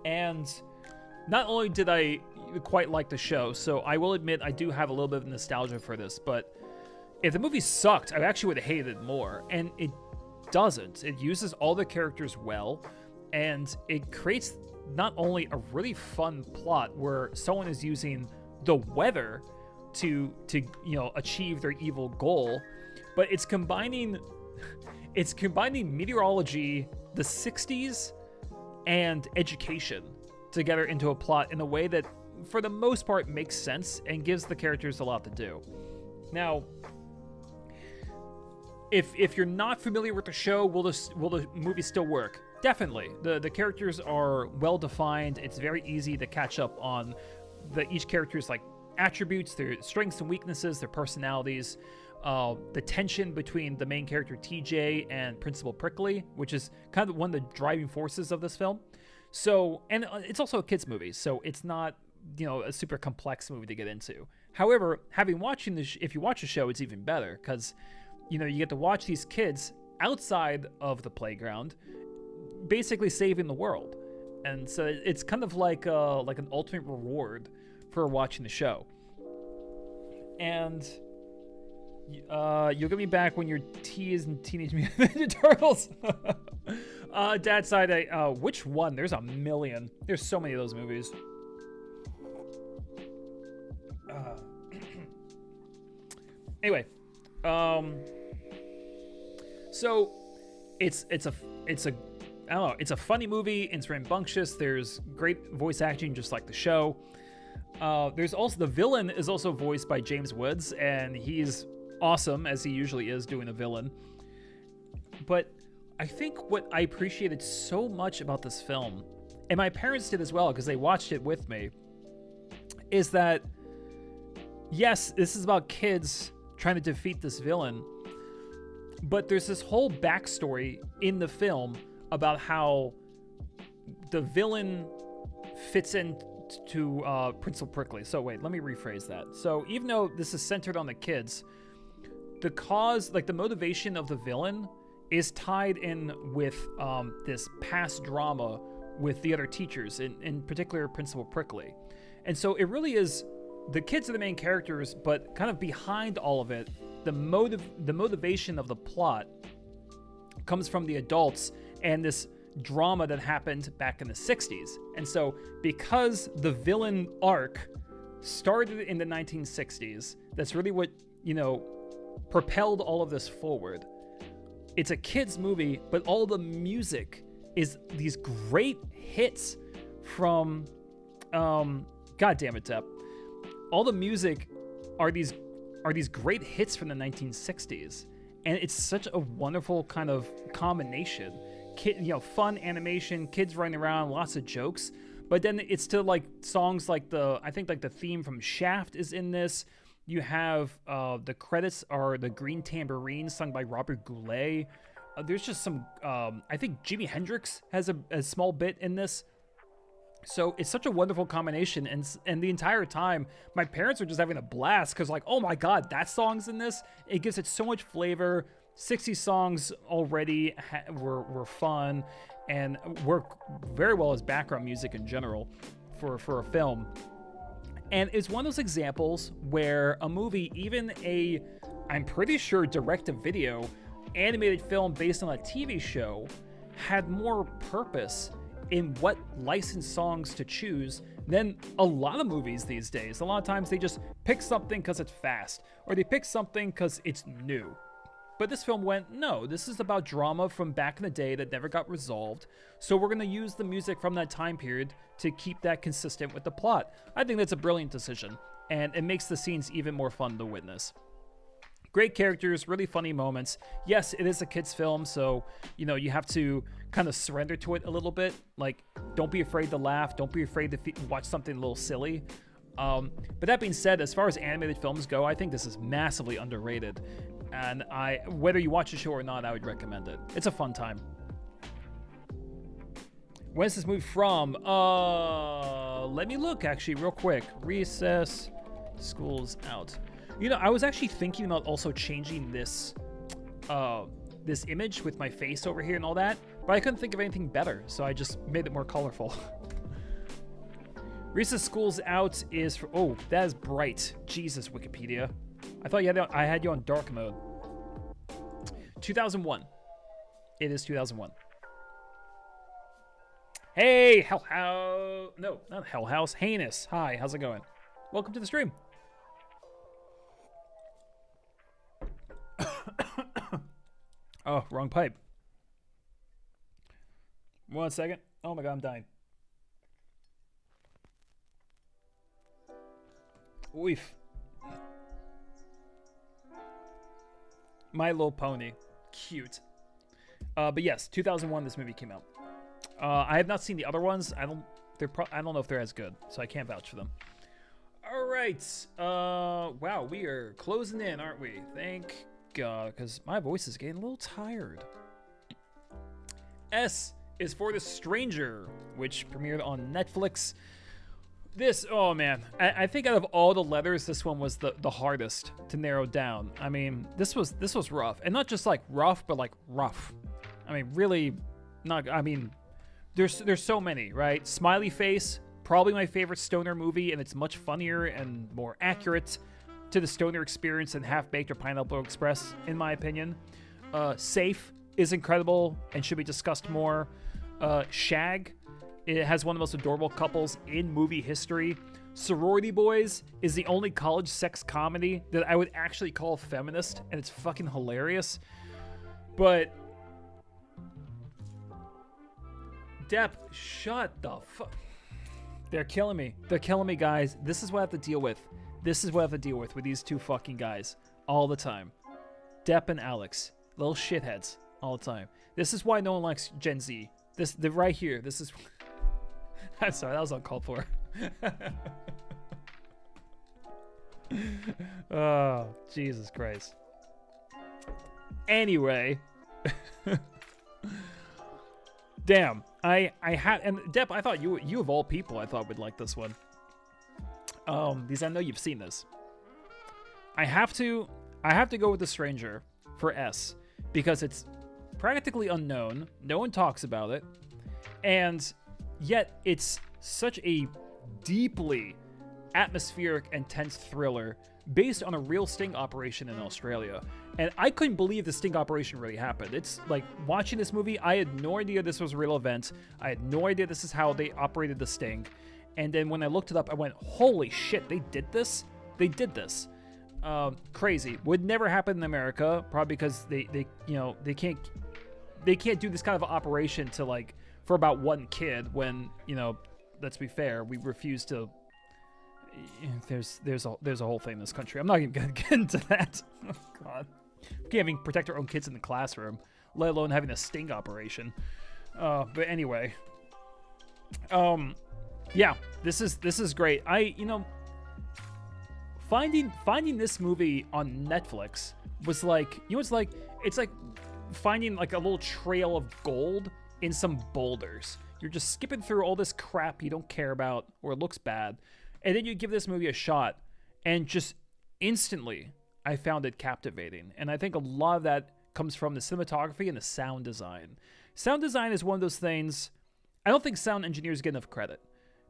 And not only did I quite like the show, so I will admit I do have a little bit of nostalgia for this, but if the movie sucked, I actually would have hated it more. And it doesn't. It uses all the characters well, and it creates not only a really fun plot where someone is using the weather to achieve their evil goal, but it's combining meteorology, the 60s, and education together into a plot in a way that for the most part makes sense and gives the characters a lot to do. Now, if you're not familiar with the show, will the movie still work? Definitely. The characters are well defined. It's very easy to catch up on each character's like attributes, their strengths and weaknesses, their personalities, the tension between the main character TJ and Principal Prickly, which is kind of one of the driving forces of this film. So, and it's also a kids movie, so it's not, a super complex movie to get into. However, if you watch the show, it's even better because, you get to watch these kids outside of the playground, basically saving the world, and so it's kind of like an ultimate reward for watching the show. And you'll get me back when your T is in Teenage Mutant Ninja Turtles. Dad's side, which one? There's a million. There's so many of those movies. Anyway, so it's a I don't know, it's a funny movie. It's rambunctious. There's great voice acting, just like the show. There's also the villain is also voiced by James Woods, and he's awesome as he usually is doing a villain. But I think what I appreciated so much about this film, and my parents did as well because they watched it with me, is that yes, this is about kids trying to defeat this villain, but there's this whole backstory in the film about how the villain fits into Principal Prickly. So wait, let me rephrase that. So even though this is centered on the kids, the cause, like the motivation of the villain, is tied in with this past drama with the other teachers, in particular Principal Prickly. And so it really is, the kids are the main characters, but kind of behind all of it, the motivation of the plot comes from the adults and this drama that happened back in the 60s. And so because the villain arc started in the 1960s, that's really what, propelled all of this forward. It's a kid's movie, but all the music is these great hits from, God damn it, Depp. All the music are these great hits from the 1960s, and it's such a wonderful kind of combination. Fun animation, kids running around, lots of jokes, but then it's to like songs like I think the theme from Shaft is in this. You have the credits are the Green Tambourine sung by Robert Goulet. There's just some, I think Jimi Hendrix has a small bit in this. So it's such a wonderful combination, and the entire time, my parents were just having a blast because, like, oh my god, that song's in this. It gives it so much flavor. 60 songs already were fun and work very well as background music in general for a film. And it's one of those examples where a movie, even I'm pretty sure direct-to-video animated film based on a TV show, had more purpose in what licensed songs to choose than a lot of movies these days. A lot of times they just pick something because it's fast, or they pick something because it's new. But this film went, no, this is about drama from back in the day that never got resolved, so we're going to use the music from that time period to keep that consistent with the plot. I think that's a brilliant decision, and it makes the scenes even more fun to witness. Great characters, really funny moments. Yes, it is a kid's film, so, you have to kind of surrender to it a little bit. Like, don't be afraid to laugh. Don't be afraid to watch something a little silly. But that being said, as far as animated films go, I think this is massively underrated. And whether you watch the show or not, I would recommend it. It's a fun time. When's this movie from? Let me look, actually, real quick. Recess, school's out. I was actually thinking about also changing this image with my face over here and all that, but I couldn't think of anything better, so I just made it more colorful. Recess School's Out is for... Oh, that is bright. Jesus, Wikipedia. I thought I had you on dark mode. 2001. It is 2001. Hey, Hell House. No, not Hell House. Heinous. Hi, how's it going? Welcome to the stream. Oh, wrong pipe. 1 second. Oh my god, I'm dying. Oof. My Little Pony. Cute. But yes, 2001 this movie came out. I have not seen the other ones. I don't know if they're as good, so I can't vouch for them. All right. Wow, we are closing in, aren't we? Thank God, because my voice is getting a little tired. S is for The Stranger, which premiered on Netflix. Oh man, I think out of all the letters, this one was the hardest to narrow down. I mean, this was rough, and not just like rough, but like rough. I mean, really, not. I mean, there's so many, right? Smiley Face, probably my favorite stoner movie, and it's much funnier and more accurate. to the stoner experience than Half Baked or Pineapple Express, in my opinion. Safe is incredible and should be discussed more. Shag, it has one of the most adorable couples in movie history. Sorority Boys is the only college sex comedy that I would actually call feminist, and it's fucking hilarious. But Depp, shut the fuck. They're killing me. They're killing me, guys. This is what I have to deal with. This is what I have to deal with these two fucking guys all the time. Depp and Alex, little shitheads all the time. This is why no one likes Gen Z. Right here. This is. I'm sorry, that was uncalled for. Oh, Jesus Christ. Anyway. Damn. I had, and Depp, I thought you of all people, I thought would like this one. Because I know you've seen this. I have to go with The Stranger for S because it's practically unknown. No one talks about it. And yet it's such a deeply atmospheric and tense thriller based on a real sting operation in Australia. And I couldn't believe the sting operation really happened. It's like watching this movie, I had no idea this was a real event. I had no idea this is how they operated the sting. And then when I looked it up, I went, holy shit, they did this? They did this. Crazy. Would never happen in America, probably because they can't do this kind of operation to like for about one kid when, let's be fair, we refuse to. There's a whole thing in this country. I'm not even gonna get into that. Oh God, we can't even protect our own kids in the classroom, let alone having a sting operation. But anyway, yeah, this is great. Finding this movie on Netflix was like, it's like finding like a little trail of gold in some boulders. You're just skipping through all this crap you don't care about or it looks bad. And then you give this movie a shot, and just instantly, I found it captivating. And I think a lot of that comes from the cinematography and the sound design. Sound design is one of those things, I don't think sound engineers get enough credit.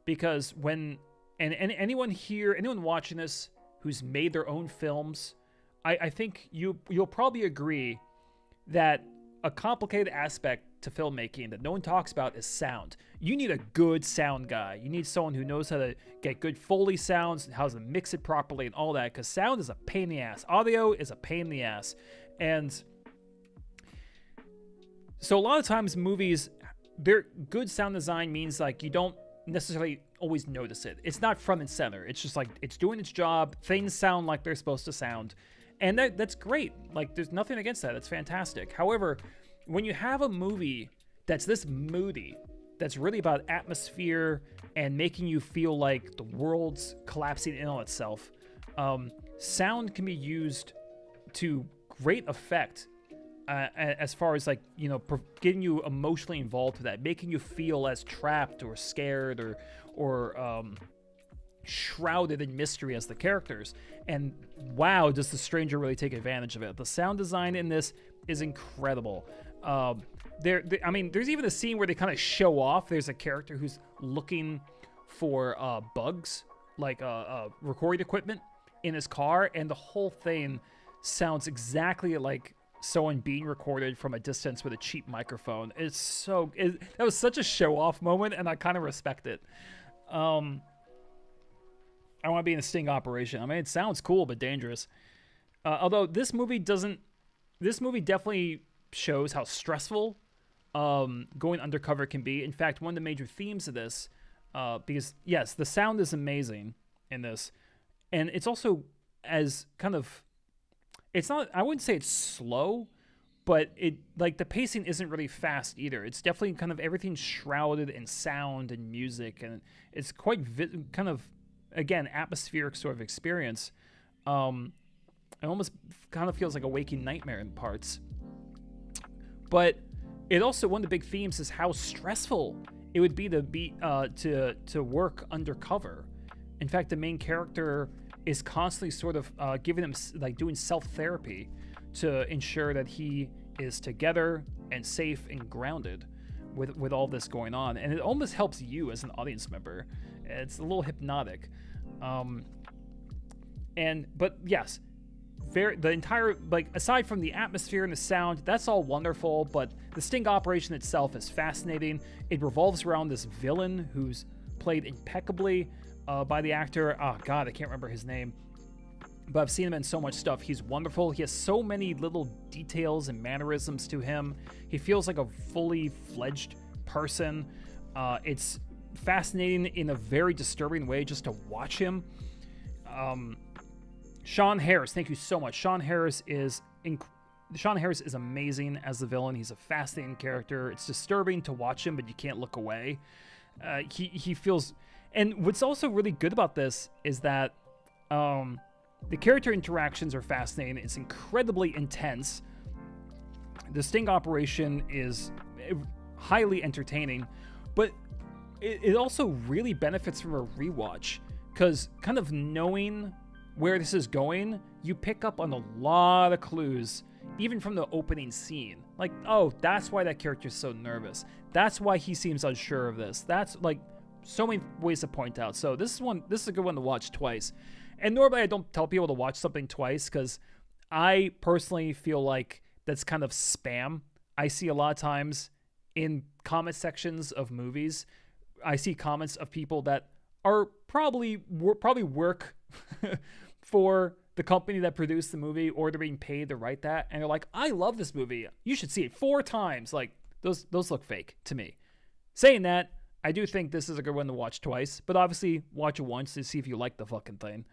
Because when, and anyone here, anyone watching this who's made their own films, I think you'll probably agree that a complicated aspect to filmmaking that no one talks about is sound. You need a good sound guy. You need someone who knows how to get good Foley sounds, how to mix it properly and all that, because sound is a pain in the ass. Audio is a pain in the ass. And so a lot of times movies, their good sound design means like you don't necessarily always notice it. It's not front and center. It's just like it's doing its job. Things sound like they're supposed to sound. And that's great. Like there's nothing against that. It's fantastic. However, when you have a movie that's this moody, that's really about atmosphere and making you feel like the world's collapsing in on itself, sound can be used to great effect as far as like, getting you emotionally involved with that, making you feel as trapped or scared or shrouded in mystery as the characters. And wow, does The Stranger really take advantage of it. The sound design in this is incredible. There's even a scene where they kind of show off. There's a character who's looking for bugs, like recording equipment in his car, and the whole thing sounds exactly like someone being recorded from a distance with a cheap microphone. That was such a show-off moment, and I kind of respect it. I want to be in a sting operation. I mean, it sounds cool but dangerous. Although this movie definitely shows how stressful going undercover can be. In fact, one of the major themes of this, because yes, the sound is amazing in this, and it's also as kind of, it's not, I wouldn't say it's slow, but the pacing isn't really fast either. It's definitely kind of everything's shrouded in sound and music, and it's quite kind of, again, atmospheric sort of experience. It almost kind of feels like a waking nightmare in parts. But it also, one of the big themes is how stressful it would be to work undercover. In fact, the main character is constantly sort of giving him, like, doing self-therapy to ensure that he is together and safe and grounded with all this going on. And it almost helps you as an audience member. It's a little hypnotic. But yes, the entire, like, aside from the atmosphere and the sound, that's all wonderful, but the sting operation itself is fascinating. It revolves around this villain who's played impeccably by the actor. Oh god, I can't remember his name, but I've seen him in so much stuff. He's wonderful. He has so many little details and mannerisms to him. He feels like a fully fledged person. It's fascinating in a very disturbing way just to watch him. Sean Harris, thank you so much. Sean Harris is amazing as the villain. He's a fascinating character. It's disturbing to watch him, but you can't look away. He feels, and what's also really good about this is that the character interactions are fascinating. It's incredibly intense. The sting operation is highly entertaining, but it also really benefits from a rewatch, because kind of knowing where this is going, you pick up on a lot of clues, even from the opening scene. Like, oh, that's why that character's so nervous. That's why he seems unsure of this. That's, like, so many ways to point out. So this is a good one to watch twice. And normally I don't tell people to watch something twice, because I personally feel like that's kind of spam. I see a lot of times in comment sections of movies, I see comments of people that are probably work for the company that produced the movie, or they're being paid to write that, and they're like, I love this movie, you should see it 4 times. Like, those look fake to me. Saying that, I do think this is a good one to watch twice, but obviously watch it once to see if you like the fucking thing.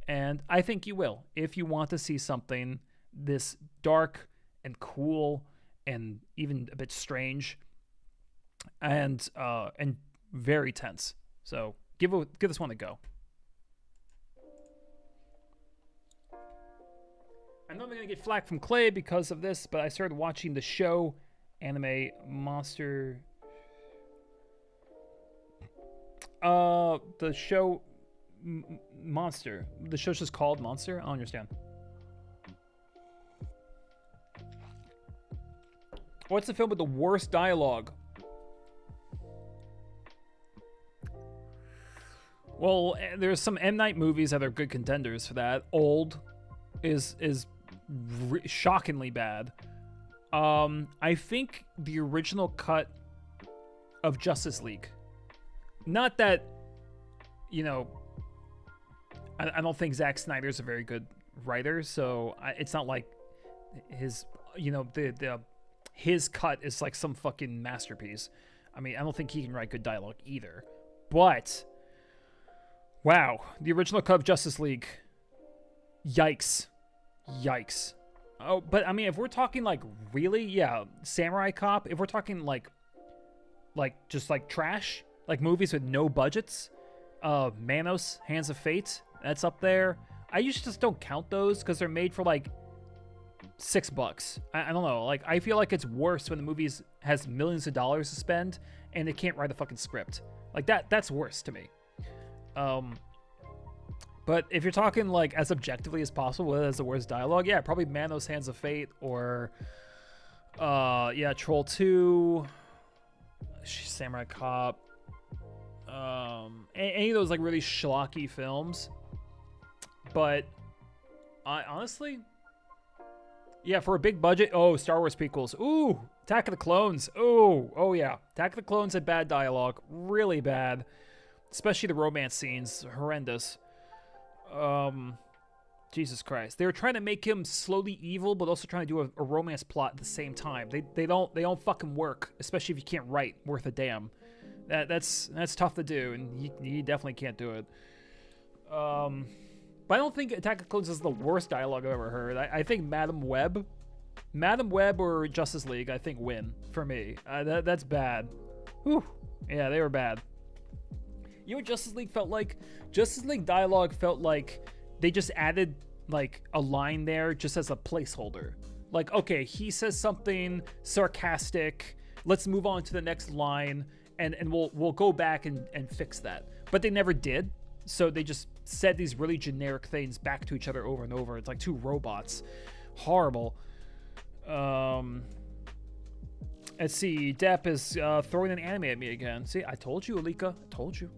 And I think you will, if you want to see something this dark and cool and even a bit strange and very tense. So give this one a go. I know I'm going to get flack from Clay because of this, but I started watching the show Anime Monster. The show Monster. The show's just called Monster? I don't understand. What's the film with the worst dialogue? Well, there's some M. Night movies that are good contenders for that. Old is shockingly bad. I think the original cut of Justice League. Not that, you know, I don't think Zack Snyder's a very good writer, so it's not like his, you know, his cut is like some fucking masterpiece. I mean, I don't think he can write good dialogue either. But wow, the original cut of Justice League. Yikes. Oh, but I mean, if we're talking like really, yeah, Samurai Cop, if we're talking like just like trash, like movies with no budgets, Manos, Hands of Fate, that's up there. I usually just don't count those because they're made for like $6. I don't know. Like, I feel like it's worse when the movie has millions of dollars to spend and they can't write a fucking script. Like that's worse to me. But if you're talking like as objectively as possible, as the worst dialogue, yeah, probably Manos, Hands of Fate, or yeah, Troll 2, Samurai Cop, any of those like really schlocky films. But I honestly, yeah, for a big budget, Star Wars prequels, ooh, Attack of the Clones, oh yeah, Attack of the Clones had bad dialogue, really bad, especially the romance scenes, horrendous. Jesus Christ, they were trying to make him slowly evil, but also trying to do a romance plot at the same time. They don't fucking work, especially if you can't write worth a damn. That's tough to do, and you definitely can't do it. But I don't think Attack of the Clones is the worst dialogue I've ever heard. I think Madam Web or Justice League, I think win for me. That's bad. Whew. Yeah, they were bad. You know what Justice League felt like? Justice League dialogue felt like they just added like a line there just as a placeholder. Like, okay, he says something sarcastic. Let's move on to the next line, and we'll go back and fix that. But they never did. So they just said these really generic things back to each other over and over. It's like two robots. Horrible. Let's see. Depp is throwing an anime at me again. See, I told you, Alika. I told you.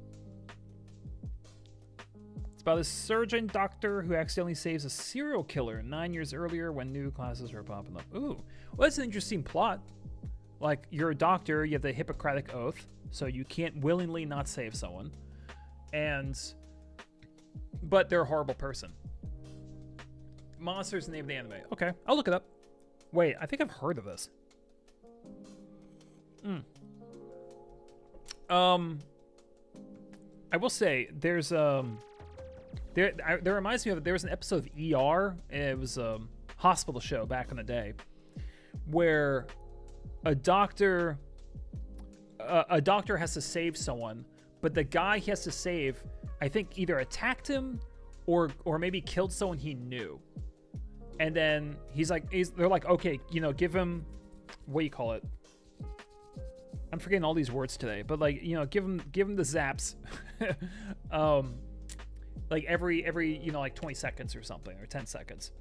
It's about a surgeon doctor who accidentally saves a serial killer 9 years earlier when new classes were popping up. Ooh, well, that's an interesting plot. Like, you're a doctor, you have the Hippocratic Oath, so you can't willingly not save someone. But they're a horrible person. Monster's the name of the anime. Okay, I'll look it up. Wait, I think I've heard of this. I will say, there's, that reminds me of, there was an episode of ER, it was a hospital show back in the day, where a doctor has to save someone, but the guy he has to save, I think, either attacked him or maybe killed someone he knew. And then they're like, okay, you know, give him, what do you call it? I'm forgetting all these words today, but like, you know, give him the zaps, like every you know, like 20 seconds or something, or 10 seconds.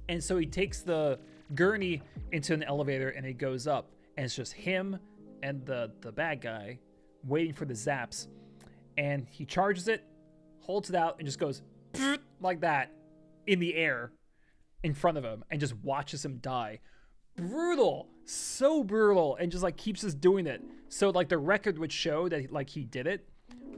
And so he takes the gurney into an elevator and he goes up, and it's just him and the bad guy waiting for the zaps, and he charges it, holds it out, and just goes like that in the air in front of him and just watches him die. Brutal, so brutal, and just like keeps us doing it. So like the record would show that like he did it,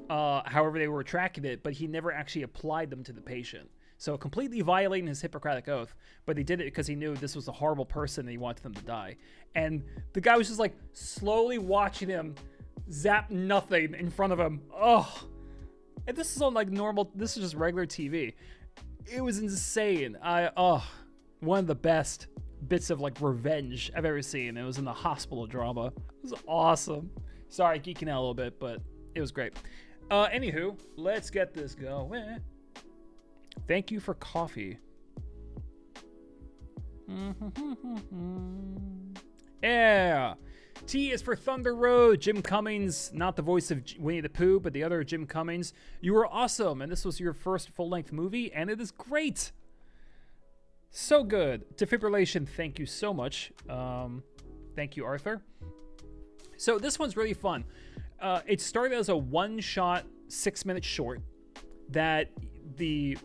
however they were tracking it, but he never actually applied them to the patient. So completely violating his Hippocratic Oath, but he did it because he knew this was a horrible person and he wanted them to die. And the guy was just like slowly watching him zap nothing in front of him. Oh, and this is on like normal, this is just regular TV. It was insane. One of the best bits of like revenge I've ever seen. It was in the hospital drama. It was awesome. Sorry, geeking out a little bit, but it was great. Anywho, let's get this going. Thank you for coffee. Yeah. T is for Thunder Road. Jim Cummings, not the voice of Winnie the Pooh, but the other Jim Cummings. You were awesome, and this was your first full-length movie, and it is great. So good. Defibrillation, thank you so much. Thank you, Arthur. So this one's really fun. It started as a one-shot 6-minute short that the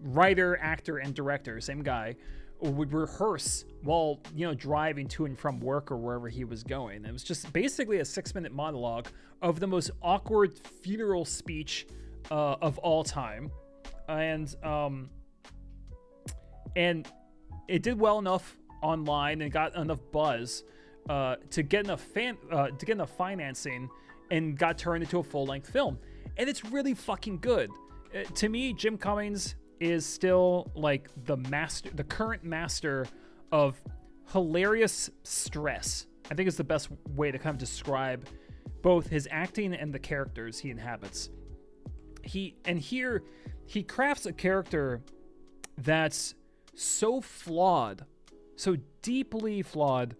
writer, actor, and director, same guy, would rehearse while, you know, driving to and from work or wherever he was going. It was just basically a 6-minute monologue of the most awkward funeral speech of all time. And it did well enough online and got enough buzz to get enough financing, and got turned into a full-length film. And it's really fucking good. To me, Jim Cummings is still like the current master of hilarious stress. I think it's the best way to kind of describe both his acting and the characters he inhabits. Here he crafts a character that's so flawed, so deeply flawed,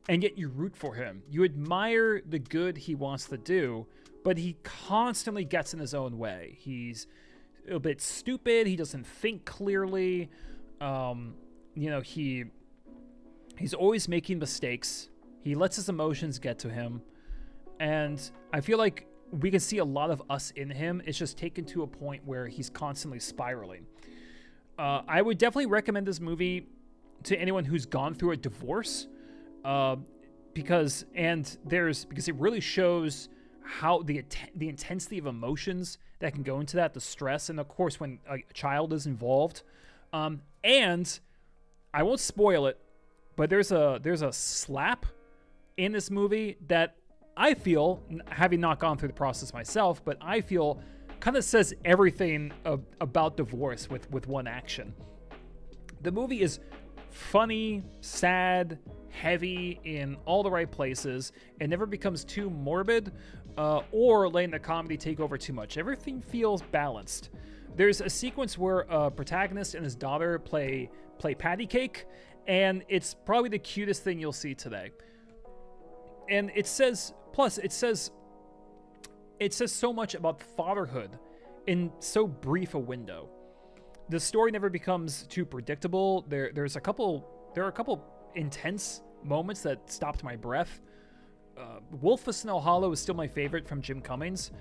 and yet you root for him. You admire the good he wants to do, but he constantly gets in his own way. He's a bit stupid. He doesn't think clearly. He's always making mistakes. He lets his emotions get to him. And I feel like we can see a lot of us in him. It's just taken to a point where he's constantly spiraling. I would definitely recommend this movie to anyone who's gone through a divorce, because it really shows how the intensity of emotions that can go into that, the stress, and of course when a child is involved. And I won't spoil it, but there's a slap in this movie that I feel, having not gone through the process myself, but I feel kind of says everything about divorce with one action. The movie is funny, sad, heavy in all the right places. It never becomes too morbid or letting the comedy take over too much. Everything feels balanced. There's a sequence where a protagonist and his daughter play patty cake, and it's probably the cutest thing you'll see today. And it says so much about fatherhood in so brief a window. The story never becomes too predictable. There are a couple intense moments that stopped my breath. Wolf of Snow Hollow is still my favorite from Jim Cummings,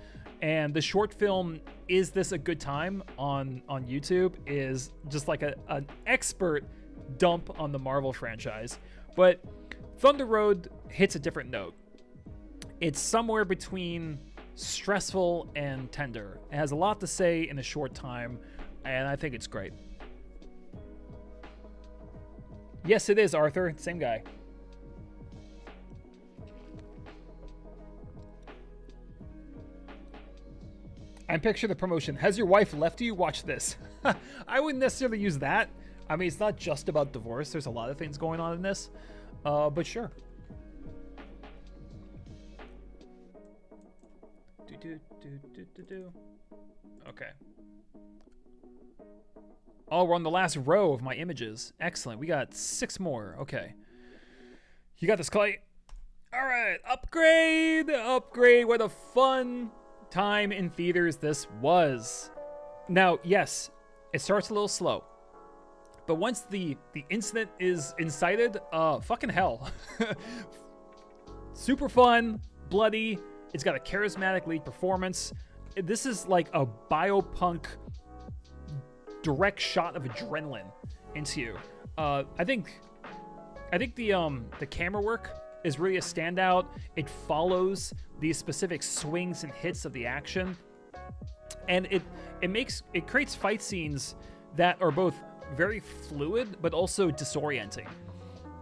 and the short film Is This a Good Time on YouTube is just like an expert dump on the Marvel franchise. But Thunder Road hits a different note. It's somewhere between stressful and tender. It has a lot to say in a short time, and I think it's great. Yes, it is, Arthur. Same guy. I'm picturing the promotion. Has your wife left you? Watch this. I wouldn't necessarily use that. I mean, it's not just about divorce. There's a lot of things going on in this. But sure. Okay. Oh, we're on the last row of my images. Excellent. We got 6 more. Okay. You got this, Clay. All right. Upgrade. Upgrade. What a fun time in theaters this was. Now, yes, it starts a little slow. But once the incident is incited, fucking hell. Super fun, bloody. It's got a charismatic lead performance. This is like a biopunk direct shot of adrenaline into you. I think the camera work is really a standout. It follows these specific swings and hits of the action, and it creates fight scenes that are both very fluid but also disorienting.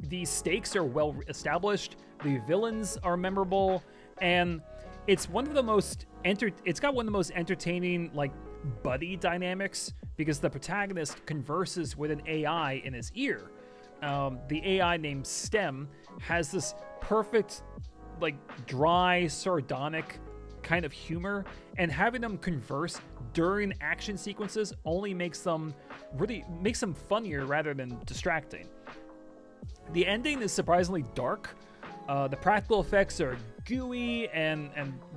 The stakes are well established, the villains are memorable, and it's got one of the most entertaining like buddy dynamics, because the protagonist converses with an AI in his ear. The AI named Stem has this perfect, like, dry, sardonic kind of humor, and having them converse during action sequences only makes them funnier rather than distracting. The ending is surprisingly dark. The practical effects are gooey and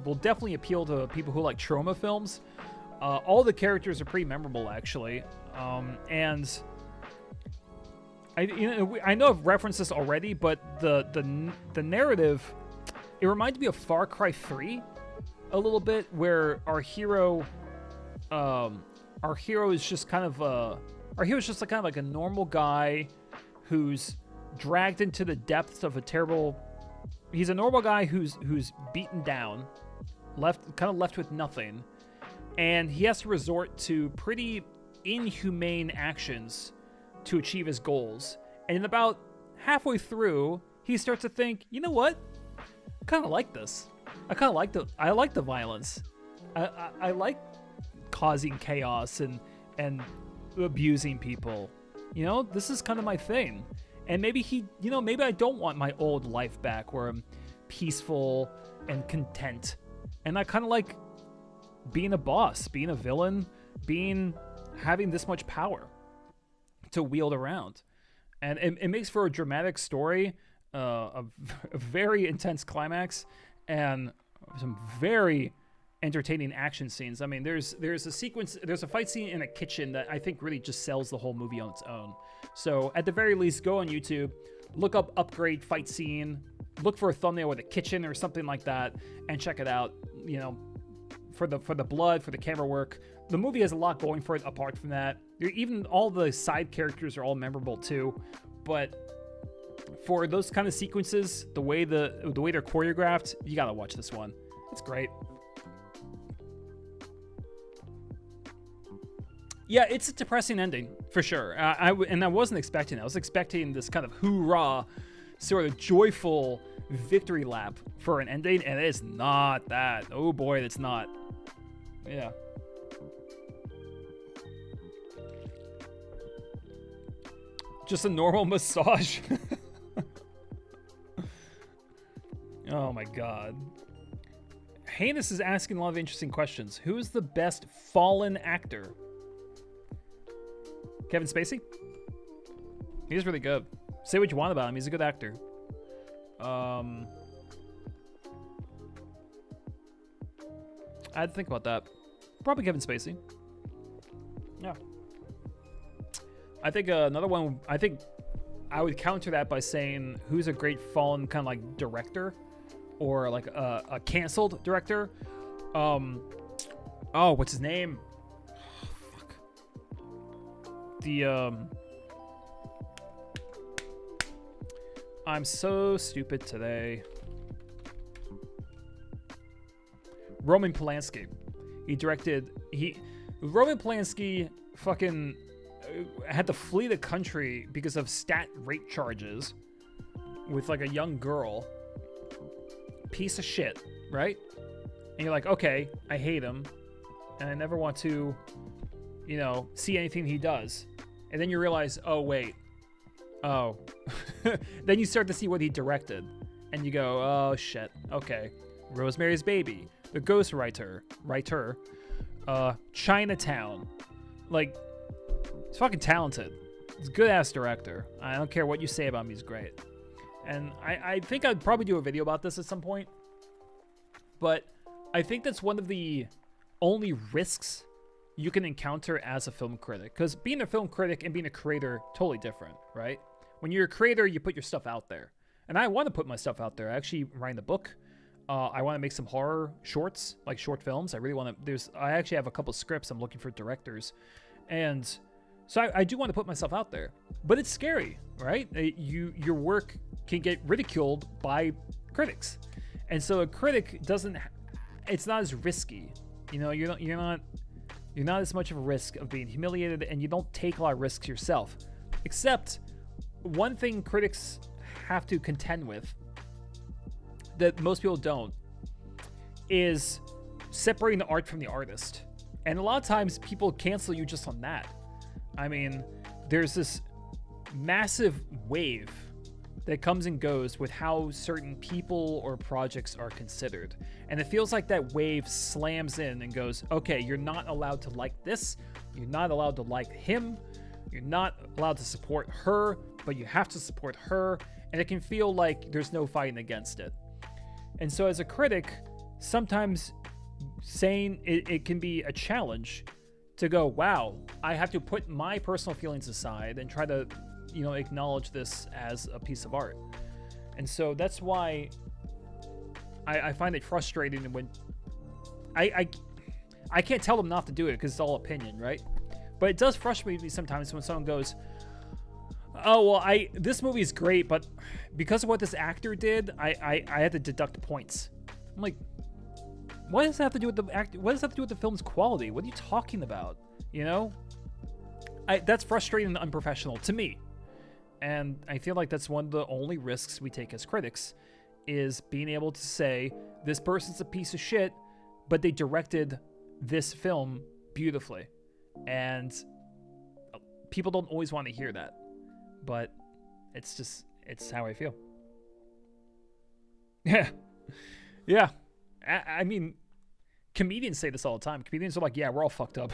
will definitely appeal to people who like trauma films. All the characters are pretty memorable, actually, and I know I've referenced this already, but the narrative, it reminds me of Far Cry 3 a little bit, where our hero is just kind of like a normal guy who's dragged into the depths of a terrible. He's a normal guy who's beaten down, left with nothing, and he has to resort to pretty inhumane actions to achieve his goals. And about halfway through, he starts to think, you know what? I kind of like this. I like the violence. I like causing chaos and abusing people. You know, this is kind of my thing. And maybe maybe I don't want my old life back where I'm peaceful and content. And I kind of like being a boss, being a villain, having this much power to wield around. And it makes for a dramatic story, a very intense climax, and some very entertaining action scenes. I mean, there's a fight scene in a kitchen that I think really just sells the whole movie on its own. So at the very least, go on YouTube, look up Upgrade fight scene, look for a thumbnail with a kitchen or something like that, and check it out. You know, for the blood, for the camera work. The movie has a lot going for it apart from that. Even all the side characters are all memorable too. But for those kind of sequences, the way they're choreographed, you gotta watch this one. It's great. Yeah, it's a depressing ending for sure. I wasn't expecting it. I was expecting this kind of hoorah, sort of joyful victory lap for an ending, and it's not that. Oh boy, it's not. Yeah. Just a normal massage. Oh my god. Heinous is asking a lot of interesting questions. Who is the best fallen actor? Kevin Spacey? He's really good. Say what you want about him. He's a good actor. I had to think about that. Probably Kevin Spacey. Yeah. I think another one, I think I would counter that by saying who's a great fallen kind of like director or like a canceled director. What's his name? Fuck. I'm so stupid today. Roman Polanski. Roman Polanski fucking had to flee the country because of stat rape charges with like a young girl. Piece of shit, right? And you're like, okay, I hate him, and I never want to, see anything he does. And then you realize, oh wait, then you start to see what he directed, and you go, oh shit, okay, Rosemary's Baby, The Ghostwriter, Chinatown, like, he's fucking talented. He's a good ass director. I don't care what you say about him, he's great. And I think I'd probably do a video about this at some point, but I think that's one of the only risks you can encounter as a film critic, because being a film critic and being a creator, totally different, right? When you're a creator, you put your stuff out there, and I want to put my stuff out there. I actually writing the book. I want to make some horror shorts, like short films. I really want to. I actually have a couple scripts. I'm looking for directors, and so I do want to put myself out there. But it's scary, right? Your work can get ridiculed by critics, and so a critic doesn't. It's not as risky, You're not as much of a risk of being humiliated, and you don't take a lot of risks yourself. Except one thing critics have to contend with that most people don't is separating the art from the artist. And a lot of times people cancel you just on that. I mean, there's this massive wave that comes and goes with how certain people or projects are considered. And it feels like that wave slams in and goes, okay, you're not allowed to like this. You're not allowed to like him. You're not allowed to support her, but you have to support her. And it can feel like there's no fighting against it. And so as a critic, sometimes saying it can be a challenge to go, wow, I have to put my personal feelings aside and try to acknowledge this as a piece of art. And so that's why I find it frustrating when I can't tell them not to do it because it's all opinion, right? But it does frustrate me sometimes when someone goes, oh, well, this movie is great, but because of what this actor did, I had to deduct points. I'm like, what does that have to do with the act? What does that have to do with the film's quality? What are you talking about? That's frustrating and unprofessional to me. And I feel like that's one of the only risks we take as critics, is being able to say, this person's a piece of shit, but they directed this film beautifully. And people don't always want to hear that. But it's how I feel. Yeah. Yeah. I mean, comedians say this all the time. Comedians are like, yeah, we're all fucked up.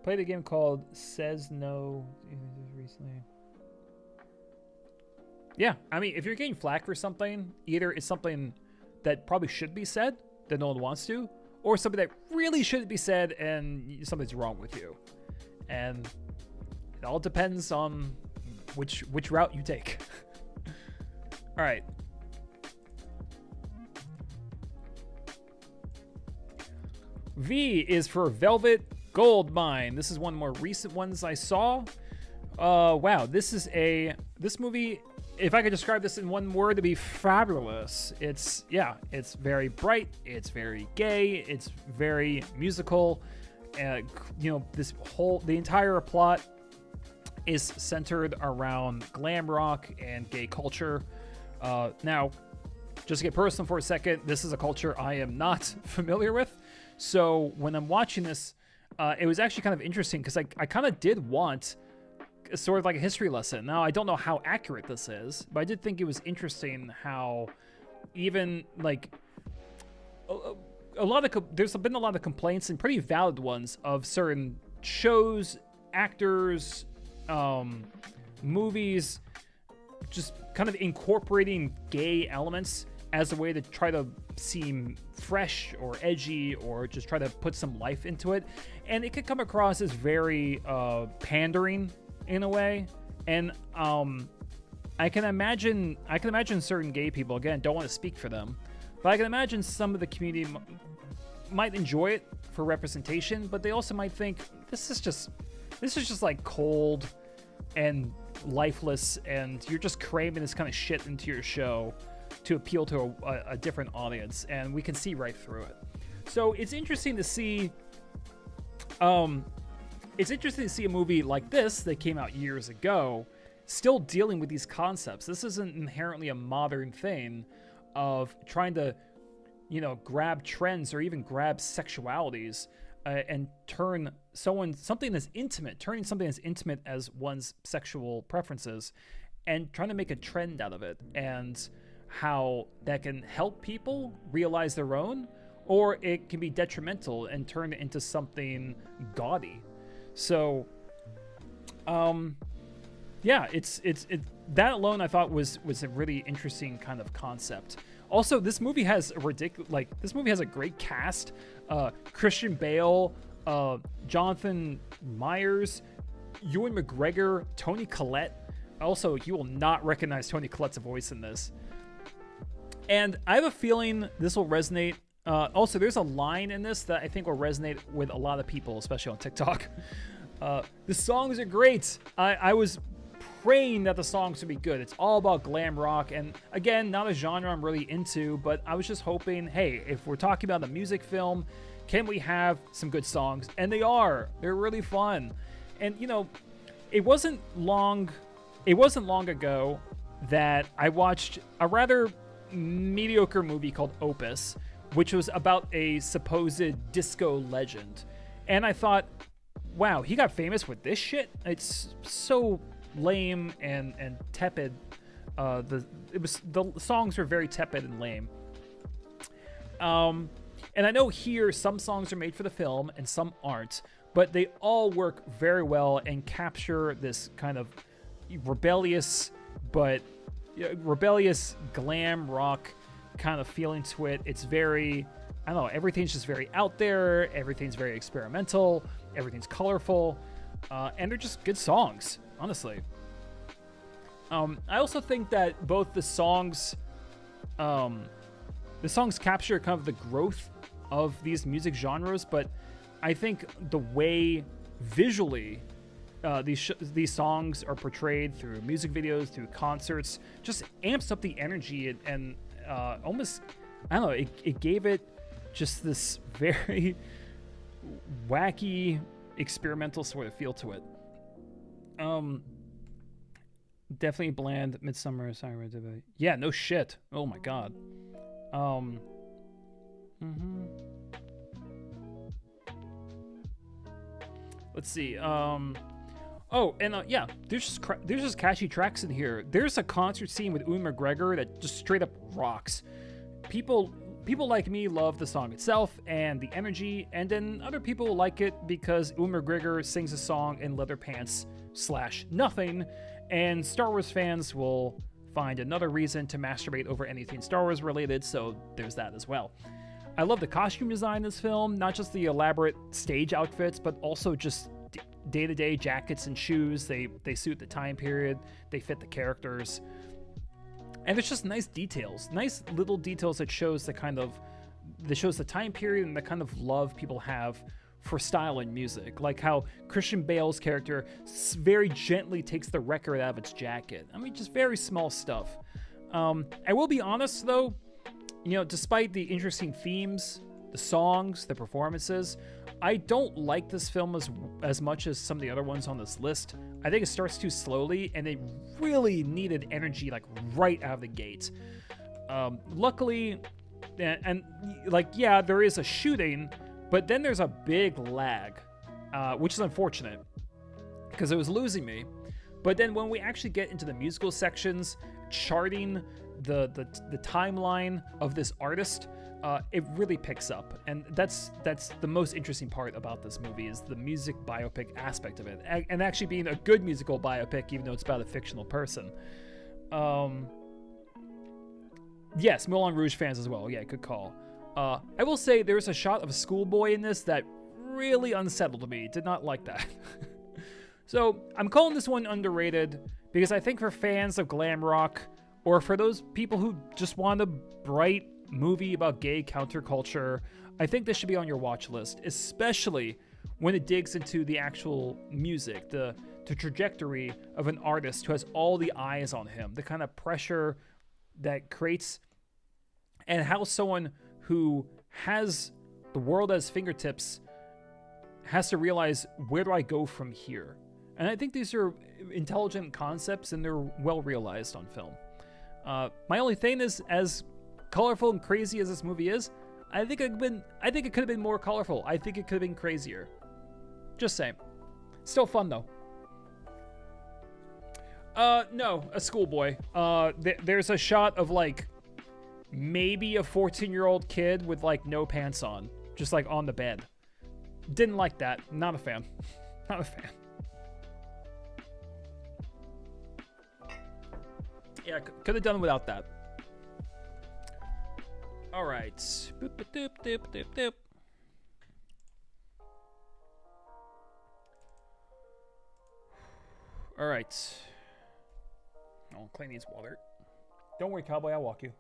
Played a game called Says No recently. Yeah, I mean, if you're getting flack for something, either it's something that probably should be said that no one wants to, or something that really shouldn't be said and something's wrong with you. And it all depends on which route you take. All right. V is for Velvet Goldmine. This is one of the more recent ones I saw. Wow, this movie, if I could describe this in one word, it'd be fabulous. It's very bright, it's very gay, it's very musical. The entire plot is centered around glam rock and gay culture. Now, just to get personal for a second, this is a culture I am not familiar with. So when I'm watching this, it was actually kind of interesting because I kind of did want sort of like a history lesson. Now, I don't know how accurate this is, but I did think it was interesting how even like there's been a lot of complaints, and pretty valid ones, of certain shows, actors, movies, just kind of incorporating gay elements as a way to try to seem fresh or edgy or just try to put some life into it. And it could come across as very pandering in a way. And I can imagine certain gay people, again, don't want to speak for them, but I can imagine some of the community might enjoy it for representation, but they also might think this is just like cold and lifeless, and you're just cramming this kind of shit into your show to appeal to a different audience, and we can see right through it. So it's interesting to see. It's interesting to see a movie like this that came out years ago still dealing with these concepts. This isn't inherently a modern thing of trying to, grab trends or even grab sexualities and turning something as intimate as one's sexual preferences and trying to make a trend out of it, and how that can help people realize their own, or it can be detrimental and turn it into something gaudy. So, yeah, it's that alone I thought was a really interesting kind of concept. Also, this movie has a great cast. Christian Bale, Jonathan Myers, Ewan McGregor, Toni Collette. Also, you will not recognize Toni Collette's voice in this. And I have a feeling this will resonate. Also, there's a line in this that I think will resonate with a lot of people, especially on TikTok. The songs are great. I was praying that the songs would be good. It's all about glam rock, and again, not a genre I'm really into, but I was just hoping, hey, if we're talking about a music film, can we have some good songs? And they're really fun. And it wasn't long ago that I watched a rather mediocre movie called Opus, which was about a supposed disco legend, and I thought, wow, he got famous with this shit. It's so lame and tepid. The songs are very tepid and lame. And I know here some songs are made for the film and some aren't, but they all work very well and capture this kind of rebellious glam rock kind of feeling to it. It's very, I don't know, everything's just very out there, everything's very experimental, everything's colorful, and they're just good songs, honestly. I also think that both the songs capture kind of the growth of these music genres, but I think the way visually these songs are portrayed through music videos, through concerts, just amps up the energy and almost, I don't know, it gave it just this very wacky, experimental sort of feel to it. Definitely bland. Midsummer. Sorry, yeah, no shit. Oh my god. Let's see. Oh, and yeah, there's just catchy tracks in here. There's a concert scene with Ewan McGregor that just straight up rocks. People like me love the song itself and the energy, and then other people like it because Ewan McGregor sings a song in leather pants / nothing, and Star Wars fans will find another reason to masturbate over anything Star Wars related, so there's that as well. I love the costume design in this film, not just the elaborate stage outfits, but also just day-to-day jackets and shoes. They suit the time period, they fit the characters. And it's just nice details, nice little details that shows the time period and the kind of love people have for style and music. Like how Christian Bale's character very gently takes the record out of its jacket. I mean, just very small stuff. I will be honest though, despite the interesting themes, the songs, the performances, I don't like this film as much as some of the other ones on this list. I think it starts too slowly, and it really needed energy like right out of the gate. Luckily, there is a shooting, but then there's a big lag, which is unfortunate because it was losing me. But then when we actually get into the musical sections, charting the timeline of this artist, it really picks up, and that's the most interesting part about this movie, is the music biopic aspect of it, and actually being a good musical biopic, even though it's about a fictional person. Yes, Moulin Rouge fans as well. Yeah, good call. I will say there's a shot of a schoolboy in this that really unsettled me. Did not like that. So I'm calling this one underrated because I think for fans of glam rock, or for those people who just want a bright movie about gay counterculture, I think this should be on your watch list, especially when it digs into the actual music, the trajectory of an artist who has all the eyes on him, the kind of pressure that creates, and how someone who has the world at his fingertips has to realize, where do I go from here? And I think these are intelligent concepts, and they're well realized on film. My only thing is, as colorful and crazy as this movie is, I think it could have been more colorful. I think it could have been crazier. Just saying. Still fun though. No, a schoolboy. There's a shot of like maybe a 14-year-old kid with like no pants on, just like on the bed. Didn't like that. Not a fan. Not a fan. Yeah, could have done without that. All right. Boop, boop, doop, doop, doop, doop. All right. Oh, Clay needs water. Don't worry, cowboy. I'll walk you.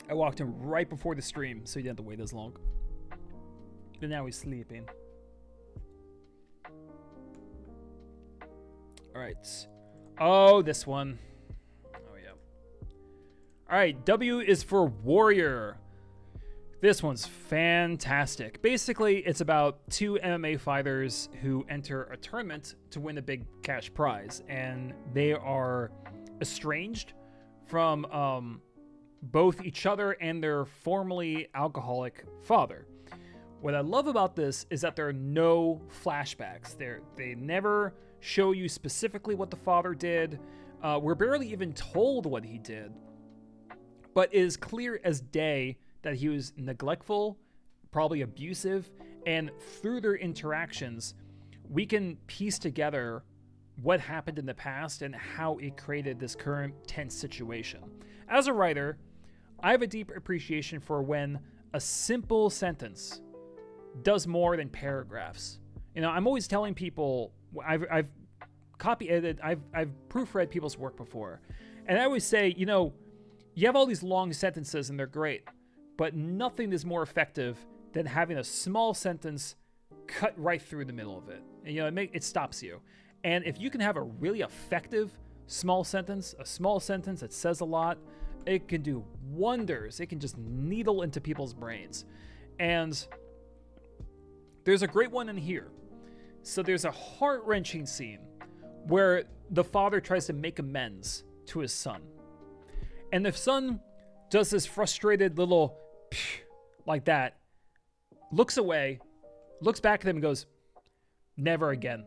I walked him right before the stream, so he didn't have to wait as long. But now he's sleeping. All right. Oh, this one. Oh, yeah. All right. W is for Warrior. This one's fantastic. Basically, it's about two MMA fighters who enter a tournament to win a big cash prize, and they are estranged from both each other and their formerly alcoholic father. What I love about this is that there are no flashbacks. They never show you specifically what the father did. We're barely even told what he did, but it is clear as day that he was neglectful, probably abusive, and through their interactions, we can piece together what happened in the past and how it created this current tense situation. As a writer, I have a deep appreciation for when a simple sentence does more than paragraphs. You know, I'm always telling people, I've copy edited, I've proofread people's work before, and I always say, you know, you have all these long sentences and they're great, but nothing is more effective than having a small sentence cut right through the middle of it. And, you know, it stops you. And if you can have a really effective small sentence, a small sentence that says a lot, it can do wonders. It can just needle into people's brains. And there's a great one in here. So there's a heart-wrenching scene where the father tries to make amends to his son. And the son does this frustrated little like that, looks away, looks back at him and goes, "Never again."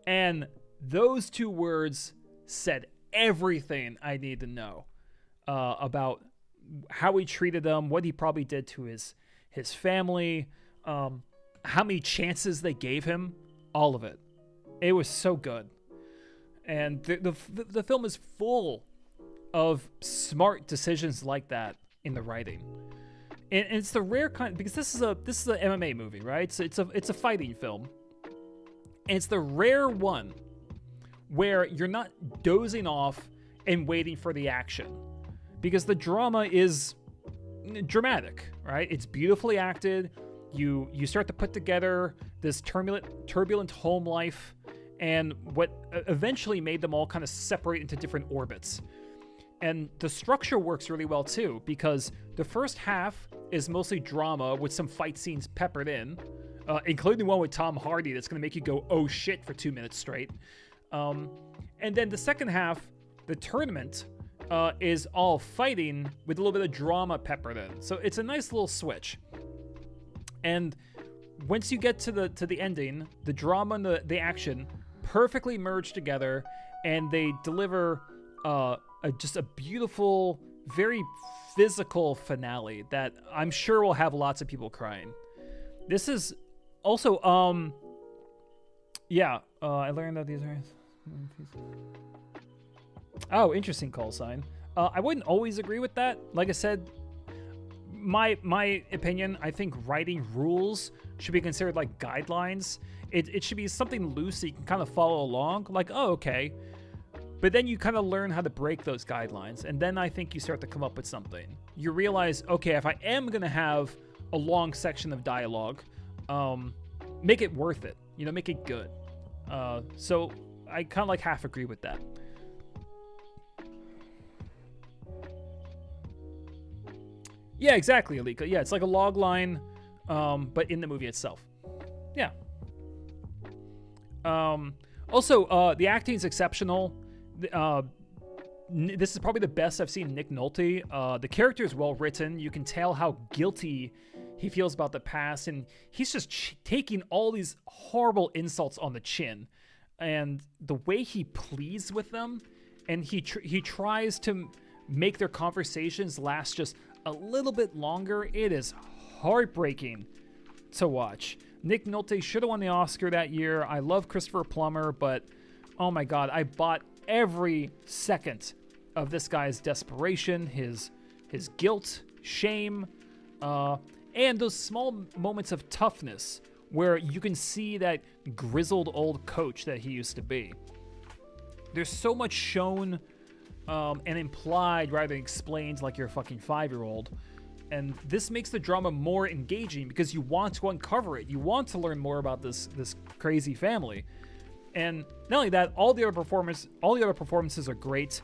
And those two words said everything I need to know about how he treated them, what he probably did to his family, how many chances they gave him, all of it. It was so good. And the film is full of smart decisions like that in the writing. And it's the rare kind, because this is an MMA movie, right? So it's a fighting film. And it's the rare one where you're not dozing off and waiting for the action, because the drama is dramatic, right? It's beautifully acted. You start to put together this turbulent home life, and what eventually made them all kind of separate into different orbits. And the structure works really well too, because the first half is mostly drama with some fight scenes peppered in, including one with Tom Hardy that's going to make you go, oh shit, for 2 minutes straight. And then the second half, the tournament, is all fighting with a little bit of drama peppered in. So it's a nice little switch. And once you get to the ending, the drama and the action perfectly merge together, and they deliver just a beautiful, very physical finale that I'm sure will have lots of people crying. This is also, I learned that these are... Oh, interesting call sign. I wouldn't always agree with that. Like I said, my opinion, I think writing rules should be considered like guidelines. It should be something loose so you can kind of follow along. Like, oh, okay. But then you kind of learn how to break those guidelines. And then I think you start to come up with something. You realize, okay, if I am going to have a long section of dialogue, make it worth it. You know, make it good. So I kind of like half agree with that. Yeah, exactly, Alika. Yeah, it's like a log line, but in the movie itself. Yeah. Also, the acting is exceptional. This is probably the best I've seen Nick Nolte. The character is well written. You can tell how guilty he feels about the past, and he's just taking all these horrible insults on the chin. And the way he pleads with them, and he tries to make their conversations last just a little bit longer. It is heartbreaking to watch. Nick Nolte should have won the Oscar that year. I love Christopher Plummer, but oh my God, I bought every second of this guy's desperation, his guilt, shame, and those small moments of toughness where you can see that grizzled old coach that he used to be. There's so much shown and implied rather than explained like you're a fucking 5-year-old. And this makes the drama more engaging because you want to uncover it. You want to learn more about this crazy family. And not only that, all the other performances are great.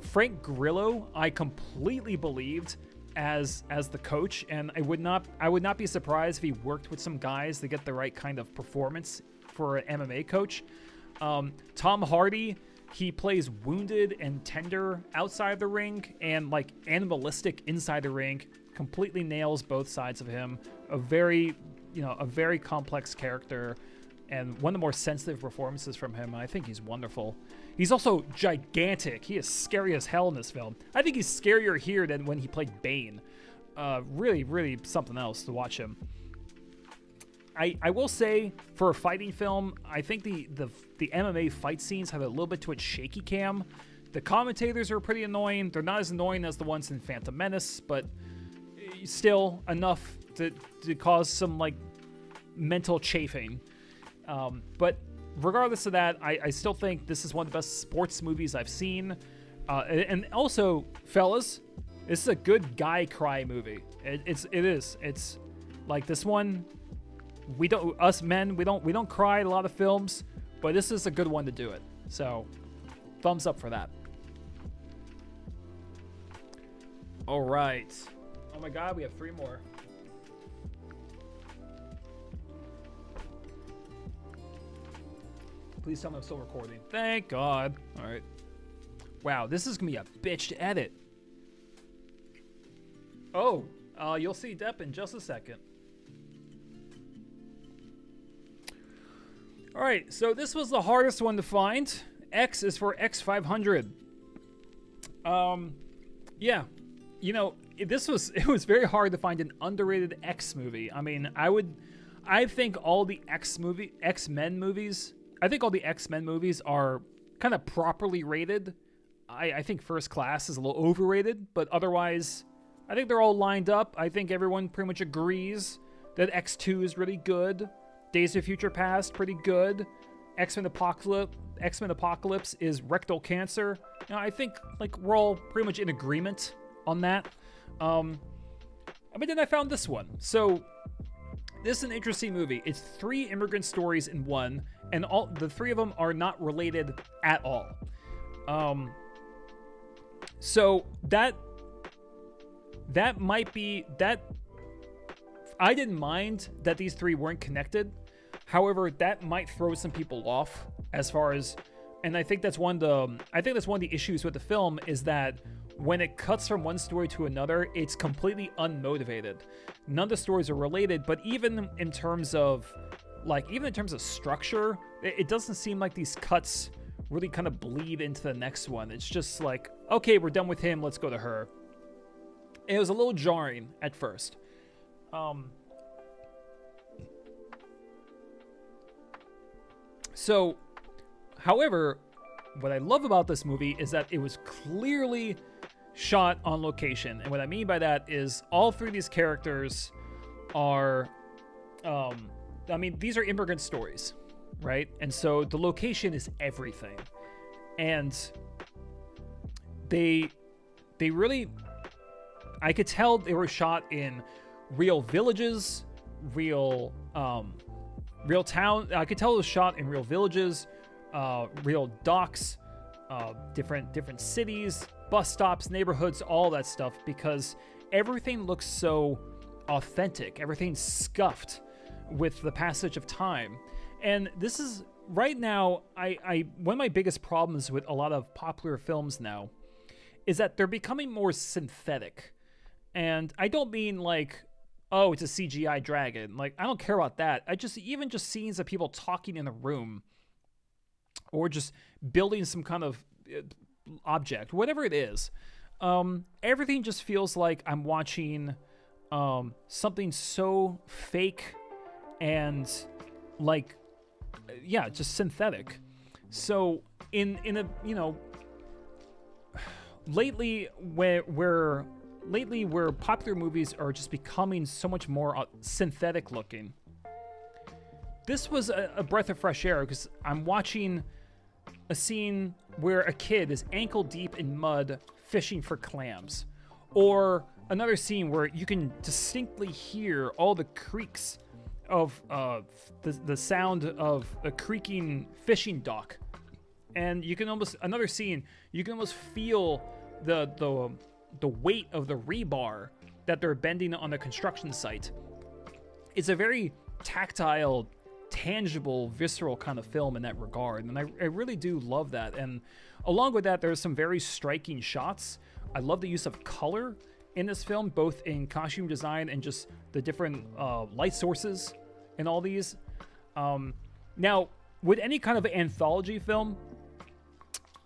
Frank Grillo, I completely believed as the coach, and I would not be surprised if he worked with some guys to get the right kind of performance for an MMA coach. Tom Hardy, he plays wounded and tender outside the ring and like animalistic inside the ring. Completely nails both sides of him. A very complex character, and one of the more sensitive performances from him. I think he's wonderful. He's also gigantic. He is scary as hell in this film. I think he's scarier here than when he played Bane. Really, really something else to watch him. I will say, for a fighting film, I think the MMA fight scenes have a little bit to its shaky cam. The commentators are pretty annoying. They're not as annoying as the ones in Phantom Menace, but still enough to cause some like mental chafing. But regardless of that, I still think this is one of the best sports movies I've seen. And also, fellas, this is a good guy cry movie. It is. It's like this one. Us men, we don't cry in a lot of films, but this is a good one to do it. So, thumbs up for that. All right. Oh my God, we have 3 more. Please tell me I'm still recording. Thank God. All right. Wow, this is gonna be a bitch to edit. Oh, you'll see Depp in just a second. All right, so this was the hardest one to find. X is for X500. Yeah, you know, it was very hard to find an underrated X movie. I mean, I think all the X-Men movies are kind of properly rated. I think First Class is a little overrated, but otherwise, I think they're all lined up. I think everyone pretty much agrees that X2 is really good. Days of Future Past, pretty good. X-Men Apocalypse is rectal cancer. You know, I think like we're all pretty much in agreement on that. But then I found this one. So this is an interesting movie. It's 3 immigrant stories in one, and all the 3 of them are not related at all. So that might be that. I didn't mind that these 3 weren't connected. However, that might throw some people off as far as, and I think that's one of the issues with the film is that when it cuts from one story to another, it's completely unmotivated. None of the stories are related, but even in terms of structure, it doesn't seem like these cuts really kind of bleed into the next one. It's just like, okay, we're done with him, let's go to her. It was a little jarring at first. So, however, what I love about this movie is that it was clearly shot on location. And what I mean by that is all 3 of these characters are I mean, these are immigrant stories, right? And so the location is everything. And they really, I could tell they were shot in real villages, real town. I could tell it was shot in real villages, real docks, different cities, bus stops, neighborhoods, all that stuff, because everything looks so authentic. Everything's scuffed with the passage of time. And this is right now, I one of my biggest problems with a lot of popular films now is that they're becoming more synthetic. And I don't mean like, oh, it's a CGI dragon. Like, I don't care about that. Even just scenes of people talking in a room or just building some kind of object, whatever it is. Everything just feels like I'm watching something so fake and like, yeah, just synthetic. So in a, you know, lately where popular movies are just becoming so much more synthetic looking, this was a breath of fresh air, because I'm watching a scene where a kid is ankle deep in mud fishing for clams, or another scene where you can distinctly hear all the creaks of the sound of a creaking fishing dock, and you can almost feel the weight of the rebar that they're bending on the construction site. It's a very tactile, tangible, visceral kind of film in that regard, and I really do love that. And along with that, there's some very striking shots. I love the use of color in this film, both in costume design and just the different light sources in all these. Now, with any kind of anthology film,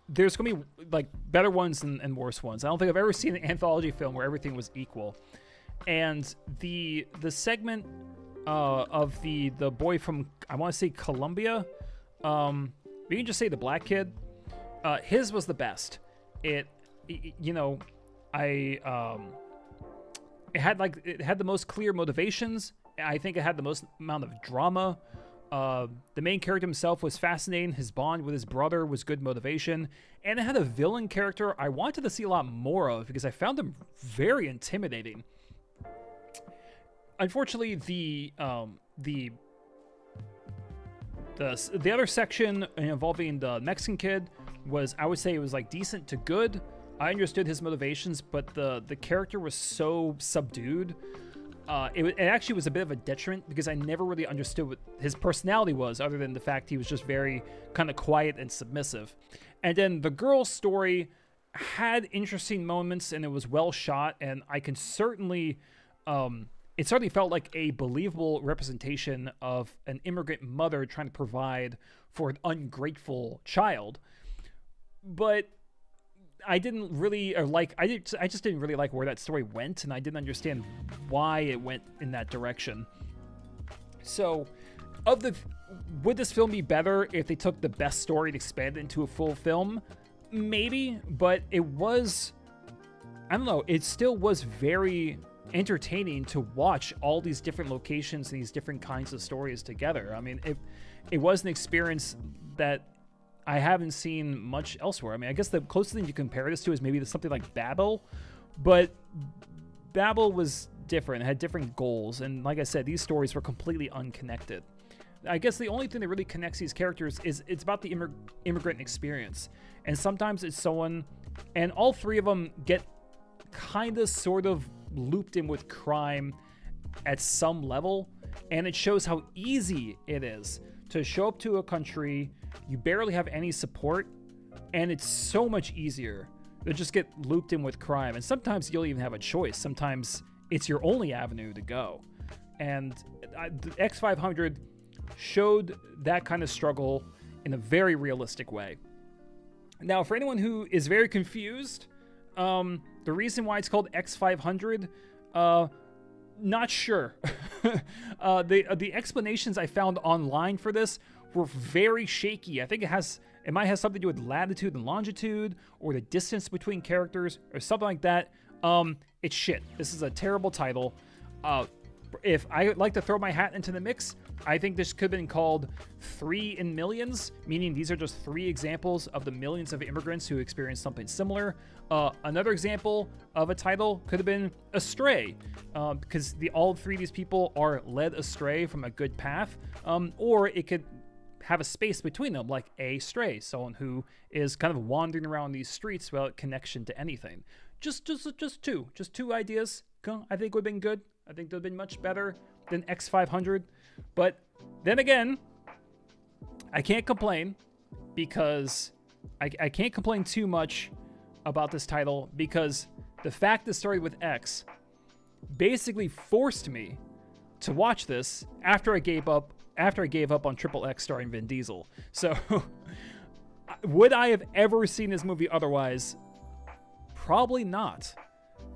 there's going to be like better ones and worse ones. I don't think I've ever seen an anthology film where everything was equal. And the segment of the boy from, I want to say Colombia, we can just say the black kid, his was the best. It had the most clear motivations. I think it had the most amount of drama. The main character himself was fascinating. His bond with his brother was good motivation. And it had a villain character I wanted to see a lot more of, because I found him very intimidating. Unfortunately, the other section involving the Mexican kid was, I would say it was like decent to good. I understood his motivations, but the character was so subdued. It actually was a bit of a detriment, because I never really understood what his personality was, other than the fact he was just very kind of quiet and submissive. And then the girl's story had interesting moments, and it was well shot, and I can certainly, it certainly felt like a believable representation of an immigrant mother trying to provide for an ungrateful child. But I didn't really I just didn't really like where that story went, and I didn't understand why it went in that direction. So, would this film be better if they took the best story and expanded it into a full film? Maybe, but it was, I don't know, it still was very entertaining to watch all these different locations and these different kinds of stories together. I mean, it was an experience that I haven't seen much elsewhere. I mean, I guess the closest thing you compare this to is maybe something like Babel, but Babel was different. It had different goals, and like I said, these stories were completely unconnected. I guess the only thing that really connects these characters is it's about the immigrant experience, and sometimes it's someone, and all three of them get kind of sort of looped in with crime at some level, and it shows how easy it is to show up to a country you barely have any support, and it's so much easier to just get looped in with crime. And sometimes you'll even have a choice. Sometimes it's your only avenue to go. And the X500 showed that kind of struggle in a very realistic way. Now, for anyone who is very confused, the reason why it's called X500, not sure. The explanations I found online for this were very shaky. I think it might have something to do with latitude and longitude, or the distance between characters, or something like that. It's shit. This is a terrible title. if I like to throw my hat into the mix, I think this could have been called 3 in Millions, meaning these are just 3 examples of the millions of immigrants who experienced something similar. Another example of a title could have been Astray, because all 3 of these people are led astray from a good path, or it could have a space between them, like a stray, someone who is kind of wandering around these streets without connection to anything. Just two ideas. I think would have been good. I think they'd have been much better than X500. But then again, I can't complain because I can't complain too much about this title, because the fact it started with X basically forced me to watch this after I gave up on Triple X starring Vin Diesel. So would I have ever seen this movie otherwise? Probably not.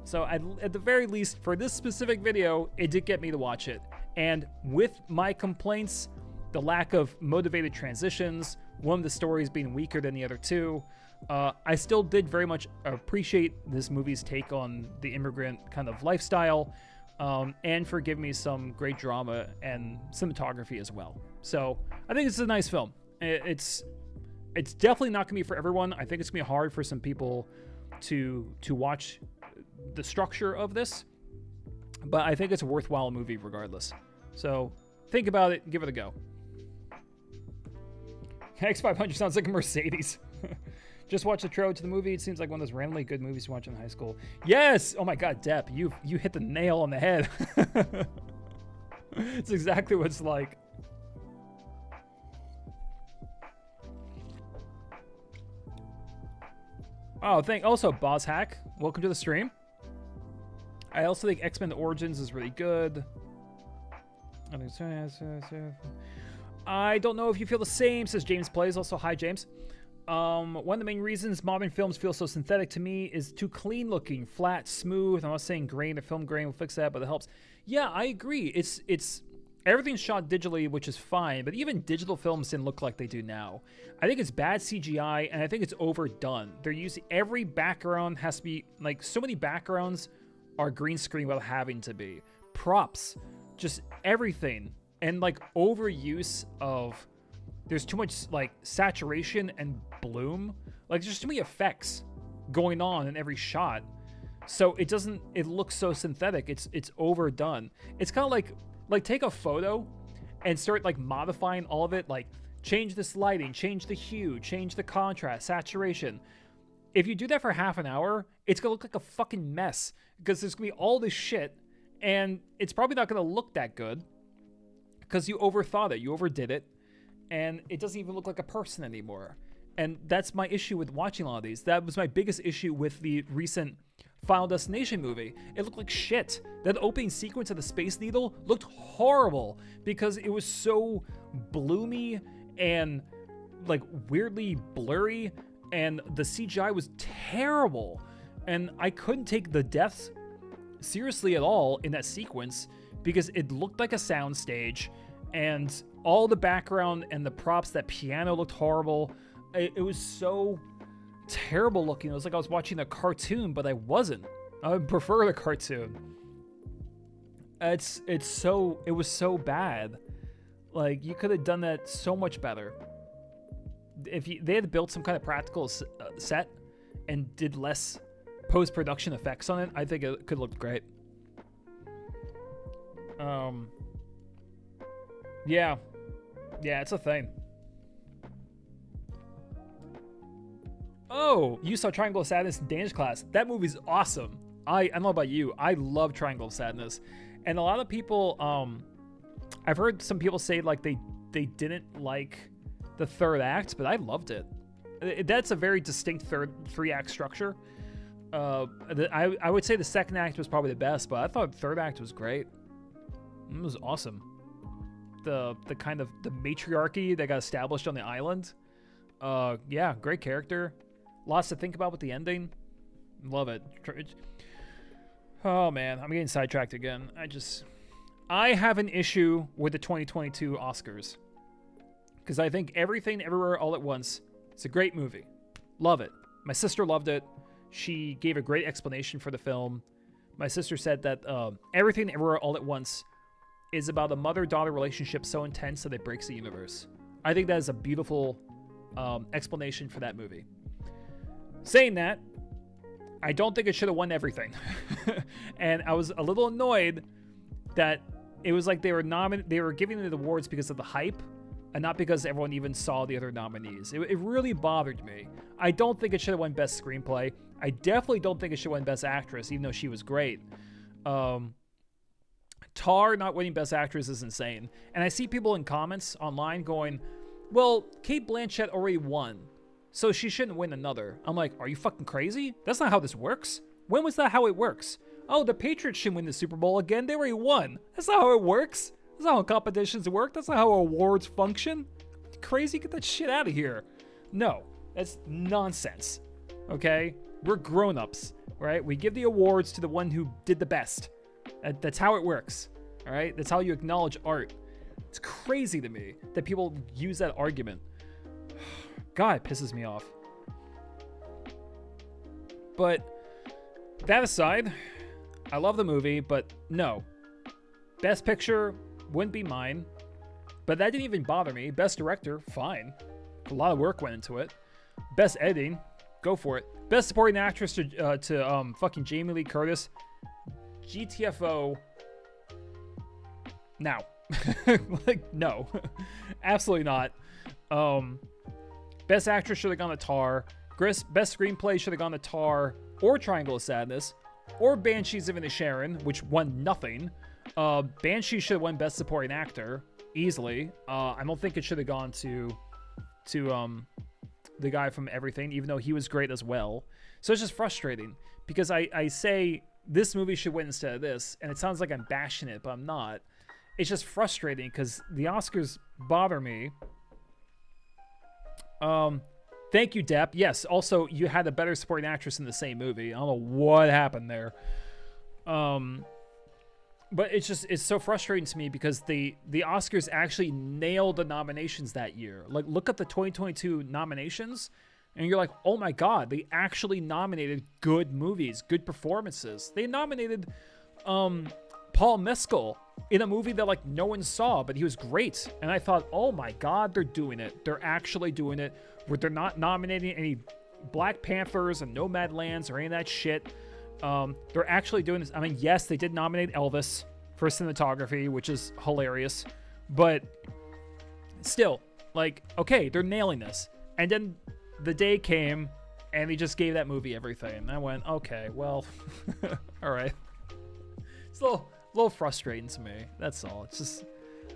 So at the very least, for this specific video, it did get me to watch it. And with my complaints, the lack of motivated transitions, one of the stories being weaker than the other two, I still did very much appreciate this movie's take on the immigrant kind of lifestyle, and for giving me some great drama and cinematography as well. So I think it's a nice film. It's definitely not going to be for everyone. I think it's going to be hard for some people to watch the structure of this, but I think it's a worthwhile movie regardless. So think about it and give it a go. X500 sounds like a Mercedes. Just watch the trailer to the movie. It seems like one of those randomly good movies to watch in high school. Yes! Oh my god, Depp, you hit the nail on the head. It's exactly what it's like. Oh, also Boz Hack, welcome to the stream. I also think X-Men Origins is really good. I don't know if you feel the same, says James Plays. Also, hi, James. One of the main reasons modern films feel so synthetic to me is too clean looking, flat, smooth. I'm not saying grain or film grain will fix that, but it helps. Yeah, I agree. It's everything's shot digitally, which is fine, but even digital films didn't look like they do now. I think it's bad CGI, and I think it's overdone. They're using every background has to be like so many backgrounds are green screen without having to be. Props, just everything, and like overuse of. There's too much like saturation and bloom. Like there's too many effects going on in every shot. So it looks so synthetic. It's overdone. It's kind of like take a photo and start like modifying all of it. Like change this lighting, change the hue, change the contrast, saturation. If you do that for half an hour, it's gonna look like a fucking mess because there's gonna be all this shit and it's probably not gonna look that good because you overthought it, you overdid it. And it doesn't even look like a person anymore. And that's my issue with watching a lot of these. That was my biggest issue with the recent Final Destination movie. It looked like shit. That opening sequence of the Space Needle looked horrible because it was so bloomy and like weirdly blurry, and the CGI was terrible. And I couldn't take the deaths seriously at all in that sequence because it looked like a soundstage, and all the background and the props, that piano looked horrible. It was so terrible looking. It was like I was watching a cartoon, but I wasn't. I would prefer the cartoon. It was so bad. Like you could have done that so much better. If they had built some kind of practical set and did less post-production effects on it, I think it could look great. Yeah, it's a thing. Oh, you saw Triangle of Sadness in Danish class. That movie's awesome. I don't know about you. I love Triangle of Sadness. And a lot of people, I've heard some people say like they didn't like the third act, but I loved it. That's a very distinct three-act structure. I would say the second act was probably the best, but I thought the third act was great. It was awesome. The kind of the matriarchy that got established on the island. Yeah, great character. Lots to think about with the ending. Love it. Oh man, I'm getting sidetracked again. I have an issue with the 2022 Oscars. Because I think Everything Everywhere All at Once, it's a great movie. Love it. My sister loved it. She gave a great explanation for the film. My sister said that Everything Everywhere All at Once is about a mother-daughter relationship so intense that it breaks the universe. I think that is a beautiful explanation for that movie. Saying that, I don't think it should have won everything. And I was a little annoyed that it was like they were giving it awards because of the hype and not because everyone even saw the other nominees. It really bothered me. I don't think it should have won Best Screenplay. I definitely don't think it should have won Best Actress, even though she was great. Tar not winning Best Actress is insane. And I see people in comments online going, well, Cate Blanchett already won, so she shouldn't win another. I'm like, are you fucking crazy? That's not how this works. When was that how it works? Oh, the Patriots shouldn't win the Super Bowl again. They already won. That's not how it works. That's not how competitions work. That's not how awards function. Crazy? Get that shit out of here. No, that's nonsense. Okay? We're grown-ups, right? We give the awards to the one who did the best. That's how it works. All right? That's how you acknowledge art. It's crazy to me that people use that argument. God, it pisses me off. But that aside, I love the movie, but no. Best Picture wouldn't be mine, but that didn't even bother me. Best Director, fine. A lot of work went into it. Best Editing, go for it. Best Supporting Actress to fucking Jamie Lee Curtis. GTFO. Now. Like, no. Absolutely not. Best Actress should have gone to Tar. Best Screenplay should have gone to Tar or Triangle of Sadness or Banshees of Inisherin, which won nothing. Banshee should have won Best Supporting Actor easily. I don't think it should have gone to the guy from Everything, even though he was great as well. So it's just frustrating because I say this movie should win instead of this, and it sounds like I'm bashing it, but I'm not. It's just frustrating because the Oscars bother me. Thank you, Depp. Yes, also, you had a better supporting actress in the same movie. I don't know what happened there. But it's so frustrating to me because the Oscars actually nailed the nominations that year. Like, look at the 2022 nominations, and you're like, oh my God, they actually nominated good movies, good performances. They nominated Paul Mescal in a movie that like no one saw, but he was great. And I thought, oh my God, they're doing it. They're actually doing it. Where they're not nominating any Black Panthers and Nomadlands or any of that shit. They're actually doing this. I mean, yes, they did nominate Elvis for cinematography, which is hilarious. But still, like, okay, they're nailing this. And then the day came, and they just gave that movie everything. And I went, okay, well, all right. It's a little frustrating to me. That's all. It's just,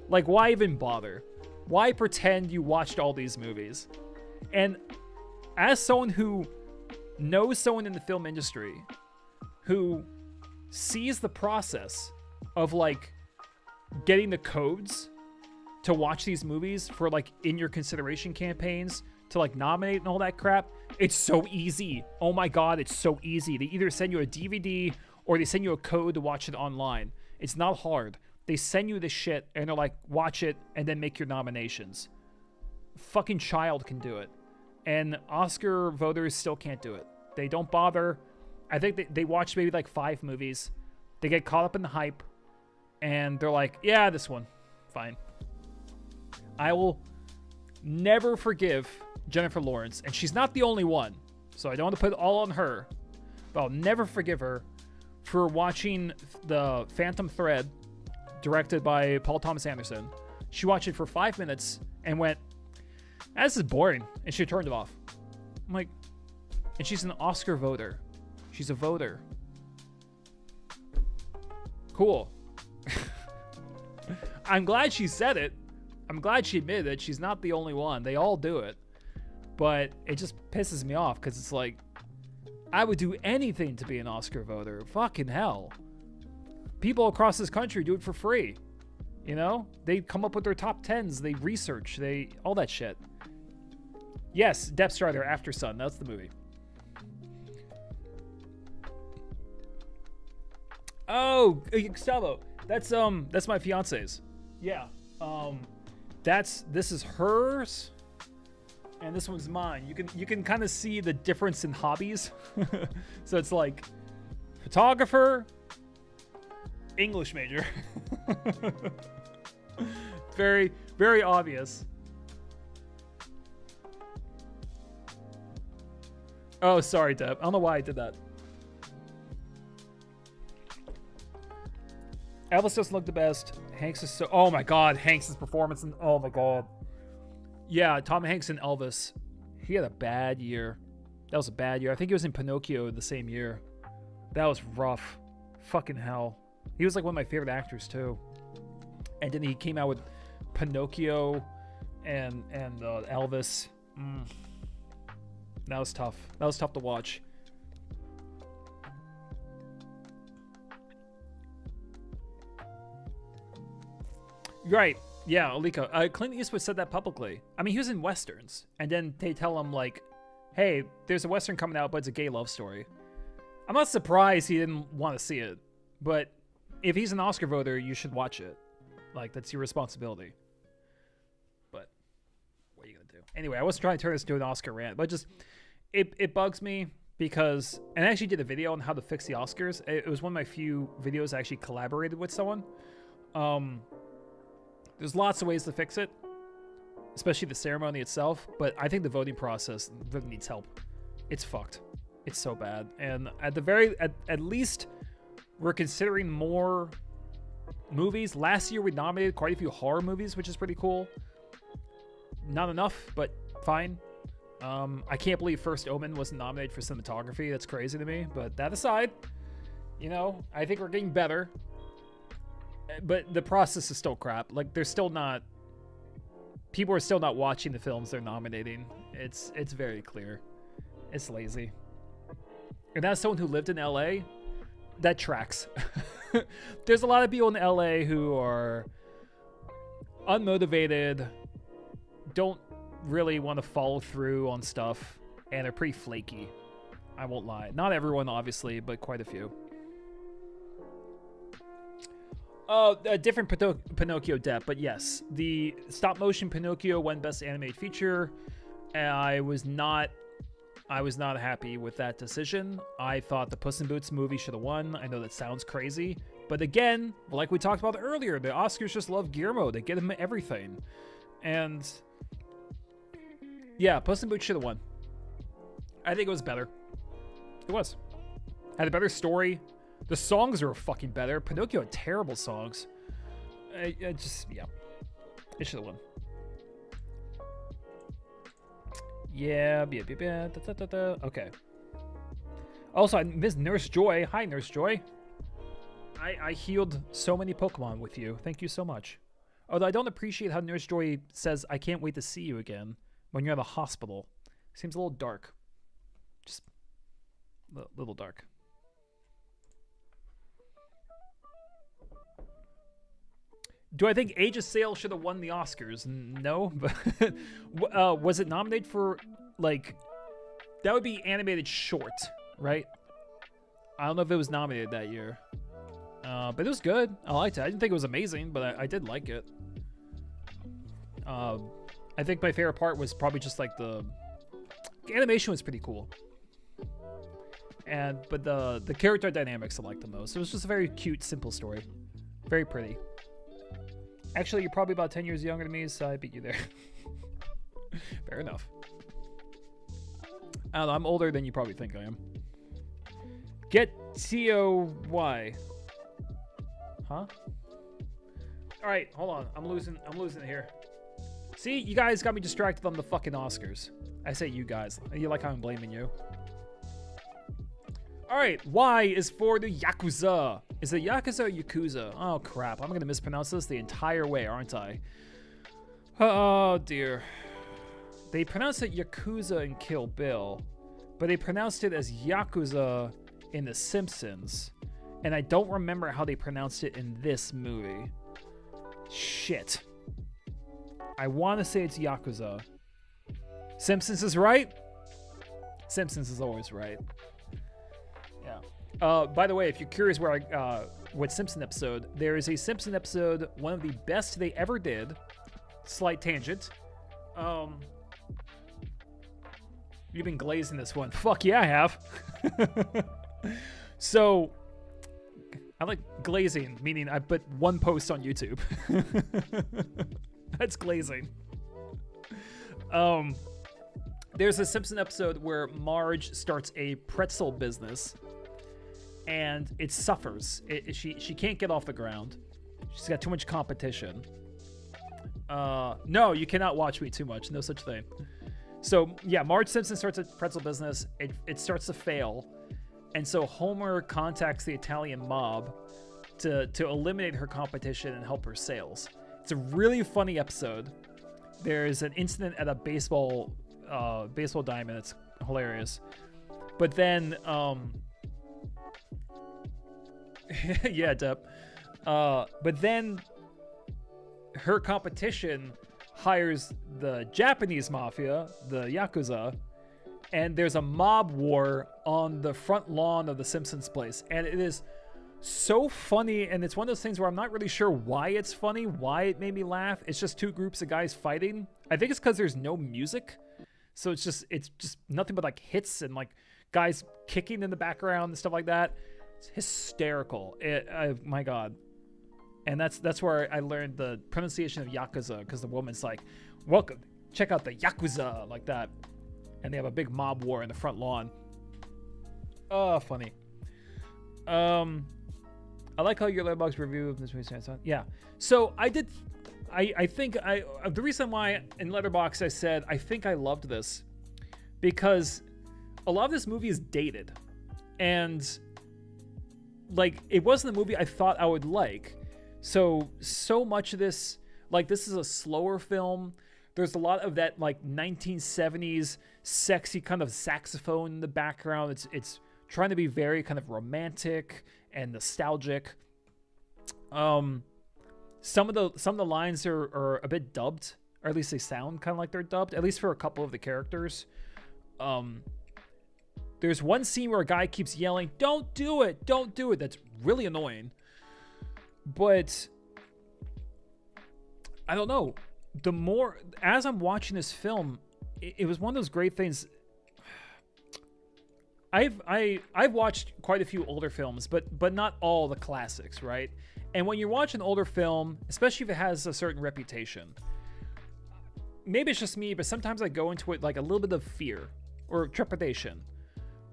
like, why even bother? Why pretend you watched all these movies? And as someone who knows someone in the film industry who sees the process of like getting the codes to watch these movies for like in your consideration campaigns to like nominate and all that crap, it's so easy. Oh my God, it's so easy. They either send you a DVD or they send you a code to watch it online. It's not hard. They send you this shit and they're like, watch it and then make your nominations. Fucking child can do it. And Oscar voters still can't do it. They don't bother. I think they watch maybe like 5 movies. They get caught up in the hype. And they're like, yeah, this one. Fine. I will never forgive Jennifer Lawrence. And she's not the only one. So I don't want to put it all on her. But I'll never forgive her for watching the Phantom Thread, directed by Paul Thomas Anderson. She watched it for 5 minutes and went, this is boring. And she turned it off. I'm like, and she's an Oscar voter. She's a voter. Cool. I'm glad she said it. I'm glad she admitted it. She's not the only one. They all do it. But it just pisses me off because it's like, I would do anything to be an Oscar voter. Fucking hell. People across this country do it for free. You know? They come up with their top 10s. They research. All that shit. Yes, Depth Strider, After Sun. That's the movie. Oh, Gustavo. That's my fiance's. Yeah. This is hers, and this one's mine. You can kind of see the difference in hobbies. So it's like photographer, English major. Very, very obvious. Oh, sorry, Deb. I don't know why I did that. Elvis doesn't look the best. Hanks is so... Oh, my God. Hanks' performance. Oh, my God. Yeah, Tom Hanks and Elvis. He had a bad year. That was a bad year. I think he was in Pinocchio the same year. That was rough. Fucking hell. He was like one of my favorite actors, too. And then he came out with Pinocchio and Elvis. That was tough. That was tough to watch. Right. Yeah, Alika. Clint Eastwood said that publicly. I mean, he was in Westerns. And then they tell him, like, hey, there's a Western coming out, but it's a gay love story. I'm not surprised he didn't want to see it. But if he's an Oscar voter, you should watch it. Like, that's your responsibility. But what are you going to do? Anyway, I wasn't trying to turn this into an Oscar rant, but just, it bugs me because, and I actually did a video on how to fix the Oscars. It was one of my few videos I actually collaborated with someone. There's lots of ways to fix it, especially the ceremony itself, but I think the voting process really needs help. It's fucked. It's so bad. And at least we're considering more movies. Last year we nominated quite a few horror movies, which is pretty cool. Not enough, but fine. I can't believe First Omen wasn't nominated for cinematography. That's crazy to me. But that aside, you know, I think we're getting better. But the process is still crap. Like, they're still not... People are still not watching the films they're nominating. It's very clear. It's lazy. And as someone who lived in LA, that tracks. There's a lot of people in LA who are unmotivated, don't really want to follow through on stuff, and are pretty flaky. I won't lie. Not everyone, obviously, but quite a few. A different Pinocchio depth, but yes, the stop-motion Pinocchio won Best Animated Feature. I was not happy with that decision. I thought the Puss in Boots movie should have won. I know that sounds crazy, but again, like we talked about earlier, the Oscars just love Guillermo. They get him everything, and yeah, Puss in Boots should have won. I think it was better. It was. Had a better story. The songs are fucking better. Pinocchio had terrible songs. Yeah. It should have won. Yeah. Okay. Also, I missed Nurse Joy. Hi, Nurse Joy. I healed so many Pokemon with you. Thank you so much. Although I don't appreciate how Nurse Joy says, I can't wait to see you again when you're at the hospital. Seems a little dark. Just a little dark. Do I think Age of Sail should have won the Oscars? No, but was it nominated for, like, that would be animated short, right? I don't know if it was nominated that year. But it was good. I liked it. I didn't think it was amazing, but I did like it. I think my favorite part was probably just like the animation was pretty cool. But the character dynamics I liked the most. It was just a very cute, simple story. Very pretty. Actually, you're probably about 10 years younger than me, so I beat you there. Fair enough. I don't know, I'm older than you probably think I am. Get COY. Huh? Alright, hold on. I'm losing it here. See, you guys got me distracted on the fucking Oscars. I say you guys. You like how I'm blaming you. Alright, Y is for the Yakuza. Is it Yakuza or Yakuza? Oh, crap. I'm going to mispronounce this the entire way, aren't I? Oh, dear. They pronounced it Yakuza in Kill Bill, but they pronounced it as Yakuza in The Simpsons. And I don't remember how they pronounced it in this movie. Shit. I want to say it's Yakuza. Simpsons is right? Simpsons is always right. By the way, if you're curious where what Simpson episode, there is a Simpson episode, one of the best they ever did. Slight tangent. You've been glazing this one. Fuck yeah, I have. So, I like glazing, meaning I put one post on YouTube. That's glazing. There's a Simpson episode where Marge starts a pretzel business, and it suffers. She can't get off the ground. She's got too much competition. No, you cannot watch me too much. No such thing. So yeah, Marge Simpson starts a pretzel business. It starts to fail, and so Homer contacts the Italian mob to eliminate her competition and help her sales. It's a really funny episode. There's an incident at a baseball diamond. It's hilarious. But then, yeah, Dep. But then her competition hires the Japanese mafia, the Yakuza, and there's a mob war on the front lawn of the Simpsons place. And it is so funny, and it's one of those things where I'm not really sure why it's funny, why it made me laugh. It's just two groups of guys fighting. I think it's because there's no music. So it's just nothing but like hits and like guys kicking in the background and stuff like that. It's hysterical. My God. And that's where I learned the pronunciation of Yakuza, because the woman's like, welcome, check out the Yakuza, like that. And they have a big mob war in the front lawn. Oh, funny. I like how your Letterboxd review of this movie stands on. Yeah. So I think the reason why in Letterboxd I said I think I loved this, because a lot of this movie is dated, and like it wasn't the movie I thought I would like. So much of this, like, this is a slower film. There's a lot of that like 1970s sexy kind of saxophone in the background. It's trying to be very kind of romantic and nostalgic. Some of the lines are a bit dubbed, or at least they sound kind of like they're dubbed, at least for a couple of the characters. There's one scene where a guy keeps yelling, "Don't do it! Don't do it!" That's really annoying. But I don't know. The more, as I'm watching this film, it was one of those great things. I've watched quite a few older films, but not all the classics, right? And when you watch an older film, especially if it has a certain reputation, maybe it's just me, but sometimes I go into it like a little bit of fear or trepidation,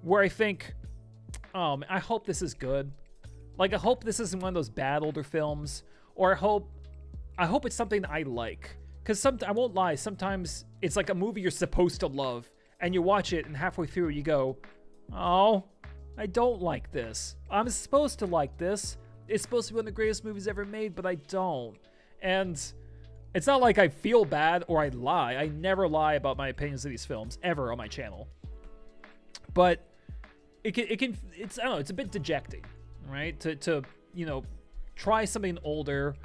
where I think, I hope this is good. Like, I hope this isn't one of those bad older films, or I hope it's something I like. Because I won't lie, sometimes it's like a movie you're supposed to love, and you watch it, and halfway through you go, oh, I don't like this. I'm supposed to like this. It's supposed to be one of the greatest movies ever made, but I don't. And it's not like I feel bad or I lie. I never lie about my opinions of these films, ever, on my channel. But it's I don't know, it's a bit dejecting, right? To try something older,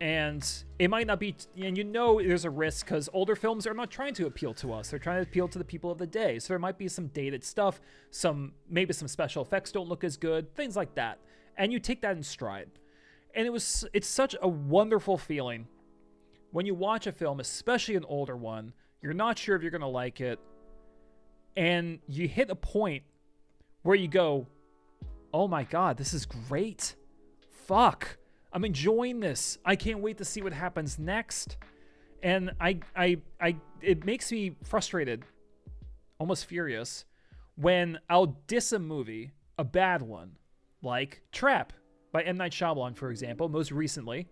and it might not be, and there's a risk, because older films are not trying to appeal to us. They're trying to appeal to the people of the day. So there might be some dated stuff, maybe some special effects don't look as good, things like that. And you take that in stride. And it's such a wonderful feeling when you watch a film, especially an older one, you're not sure if you're going to like it, and you hit a point where you go, oh my God, this is great. Fuck. I'm enjoying this. I can't wait to see what happens next. And it makes me frustrated, almost furious, when I'll diss a movie, a bad one, like Trap by M. Night Shyamalan, for example, most recently.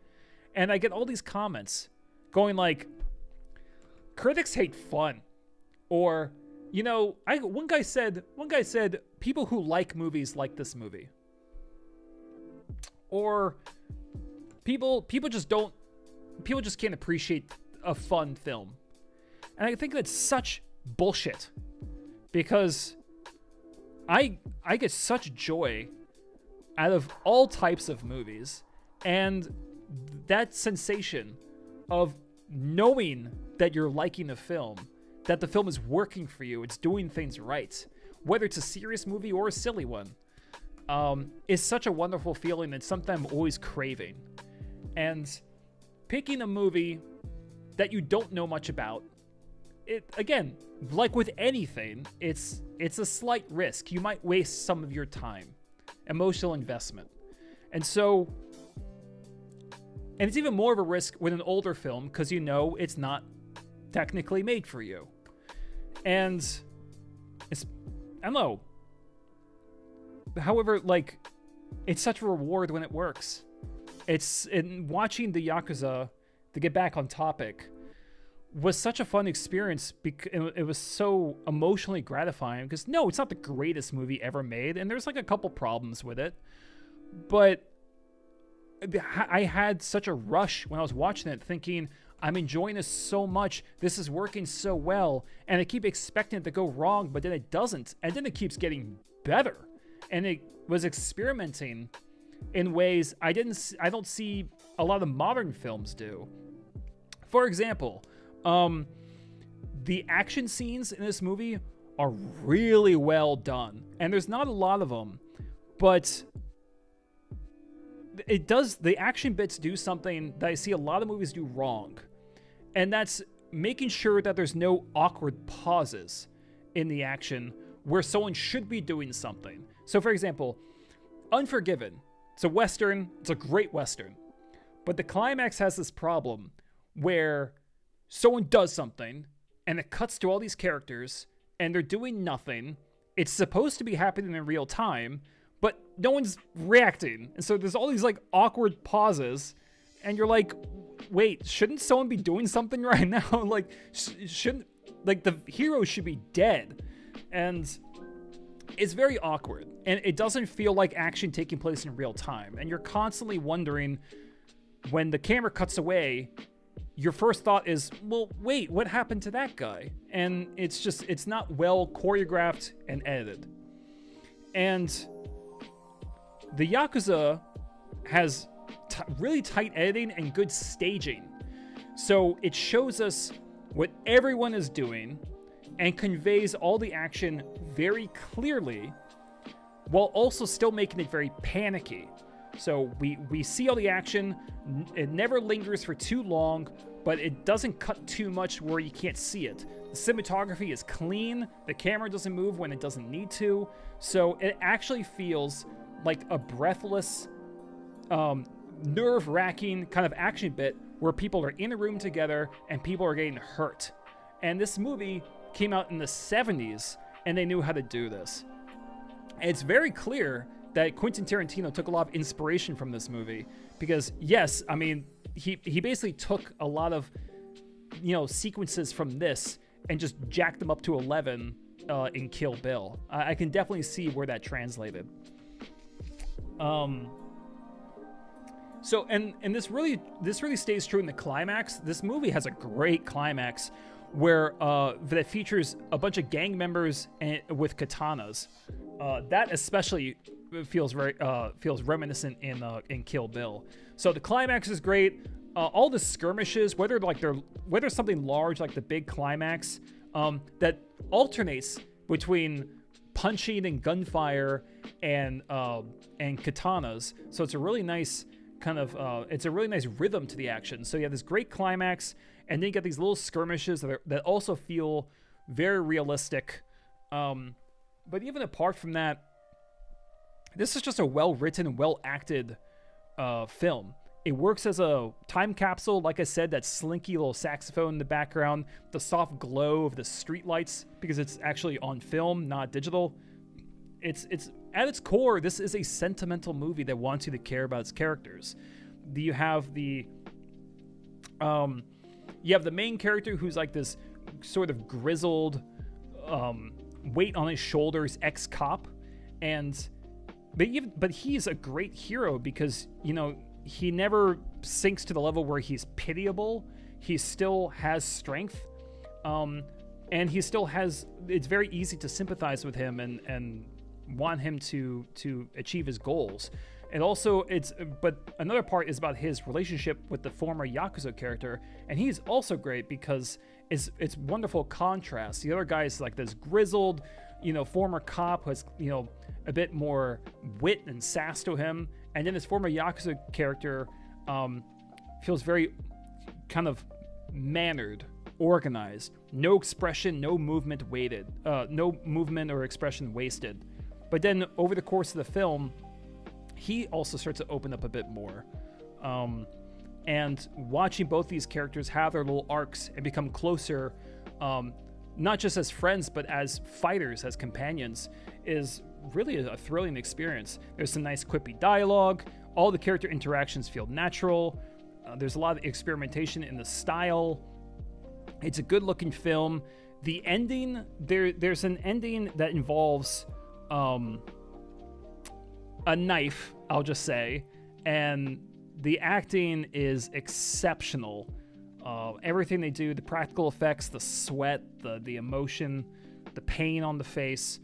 And I get all these comments going like, critics hate fun. Or, one guy said, people who like movies like this movie. Or people just can't appreciate a fun film. And I think that's such bullshit, because I get such joy out of all types of movies, and that sensation of knowing that you're liking a film, that the film is working for you, it's doing things right, whether it's a serious movie or a silly one, is such a wonderful feeling, and something I'm always craving. And picking a movie that you don't know much about, it, again, like with anything, it's a slight risk. You might waste some of your time, emotional investment. And so, and it's even more of a risk with an older film because you know it's not technically made for you. And it's, I don't know. However, like, it's such a reward when it works. It's in watching the Yakuza, to get back on topic, was such a fun experience because it was so emotionally gratifying. Because no, it's not the greatest movie ever made, and there's like a couple problems with it, but I had such a rush when I was watching it, thinking, I'm enjoying this so much. This is working so well, and I keep expecting it to go wrong, but then it doesn't, and then it keeps getting better, and it was experimenting in ways I don't see a lot of modern films do. For example, the action scenes in this movie are really well done, and there's not a lot of them, but the action bits do something that I see a lot of movies do wrong, and that's making sure that there's no awkward pauses in the action where someone should be doing something. So for example, Unforgiven, it's a Western, it's a great Western, but the climax has this problem where someone does something and it cuts to all these characters and they're doing nothing. It's supposed to be happening in real time, but no one's reacting. And so there's all these like awkward pauses, and you're like, wait, shouldn't someone be doing something right now? Like, shouldn't, like, the hero should be dead. And it's very awkward, and it doesn't feel like action taking place in real time. And you're constantly wondering, when the camera cuts away, your first thought is, well, wait, what happened to that guy? And it's not well choreographed and edited. And the Yakuza has really tight editing and good staging. So it shows us what everyone is doing and conveys all the action very clearly, while also still making it very panicky. So we see all the action, it never lingers for too long, but it doesn't cut too much where you can't see it. The cinematography is clean, the camera doesn't move when it doesn't need to, so it actually feels like a breathless, nerve-wracking kind of action bit where people are in a room together and people are getting hurt. And this movie came out in the 70s, and they knew how to do this. And it's very clear that Quentin Tarantino took a lot of inspiration from this movie, because yes, I mean, he basically took a lot of, sequences from this and just jacked them up to 11 in Kill Bill. I can definitely see where that translated. So this really stays true in the climax. This movie has a great climax where that features a bunch of gang members with katanas. That especially feels reminiscent in Kill Bill. So the climax is great. All the skirmishes, whether something large like the big climax that alternates between punching and gunfire and katanas. So it's a really nice it's a really nice rhythm to the action. So you have this great climax, and then you get these little skirmishes that also feel very realistic. But even apart from that, this is just a well-written, well-acted film. It works as a time capsule, like I said, that slinky little saxophone in the background, the soft glow of the streetlights, because it's actually on film, not digital. It's at its core, this is a sentimental movie that wants you to care about its characters. You have the main character who's like this sort of grizzled, weight on his shoulders ex-cop, but he's a great hero because he never sinks to the level where he's pitiable. He still has strength, and he still has. It's very easy to sympathize with him and want him to achieve his goals. And also, but another part is about his relationship with the former Yakuza character, and he's also great because it's wonderful contrast. The other guy is like this grizzled, former cop who has a bit more wit and sass to him, and then his former Yakuza character feels very kind of mannered, organized, no expression, no movement or expression wasted. But then over the course of the film, he also starts to open up a bit more. And watching both these characters have their little arcs and become closer, not just as friends, but as fighters, as companions, is really a thrilling experience. There's some nice quippy dialogue. All the character interactions feel natural. There's a lot of experimentation in the style. It's a good-looking film. The ending, there's an ending that involves a knife, I'll just say, and the acting is exceptional. Everything they do, the practical effects, the sweat, the emotion, the pain on the face.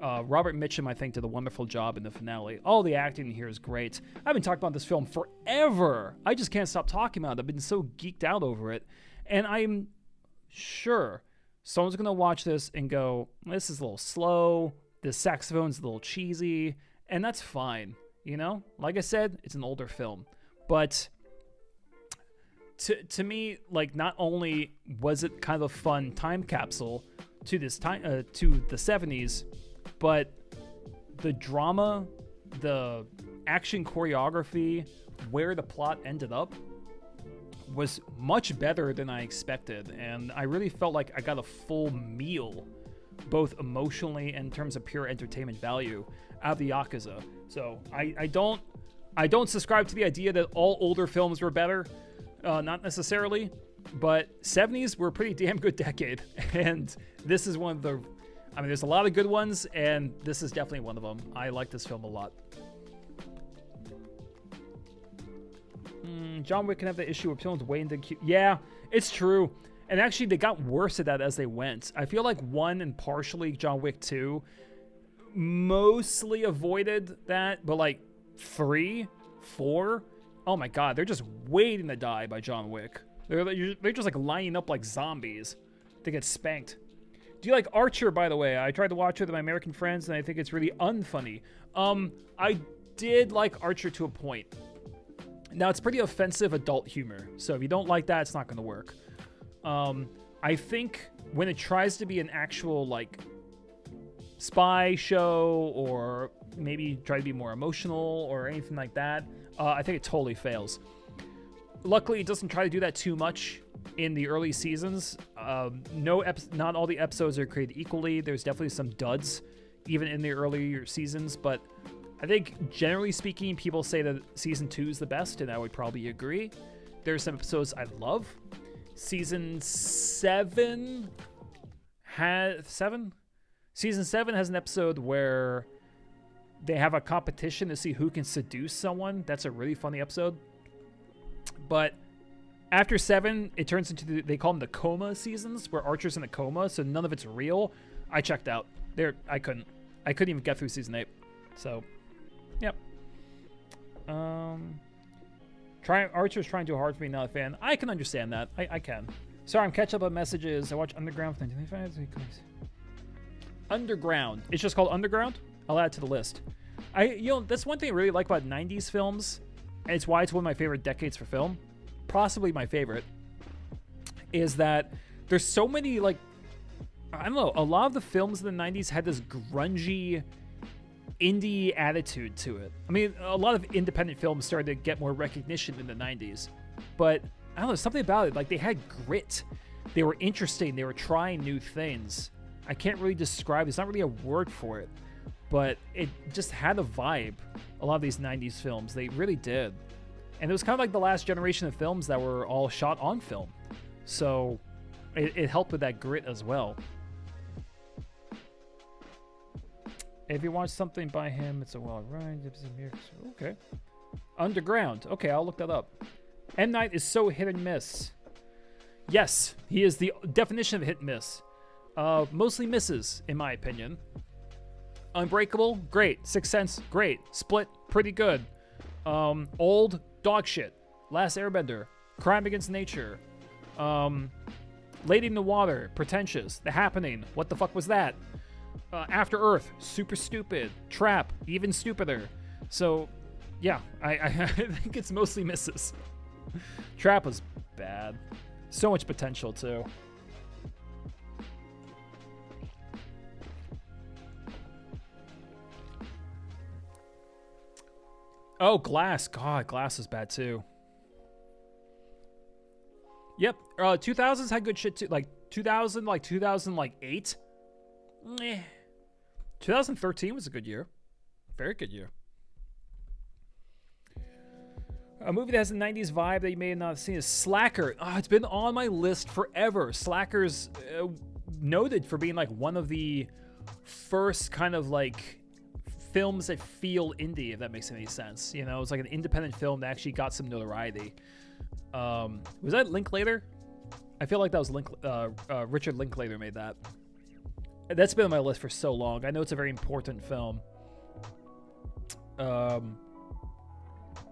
Robert Mitchum, I think, did a wonderful job in the finale. All the acting here is great. I've been talking about this film forever. I just can't stop talking about it. I've been so geeked out over it. And I'm sure someone's going to watch this and go, this is a little slow. The saxophone's a little cheesy. And that's fine. You know? Like I said, it's an older film. But to me, like, not only was it kind of a fun time capsule to this time, to the 70s, but the drama, the action choreography, where the plot ended up was much better than I expected. And I really felt like I got a full meal, both emotionally and in terms of pure entertainment value, out of the Yakuza. So I don't subscribe to the idea that all older films were better. Not necessarily, but 70s were a pretty damn good decade. And this is one of the... I mean, there's a lot of good ones, and this is definitely one of them. I like this film a lot. John Wick can have the issue with films way into... Yeah, it's true. And actually, they got worse at that as they went. I feel like 1 and partially John Wick 2 mostly avoided that, but like 3, 4, oh my god, they're just waiting to die by John Wick. They're just like lining up like zombies to get spanked. Do you like Archer, by the way? I tried to watch it with my American friends, and I think it's really unfunny. I did like Archer to a point. Now, it's pretty offensive adult humor, so if you don't like that, it's not going to work. I think when it tries to be an actual, like, spy show, or maybe try to be more emotional or anything like that, I think it totally fails. Luckily, it doesn't try to do that too much in the early seasons. Not all the episodes are created equally. There's definitely some duds, even in the earlier seasons, but I think, generally speaking, people say that Season 2 is the best, and I would probably agree. There's some episodes I love. Season 7 has... Season 7 has an episode where they have a competition to see who can seduce someone. That's a really funny episode. But after 7, it turns into, they call them the coma seasons, where Archer's in a coma, so none of it's real. I checked out. I couldn't even get through Season 8. So, yep. Archer's trying too hard for me, not a fan. I can understand that. I can. Sorry, I'm catching up on messages. I watch Underground for 1995. Underground. It's just called Underground? I'll add it to the list. That's one thing I really like about 90s films, and it's why it's one of my favorite decades for film, possibly my favorite, is that there's so many, like, I don't know, a lot of the films in the 90s had this grungy indie attitude to it. I mean, a lot of independent films started to get more recognition in the 90s, but I don't know, something about it, like, they had grit. They were interesting. They were trying new things. I can't really describe, there's not really a word for it, but it just had a vibe. A lot of these 90s films, they really did. And it was kind of like the last generation of films that were all shot on film. So it helped with that grit as well. If you watch something by him, it's a wild ride. Okay. Underground. Okay, I'll look that up. M. Night is so hit and miss. Yes, he is the definition of hit and miss. Mostly misses, in my opinion. Unbreakable, great. Sixth Sense, great. Split, pretty good. Old, dog shit. Last Airbender, Crime Against Nature. Lady in the Water, pretentious. The Happening, what the fuck was that? After Earth, super stupid. Trap, even stupider. So, yeah, I think it's mostly misses. Trap was bad. So much potential, too. Oh, Glass. God, Glass is bad too. Yep. 2000s had good shit too. Like 2000, like 2008. 2013 was a good year. Very good year. A movie that has a 90s vibe that you may not have seen is Slacker. Oh, it's been on my list forever. Slacker's noted for being like one of the first kind of like films that feel indie, if that makes any sense. You know, it's like an independent film that actually got some notoriety. Was that Linklater? I feel like that was Richard Linklater made that. That's been on my list for so long. I know it's a very important film.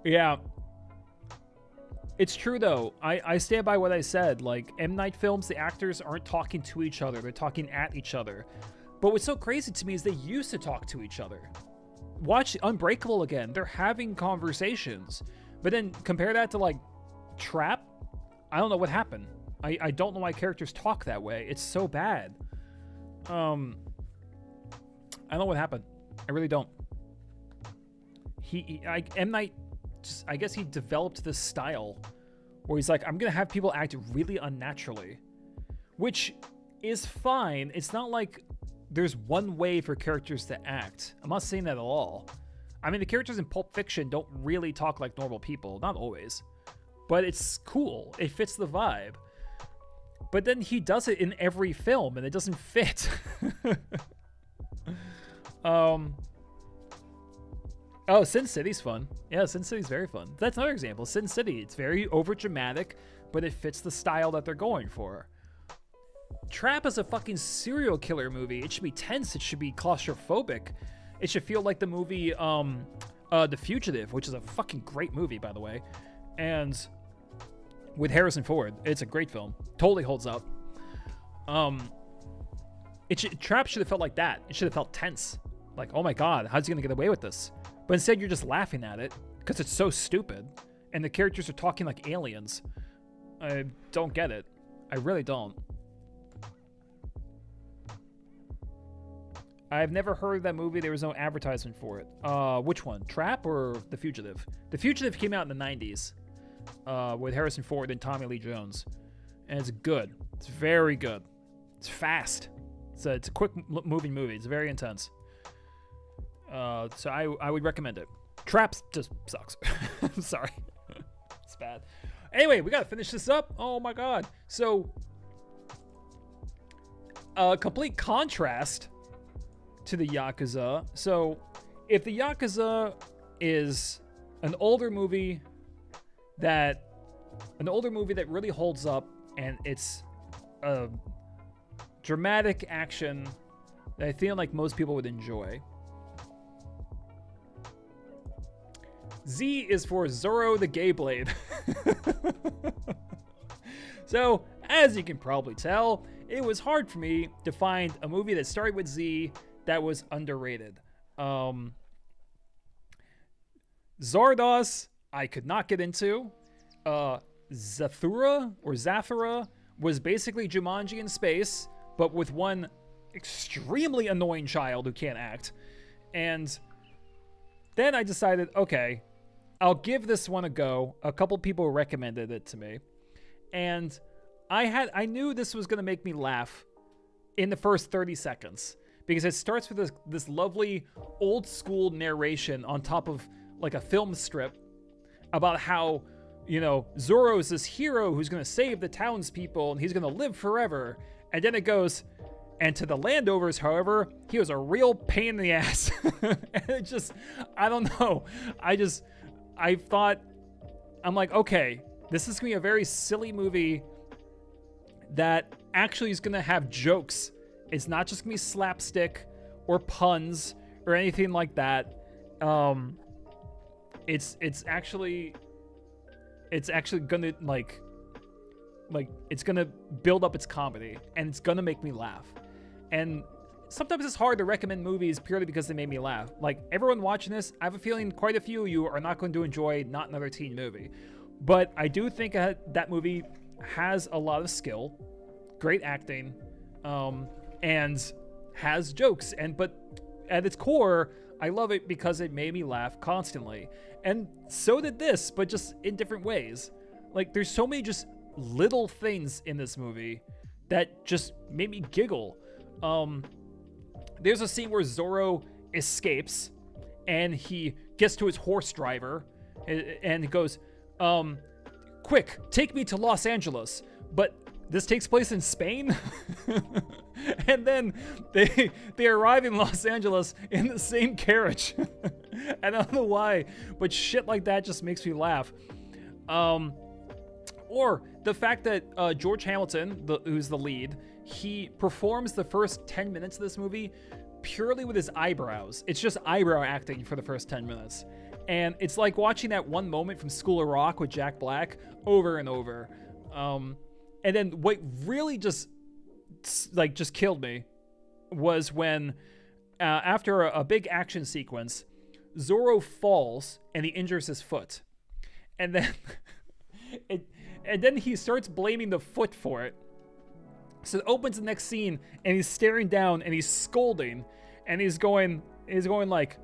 Yeah. It's true, though. I stand by what I said. Like, M. Night films, the actors aren't talking to each other. They're talking at each other. But what's so crazy to me is they used to talk to each other. Watch Unbreakable again. They're having conversations. But then compare that to, like, Trap. I don't know what happened. I don't know why characters talk that way. It's so bad. I don't know what happened. I really don't. M. Night, I guess he developed this style where he's like, I'm going to have people act really unnaturally, which is fine. It's not like there's one way for characters to act. I'm not saying that at all. I mean, the characters in Pulp Fiction don't really talk like normal people. Not always. But it's cool. It fits the vibe. But then he does it in every film, and it doesn't fit. Oh, Sin City's fun. Yeah, Sin City's very fun. That's another example. Sin City, it's very over-dramatic, but it fits the style that they're going for. Trap is a fucking serial killer movie. It should be tense. It should be claustrophobic. It should feel like the movie The Fugitive, which is a fucking great movie, by the way. And with Harrison Ford, it's a great film. Totally holds up. Trap should have felt like that. It should have felt tense. Like, oh my god, how's he gonna get away with this? But instead, you're just laughing at it because it's so stupid, and the characters are talking like aliens. I don't get it. I really don't. I've never heard of that movie. There was no advertisement for it. Which one? Trap or The Fugitive? The Fugitive came out in the 90s with Harrison Ford and Tommy Lee Jones. And it's good. It's very good. It's fast. It's a quick moving movie. It's very intense. So I would recommend it. Traps just sucks. I'm sorry. It's bad. Anyway, we got to finish this up. Oh my god. So, complete contrast to the Yakuza. So, if the Yakuza is an older movie that really holds up, and it's a dramatic action that I feel like most people would enjoy. Z is for Zoro the Gay Blade. So, as you can probably tell, it was hard for me to find a movie that started with Z that was underrated. Zardoz, I could not get into. Zathura was basically Jumanji in space, but with one extremely annoying child who can't act. And then I decided, okay, I'll give this one a go. A couple people recommended it to me. And I knew this was going to make me laugh in the first 30 seconds. Because it starts with this lovely old school narration on top of like a film strip about how, you know, Zoro is this hero who's going to save the townspeople and he's going to live forever. And then it goes, and to the landowners, however, he was a real pain in the ass. And it just, I don't know. I thought, I'm like, okay, this is going to be a very silly movie that actually is going to have jokes. It's not just going to be slapstick or puns or anything like that. It's actually going to like it's going to build up its comedy and it's going to make me laugh. And sometimes it's hard to recommend movies purely because they made me laugh. Like, everyone watching this, I have a feeling quite a few of you are not going to enjoy Not Another Teen Movie. But I do think that movie has a lot of skill, great acting, and has jokes. But at its core, I love it because it made me laugh constantly. And so did this, but just in different ways. Like, there's so many just little things in this movie that just made me giggle. There's a scene where Zorro escapes and he gets to his horse driver and he goes, quick, take me to Los Angeles. But this takes place in Spain. And then they arrive in Los Angeles in the same carriage. I don't know why, but shit like that just makes me laugh. Or the fact that George Hamilton, who's the lead, he performs the first 10 minutes of this movie purely with his eyebrows. It's just eyebrow acting for the first 10 minutes. And it's like watching that one moment from School of Rock with Jack Black over and over. And then what really just killed me was when, after a big action sequence, Zorro falls and he injures his foot. And then and then he starts blaming the foot for it. So it opens the next scene and he's staring down and he's scolding and he's going like,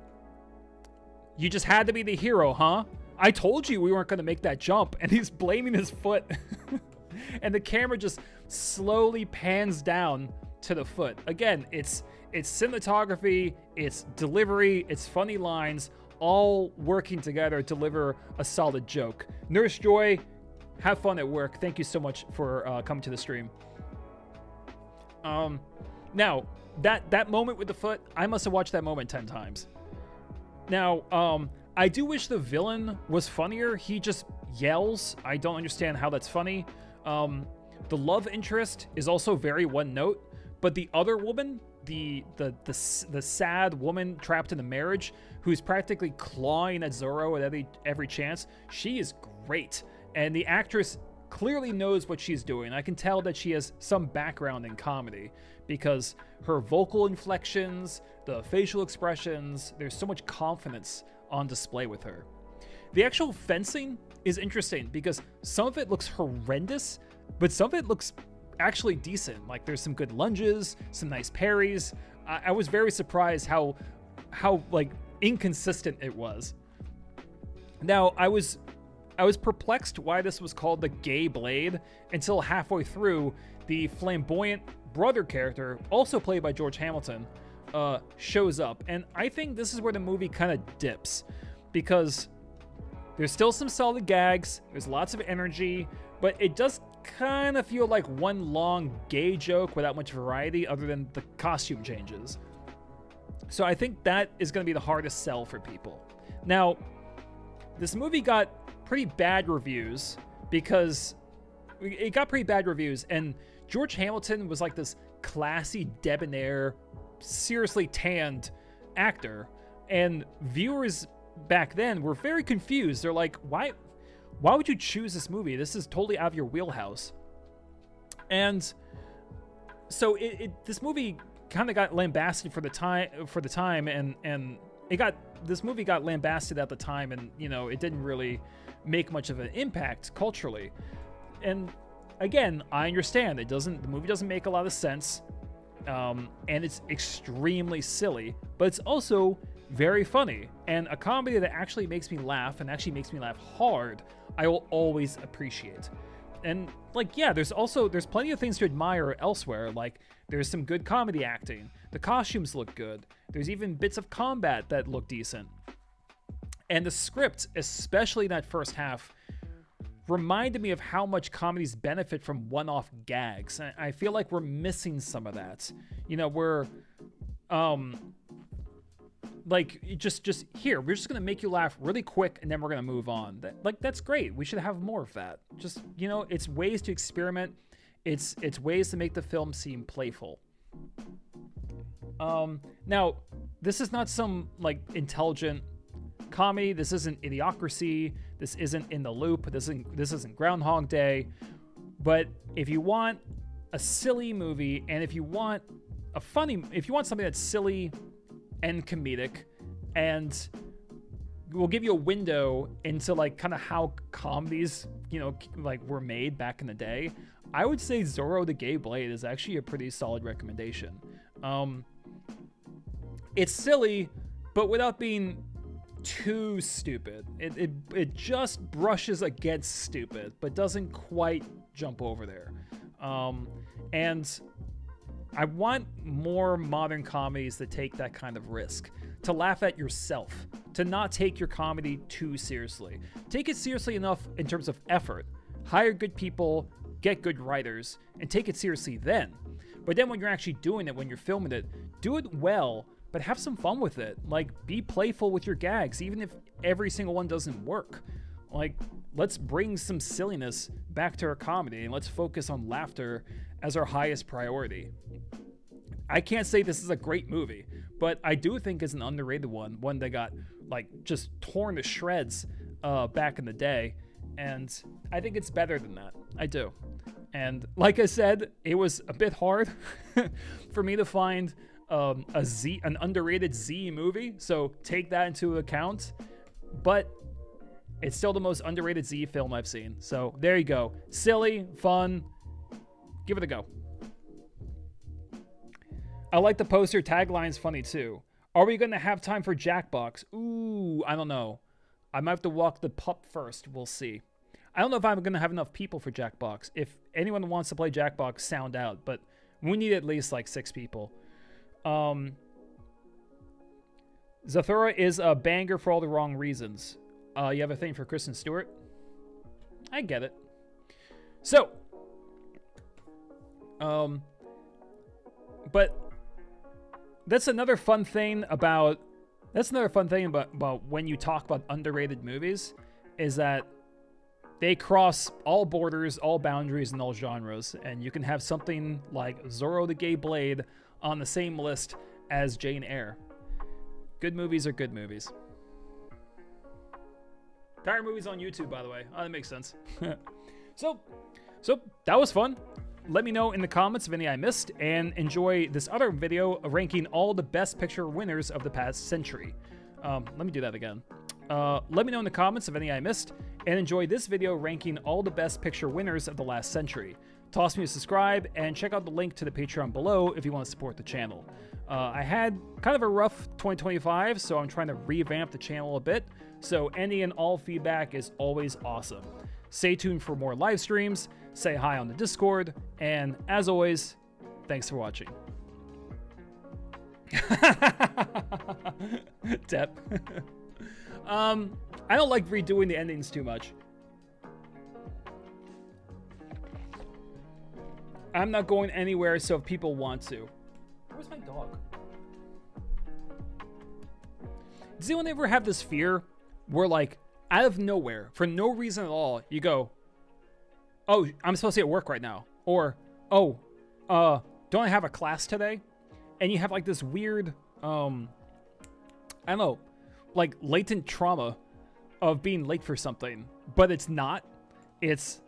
you just had to be the hero, huh? I told you we weren't going to make that jump. And he's blaming his foot. And the camera just slowly pans down to the foot. Again, it's cinematography, it's delivery, it's funny lines, all working together to deliver a solid joke. Nurse Joy, have fun at work. Thank you so much for coming to the stream. Now, that moment with the foot, I must have watched that moment 10 times. Now, I do wish the villain was funnier. He just yells. I don't understand how that's funny. The love interest is also very one note, but the other woman, the sad woman trapped in a marriage who's practically clawing at Zorro at every chance, she is great. And the actress clearly knows what she's doing. I can tell that she has some background in comedy because her vocal inflections, the facial expressions, there's so much confidence on display with her. The actual fencing is interesting because some of it looks horrendous, but some of it looks actually decent. Like there's some good lunges, some nice parries. I was very surprised how like inconsistent it was. Now, I was perplexed why this was called the gay blade until halfway through the flamboyant brother character, also played by George Hamilton, shows up. And I think this is where the movie kind of dips because there's still some solid gags, there's lots of energy, but it does kind of feel like one long gay joke without much variety other than the costume changes. So I think that is going to be the hardest sell for people. Now, this movie got pretty bad reviews because it got pretty bad reviews, and George Hamilton was like this classy, debonair, seriously tanned actor, and viewers back then were very confused. They're like, why would you choose this movie? This is totally out of your wheelhouse. And so this movie kind of got lambasted for the time, and this movie got lambasted at the time, and it didn't really make much of an impact culturally. And again, I understand the movie doesn't make a lot of sense, and it's extremely silly, but it's also very funny, and a comedy that actually makes me laugh and actually makes me laugh hard, I will always appreciate. And there's plenty of things to admire elsewhere. Like there's some good comedy acting, the costumes look good, there's even bits of combat that look decent, and the script, especially in that first half, reminded me of how much comedies benefit from one-off gags. And I feel like we're missing some of that. We're just here, we're just gonna make you laugh really quick and then we're gonna move on. That's great. We should have more of that. Just it's ways to experiment. It's ways to make the film seem playful. Now, this is not some intelligent comedy. This isn't Idiocracy. This isn't In the Loop. This isn't Groundhog Day. But if you want a silly movie, and if you want something that's silly and comedic, and we'll give you a window into kind of how comedies were made back in the day, I would say Zorro the Gay Blade is actually a pretty solid recommendation. It's silly, but without being too stupid. It just brushes against stupid, but doesn't quite jump over there. And I want more modern comedies that take that kind of risk. To laugh at yourself. To not take your comedy too seriously. Take it seriously enough in terms of effort. Hire good people, get good writers, and take it seriously then. But then when you're actually doing it, when you're filming it, do it well, but have some fun with it. Like, be playful with your gags, even if every single one doesn't work. Like, let's bring some silliness back to our comedy, and let's focus on laughter as our highest priority. I can't say this is a great movie, but I do think it's an underrated one that got, like, just torn to shreds back in the day, and I think it's better than that. I do. And like I said, it was a bit hard for me to find an underrated Z movie, so take that into account. But it's still the most underrated Z film I've seen. So there you go. Silly, fun. Give it a go. I like the poster. Tagline's funny too. Are we going to have time for Jackbox? Ooh, I don't know. I might have to walk the pup first. We'll see. I don't know if I'm going to have enough people for Jackbox. If anyone wants to play Jackbox, sound out. But we need at least like 6 people. Zathura is a banger for all the wrong reasons. You have a thing for Kristen Stewart? I get it. So, but that's another fun thing about when you talk about underrated movies, is that they cross all borders, all boundaries, and all genres, and you can have something like Zorro the Gay Blade on the same list as Jane Eyre. Good movies are good movies. Entire movies on YouTube, by the way. Oh, that makes sense. So that was fun. Let me know in the comments if any I missed, and enjoy this other video ranking all the best picture winners of the past century. Let me do that again. Let me know in the comments if any I missed, and enjoy this video ranking all the best picture winners of the last century. Toss me a subscribe, and check out the link to the Patreon below if you want to support the channel. I had kind of a rough 2025, so I'm trying to revamp the channel a bit, so any and all feedback is always awesome. Stay tuned for more live streams, say hi on the Discord, and as always, thanks for watching. Depp. I don't like redoing the endings too much. I'm not going anywhere, so if people want to. Where's my dog? Does anyone ever have this fear where, like, out of nowhere, for no reason at all, you go, oh, I'm supposed to be at work right now. Or, oh, don't I have a class today? And you have, like, this weird, I don't know, like, latent trauma of being late for something. But it's not. It's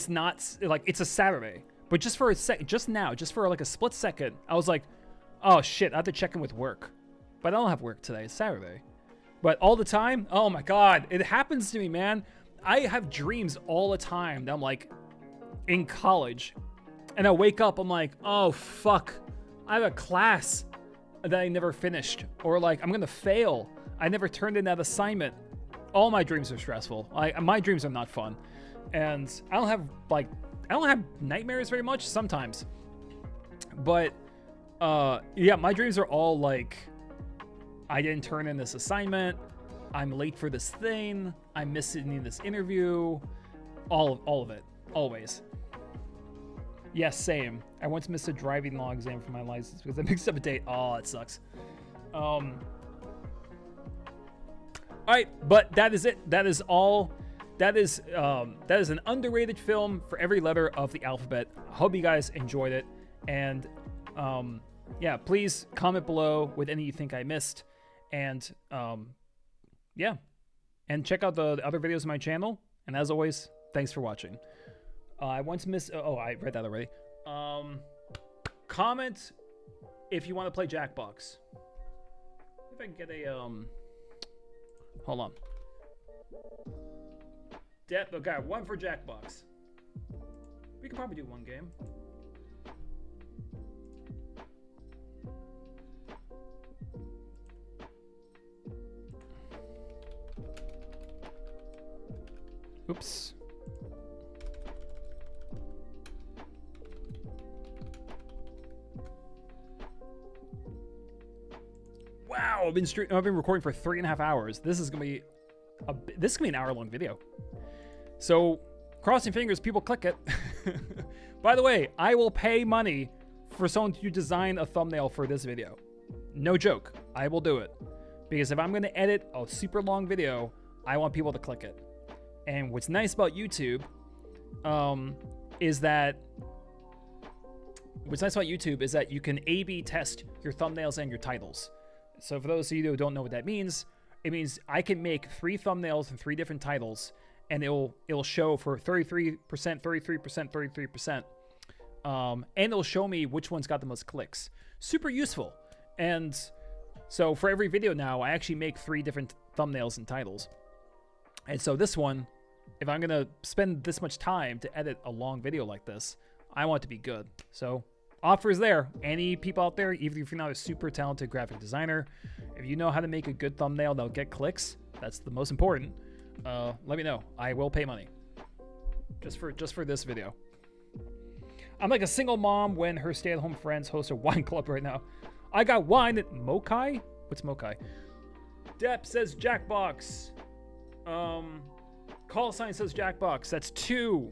not, like, it's a Saturday. But just for a sec, just for, like, a split second, I was like, oh, shit, I have to check in with work. But I don't have work today. It's Saturday. But all the time, oh my God, it happens to me, man. I have dreams all the time that I'm like in college, and I wake up, I'm like, oh fuck, I have a class that I never finished, or like I'm gonna fail. I never turned in that assignment. All my dreams are stressful. My dreams are not fun, and I don't have nightmares very much sometimes. But yeah, my dreams are all like, I didn't turn in this assignment, I'm late for this thing, I'm missing this interview, all of it, always. Yes, same. I once missed a driving law exam for my license because I mixed up a date. Oh, it sucks. All right, but that is it. That is all. That is an underrated film for every letter of the alphabet. I hope you guys enjoyed it, and yeah, please comment below with any you think I missed. And yeah, and check out the other videos on my channel. And as always, thanks for watching. I once missed. Oh, I read that already. Comment if you want to play Jackbox. If I can get a hold on. Okay, 1 for Jackbox. We can probably do 1 game. Oops. Wow, I've been recording for 3.5 hours. This is gonna be an hour-long video. So, crossing fingers, people click it. By the way, I will pay money for someone to design a thumbnail for this video. No joke, I will do it. Because if I'm gonna edit a super long video, I want people to click it. And what's nice about YouTube is that you can A/B test your thumbnails and your titles. So for those of you who don't know what that means, it means I can make 3 thumbnails and 3 different titles, and it'll show for 33%, 33%, 33%, and it'll show me which one's got the most clicks. Super useful. And so for every video now, I actually make 3 different thumbnails and titles. And so this one, if I'm gonna spend this much time to edit a long video like this, I want it to be good. So offers there. Any people out there, even if you're not a super talented graphic designer, if you know how to make a good thumbnail that'll get clicks, that's the most important. Let me know. I will pay money just for this video. I'm like a single mom when her stay-at-home friends host a wine club right now. I got wine at Mokai. What's Mokai? Depp says Jackbox. Call sign says Jackbox. That's 2.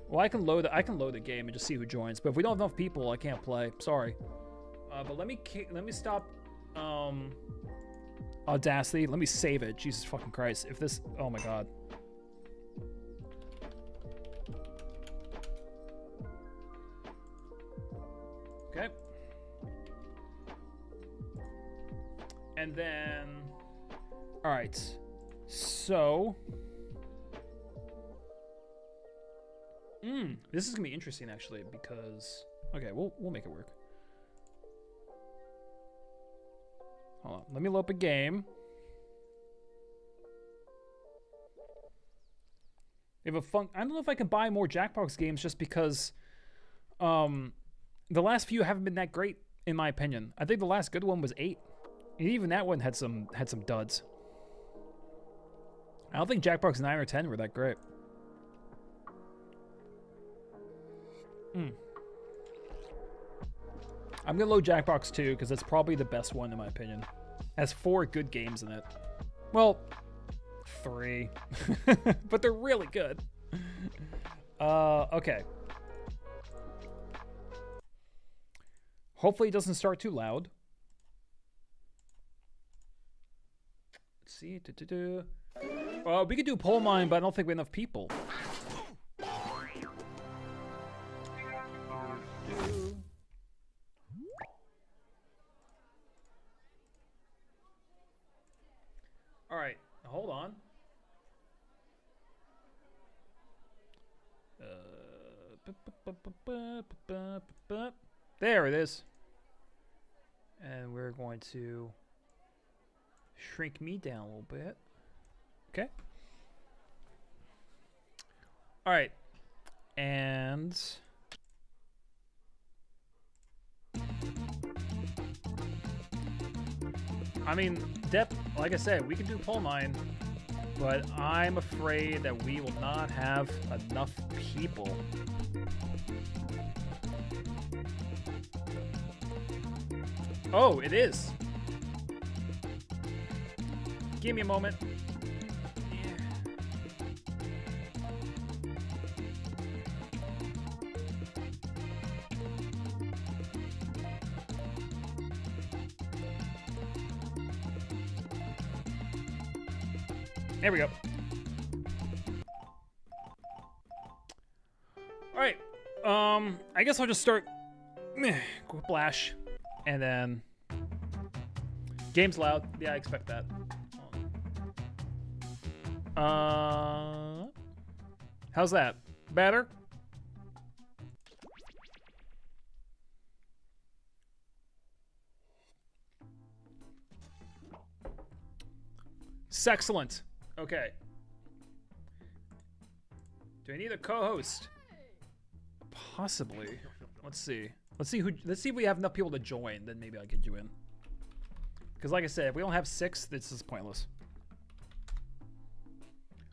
Well, I can load a game and just see who joins. But if we don't have enough people, I can't play. Sorry. But let me stop Audacity. Let me save it. Jesus fucking Christ. If this, oh my God. Okay. And then, all right. So, this is gonna be interesting actually because, okay, we'll make it work. Hold on, let me load up a game. We have a fun. I don't know if I can buy more Jackbox games just because, the last few haven't been that great in my opinion. I think the last good one was 8, and even that one had some duds. I don't think Jackbox 9 or 10 were that great. I'm gonna load Jackbox 2 because that's probably the best one in my opinion. It has 4 good games in it. Well, 3, but they're really good. Okay. Hopefully it doesn't start too loud. Let's see. We could do Pole Mine, but I don't think we have enough people. All right, hold on. There it is. And we're going to shrink me down a little bit. Okay. All right. And I mean, Depp, like I said, we can do Pole Mine, but I'm afraid that we will not have enough people. Oh, it is. Give me a moment. There we go. All right. I guess I'll just start Quiplash, and then game's loud. Yeah, I expect that. How's that? Better? Sexcellent. Okay. Do I need a co-host? Possibly. Let's see. Let's see if we have enough people to join, then maybe I get you in. Because like I said, if we don't have 6, this is pointless.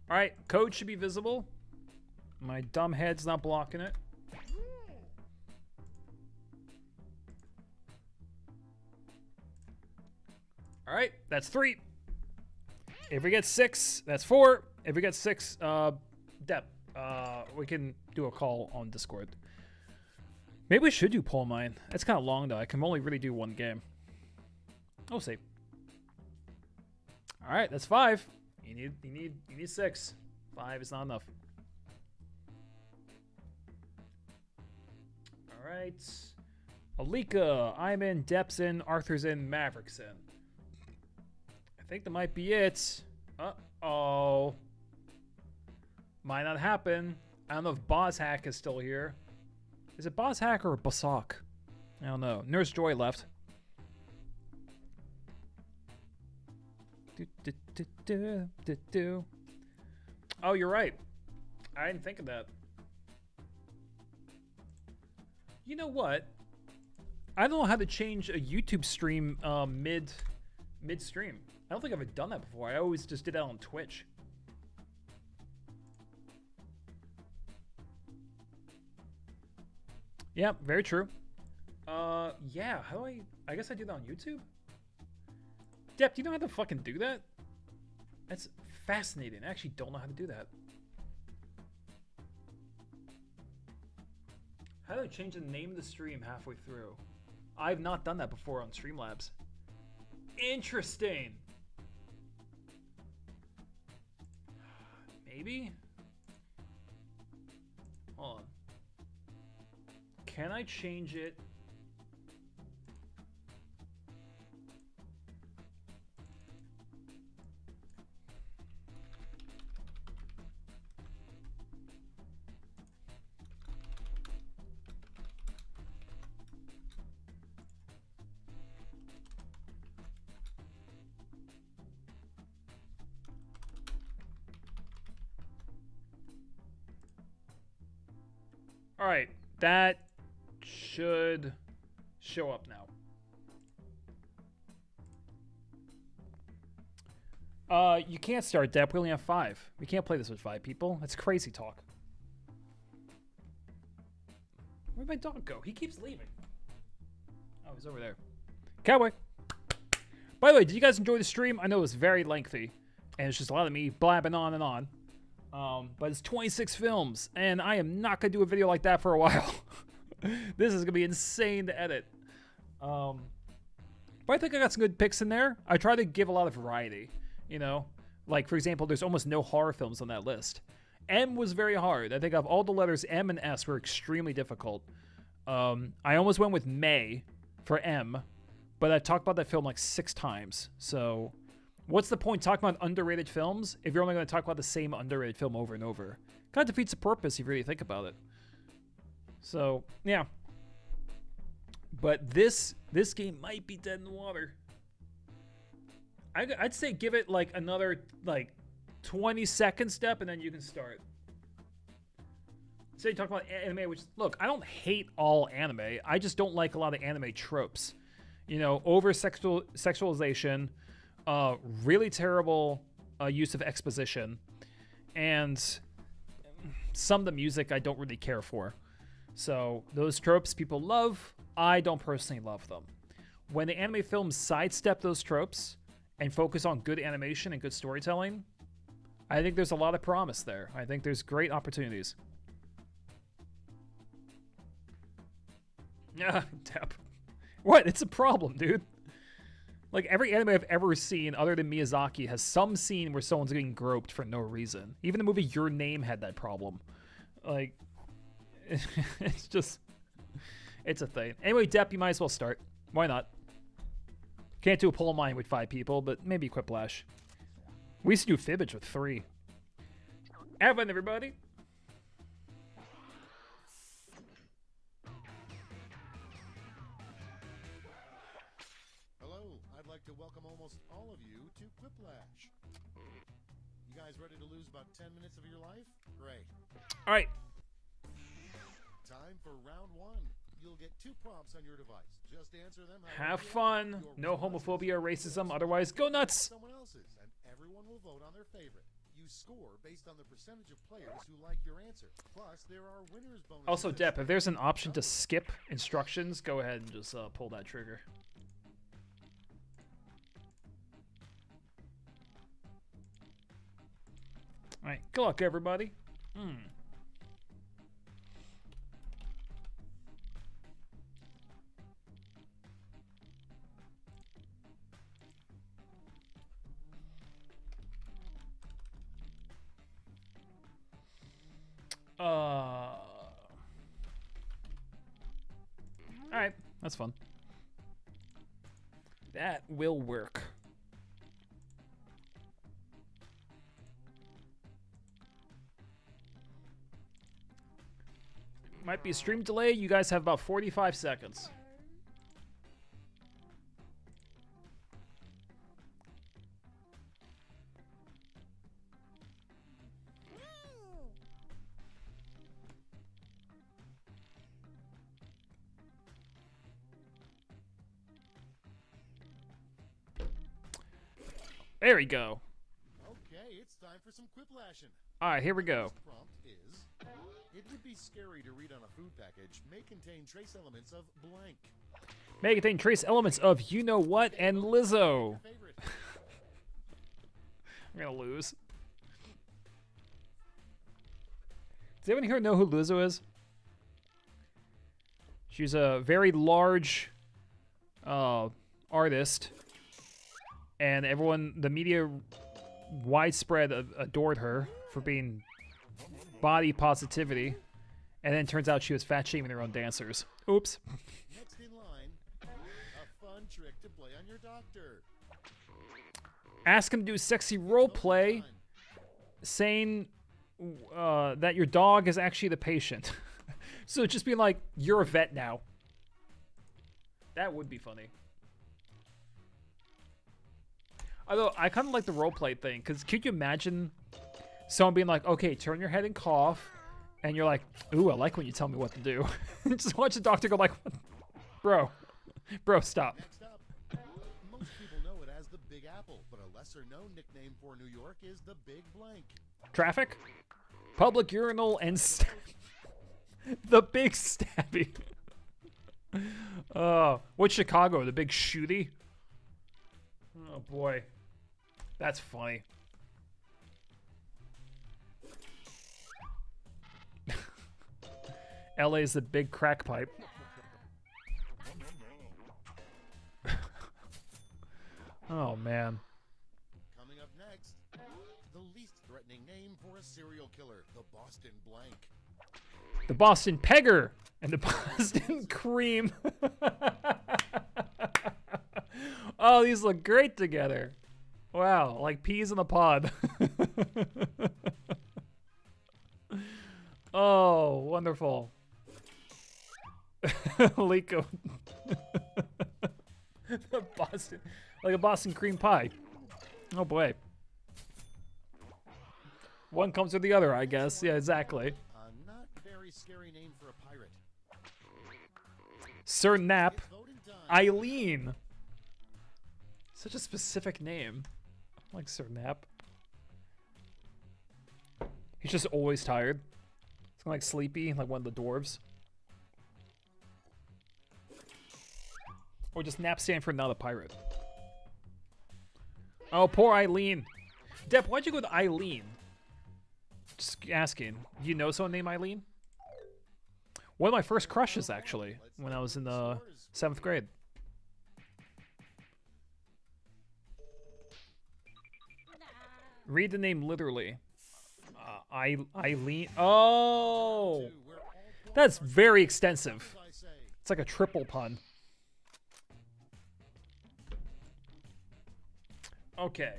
All right, code should be visible. My dumb head's not blocking it. All right, that's 3. If we get 6, that's 4. If we get 6, Dep, we can do a call on Discord. Maybe we should do Poll Mine. That's kind of long though. I can only really do 1 game. We'll see. All right, that's 5. You need 6. 5 is not enough. All right. Alika, I'm in, Dep's in, Arthur's in, Maverick's in. I think that might be it. Uh-oh. Might not happen. I don't know if Bozhack is still here. Is it Bozhack or Basak? I don't know. Nurse Joy left. Oh, you're right. I didn't think of that. You know what? I don't know how to change a YouTube stream mid-stream. I don't think I've ever done that before. I always just did that on Twitch. Yeah, very true. Yeah, how do I guess I do that on YouTube? Dep, do you know how to fucking do that? That's fascinating. I actually don't know how to do that. How do I change the name of the stream halfway through? I've not done that before on Streamlabs. Interesting. Maybe? Hold on. Can I change it? All right, that should show up now. You can't start, Dep. We only have 5. We can't play this with 5 people. That's crazy talk. Where'd my dog go? He keeps leaving. Oh, he's over there. Cowboy. By the way, did you guys enjoy the stream? I know it was very lengthy, and it's just a lot of me blabbing on and on. But it's 26 films, and I am not going to do a video like that for a while. This is going to be insane to edit. But I think I got some good picks in there. I try to give a lot of variety, you know? Like, for example, there's almost no horror films on that list. M was very hard. I think of all the letters, M and S were extremely difficult. I almost went with May for M, but I talked about that film like 6 times, so... What's the point talking about underrated films if you're only going to talk about the same underrated film over and over? Kind of defeats the purpose if you really think about it. So, yeah. But this game might be dead in the water. I'd say give it like another 20-second step and then you can start. Say talk about anime, which, look, I don't hate all anime. I just don't like a lot of anime tropes. You know, over-sexualization... really terrible use of exposition, and some of the music I don't really care for. So those tropes people love, I don't personally love them. When the anime films sidestep those tropes and focus on good animation and good storytelling, I think there's a lot of promise there. I think there's great opportunities. Yeah, Dep. What? It's a problem, dude. Like, every anime I've ever seen, other than Miyazaki, has some scene where someone's getting groped for no reason. Even the movie Your Name had that problem. Like, it's just... It's a thing. Anyway, Dep, you might as well start. Why not? Can't do a poll mine with 5 people, but maybe Quiplash. We used to do Fibbage with 3. Have fun, everybody! To welcome almost all of you to Quiplash. You guys ready to lose about 10 minutes of your life? Great. All right. Time for round 1. You'll get 2 prompts on your device. Just answer them. Have fun. No homophobia or racism. Otherwise, go nuts. Someone else's, and everyone will vote on their favorite. You score based on the percentage of players who like your answer. Plus, there are winners bonuses. Also, Depp, if there's an option to skip instructions, go ahead and just pull that trigger. All right, good luck, everybody. Alright, that's fun. That will work. Might be a stream delay. You guys have about 45 seconds. There we go. Okay, it's time for some quiplashing. All right, here we go. First prompt is: it would be scary to read on a food package. May contain trace elements of blank. May contain trace elements of you know what and Lizzo. Your favorite. I'm gonna lose. Does anyone here know who Lizzo is? She's a very large artist, and everyone, the media, widespread adored her for being body positivity, and then it turns out she was fat shaming her own dancers. Oops. Next in line, a fun trick to play on your doctor. Ask him to do sexy role play, saying that your dog is actually the patient. So just being like, you're a vet now. That would be funny. Although, I kind of like the roleplay thing, because could you imagine someone being like, okay, turn your head and cough, and you're like, ooh, I like when you tell me what to do. Just watch the doctor go like, bro, stop. Next up, most people know it as the Big Apple, but a lesser-known nickname for New York is the Big Blank. Traffic, public urinal, and the Big Stabby. What's Chicago? The Big Shooty? Oh boy, that's funny. LA's the Big Crack Pipe. Oh man. Coming up next, the least threatening name for a serial killer, the Boston Blank. The Boston Pegger and the Boston Cream. Oh, these look great together. Wow, like peas in a pod. Oh, wonderful. Lico. The Boston, like a Boston cream pie. Oh boy. One comes with the other, I guess. Yeah, exactly. A not very scary name for a pirate. Sir Nap. It's voting time. Eileen. Such a specific name. I like Sir Nap. He's just always tired. He's kind of like sleepy, like one of the dwarves. Or just Nap stand for not a pirate. Oh, poor Eileen. Depp, why'd you go to Eileen? Just asking. Do you know someone named Eileen? One of my first crushes, actually, when I was in the 7th grade. Read the name literally. Eileen. Oh! That's very extensive. It's like a triple pun. Okay.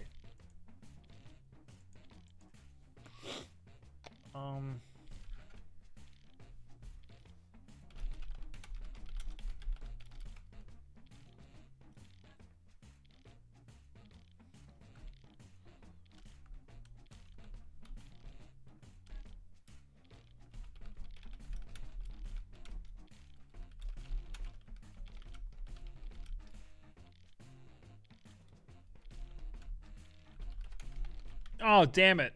Oh, damn it.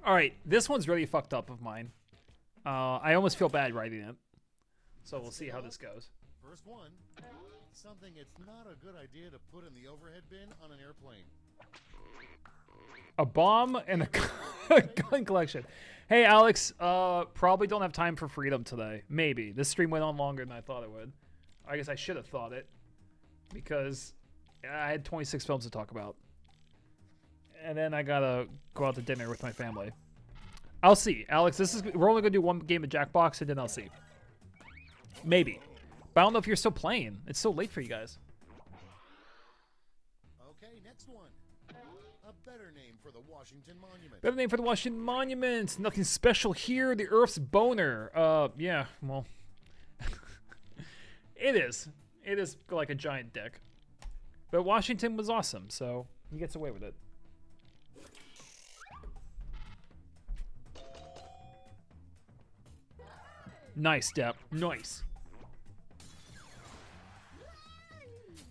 All right, this one's really fucked up of mine. I almost feel bad writing it. So we'll see how this goes. First one. Something it's not a good idea to put in the overhead bin on an airplane. A bomb and a gun collection. Hey, Alex, probably don't have time for freedom today. Maybe. This stream went on longer than I thought it would. I guess I should have thought it. Because I had 26 films to talk about. And then I gotta go out to dinner with my family. I'll see. Alex, we're only gonna do one game of Jackbox and then I'll see. Maybe. But I don't know if you're still playing. It's so late for you guys. Okay, next one. A better name for the Washington Monument. Better name for the Washington Monument. Nothing special here. The Earth's boner. Yeah, well. It is. It is like a giant dick. But Washington was awesome, so he gets away with it. Nice, Depp. Nice.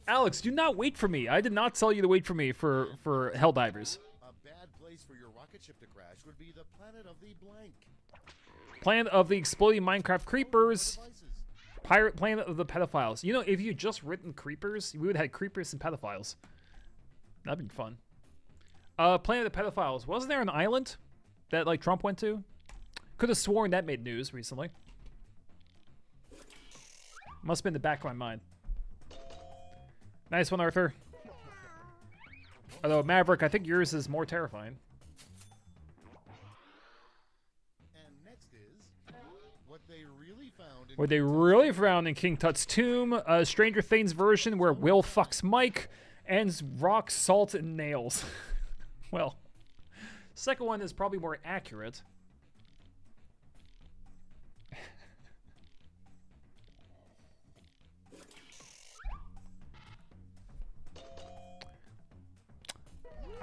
Alex, do not wait for me. I did not tell you to wait for me for Helldivers. A bad place for your rocket ship to crash would be the planet of the blank. Planet of the exploding Minecraft creepers. Devices. Pirate planet of the pedophiles. You know, if you just written creepers, we would have had creepers and pedophiles. That'd been fun. Planet of the pedophiles. Wasn't there an island that like Trump went to? Could have sworn that made news recently. Must have been in the back of my mind. Nice one, Arthur. Although, Maverick, I think yours is more terrifying. And next is what they really found in What they really found in King Tut's tomb, a Stranger Things version where Will fucks Mike, and rock, salt, and nails. Well, second one is probably more accurate.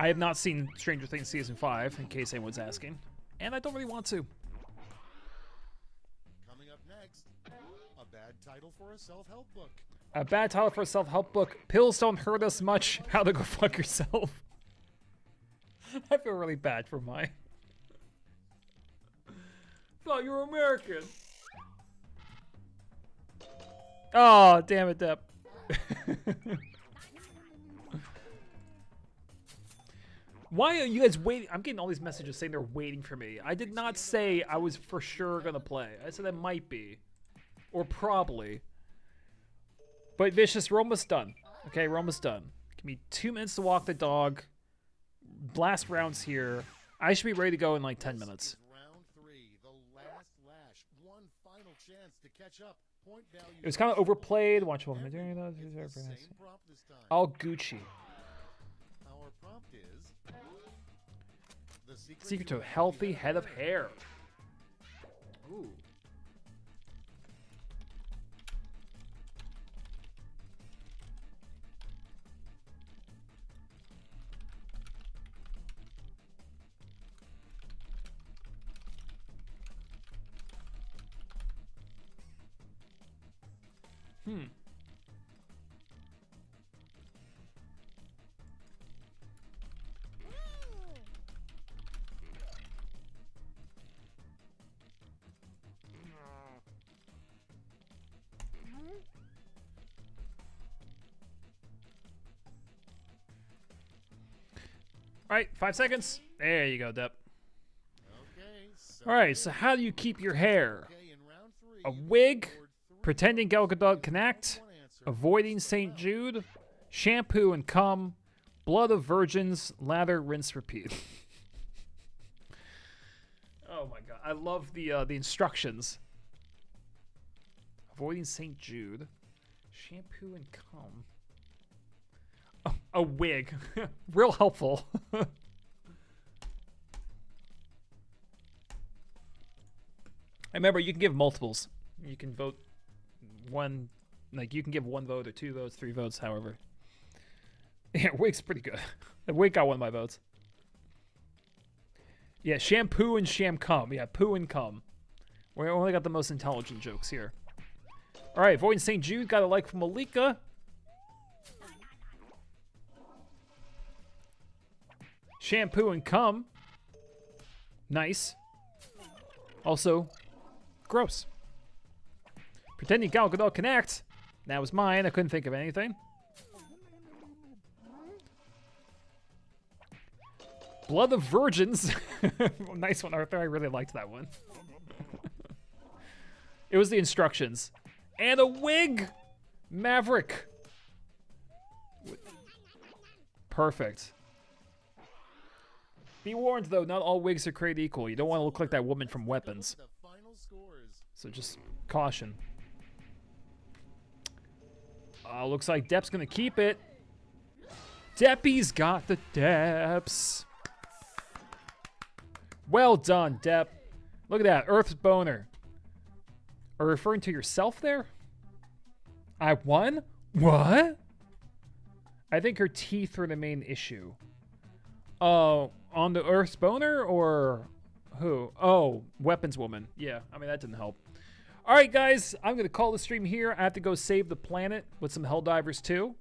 I have not seen Stranger Things Season 5, in case anyone's asking. And I don't really want to. Coming up next, a bad title for a self-help book. A bad title for a self-help book. Pills don't hurt us much. How to go fuck yourself. I feel really bad for my... Thought you were American. Oh, damn it, Depp. Why are you guys waiting? I'm getting all these messages saying they're waiting for me. I did not say I was for sure gonna play. I said I might be. Or probably. But Vicious, we're almost done. Okay, we're almost done. Give me 2 minutes to walk the dog. Last round's here. I should be ready to go in like 10 minutes. Round 3, the last lash. One final chance to catch up. Point value. It was kind of overplayed. Watch what I'm It's doing. the same prompt this time. All Gucci. Our prompt is the Secret to a healthy head of hair. Ooh. All right, 5 seconds. There you go, Depp. Okay, so All right, so how do you keep your hair? okay, in round 3, A you wig, scored 3 pretending Gal Gadot can act, one answer. avoiding St. Jude, shampoo and cum, blood of virgins, lather, rinse, repeat. Oh my god, I love the instructions. Avoiding St. Jude, shampoo and cum. Oh, a wig, real helpful. Remember, you can give multiples. You can vote one, like you can give 1 vote or 2 votes, 3 votes, however. Yeah, wig's pretty good. The wig got 1 of my votes. Yeah, shampoo and sham cum. Yeah, poo and cum. We only got the most intelligent jokes here. All right, Void St. Jude got a like from Malika. Shampoo and cum. Nice. Also, gross. Pretending Gal Gadot can act. That was mine. I couldn't think of anything. Blood of Virgins. Nice one, Arthur. I really liked that one. It was the instructions. And a wig! Maverick. Perfect. Be warned, though, not all wigs are created equal. You don't want to look like that woman from Weapons. So just caution. Looks like Depp's going to keep it. Deppy's got the Depps. Well done, Depp. Look at that. Earth's boner. Are you referring to yourself there? I won? What? I think her teeth were the main issue. On the Earth's boner or who? Oh, Weapons Woman. Yeah, I mean, that didn't help. All right, guys, I'm going to call the stream here. I have to go save the planet with some Helldivers too.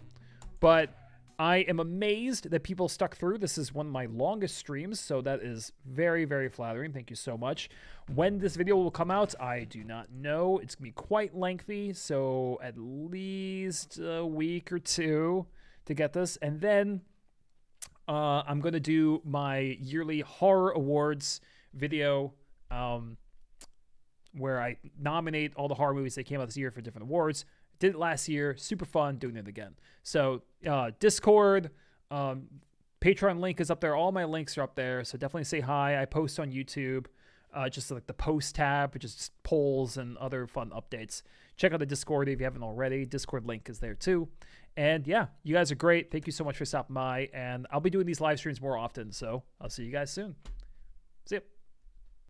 But I am amazed that people stuck through. This is one of my longest streams, so that is very, very flattering. Thank you so much. When this video will come out, I do not know. It's going to be quite lengthy, so at least a week or two to get this. And then I'm going to do my yearly horror awards video where I nominate all the horror movies that came out this year for different awards. Did it last year. Super fun doing it again. So Discord, Patreon link is up there. All my links are up there. So definitely say hi. I post on YouTube, just like the post tab, which is polls and other fun updates. Check out the Discord if you haven't already. Discord link is there too. And yeah, you guys are great. Thank you so much for stopping by. And I'll be doing these live streams more often. So I'll see you guys soon. See ya.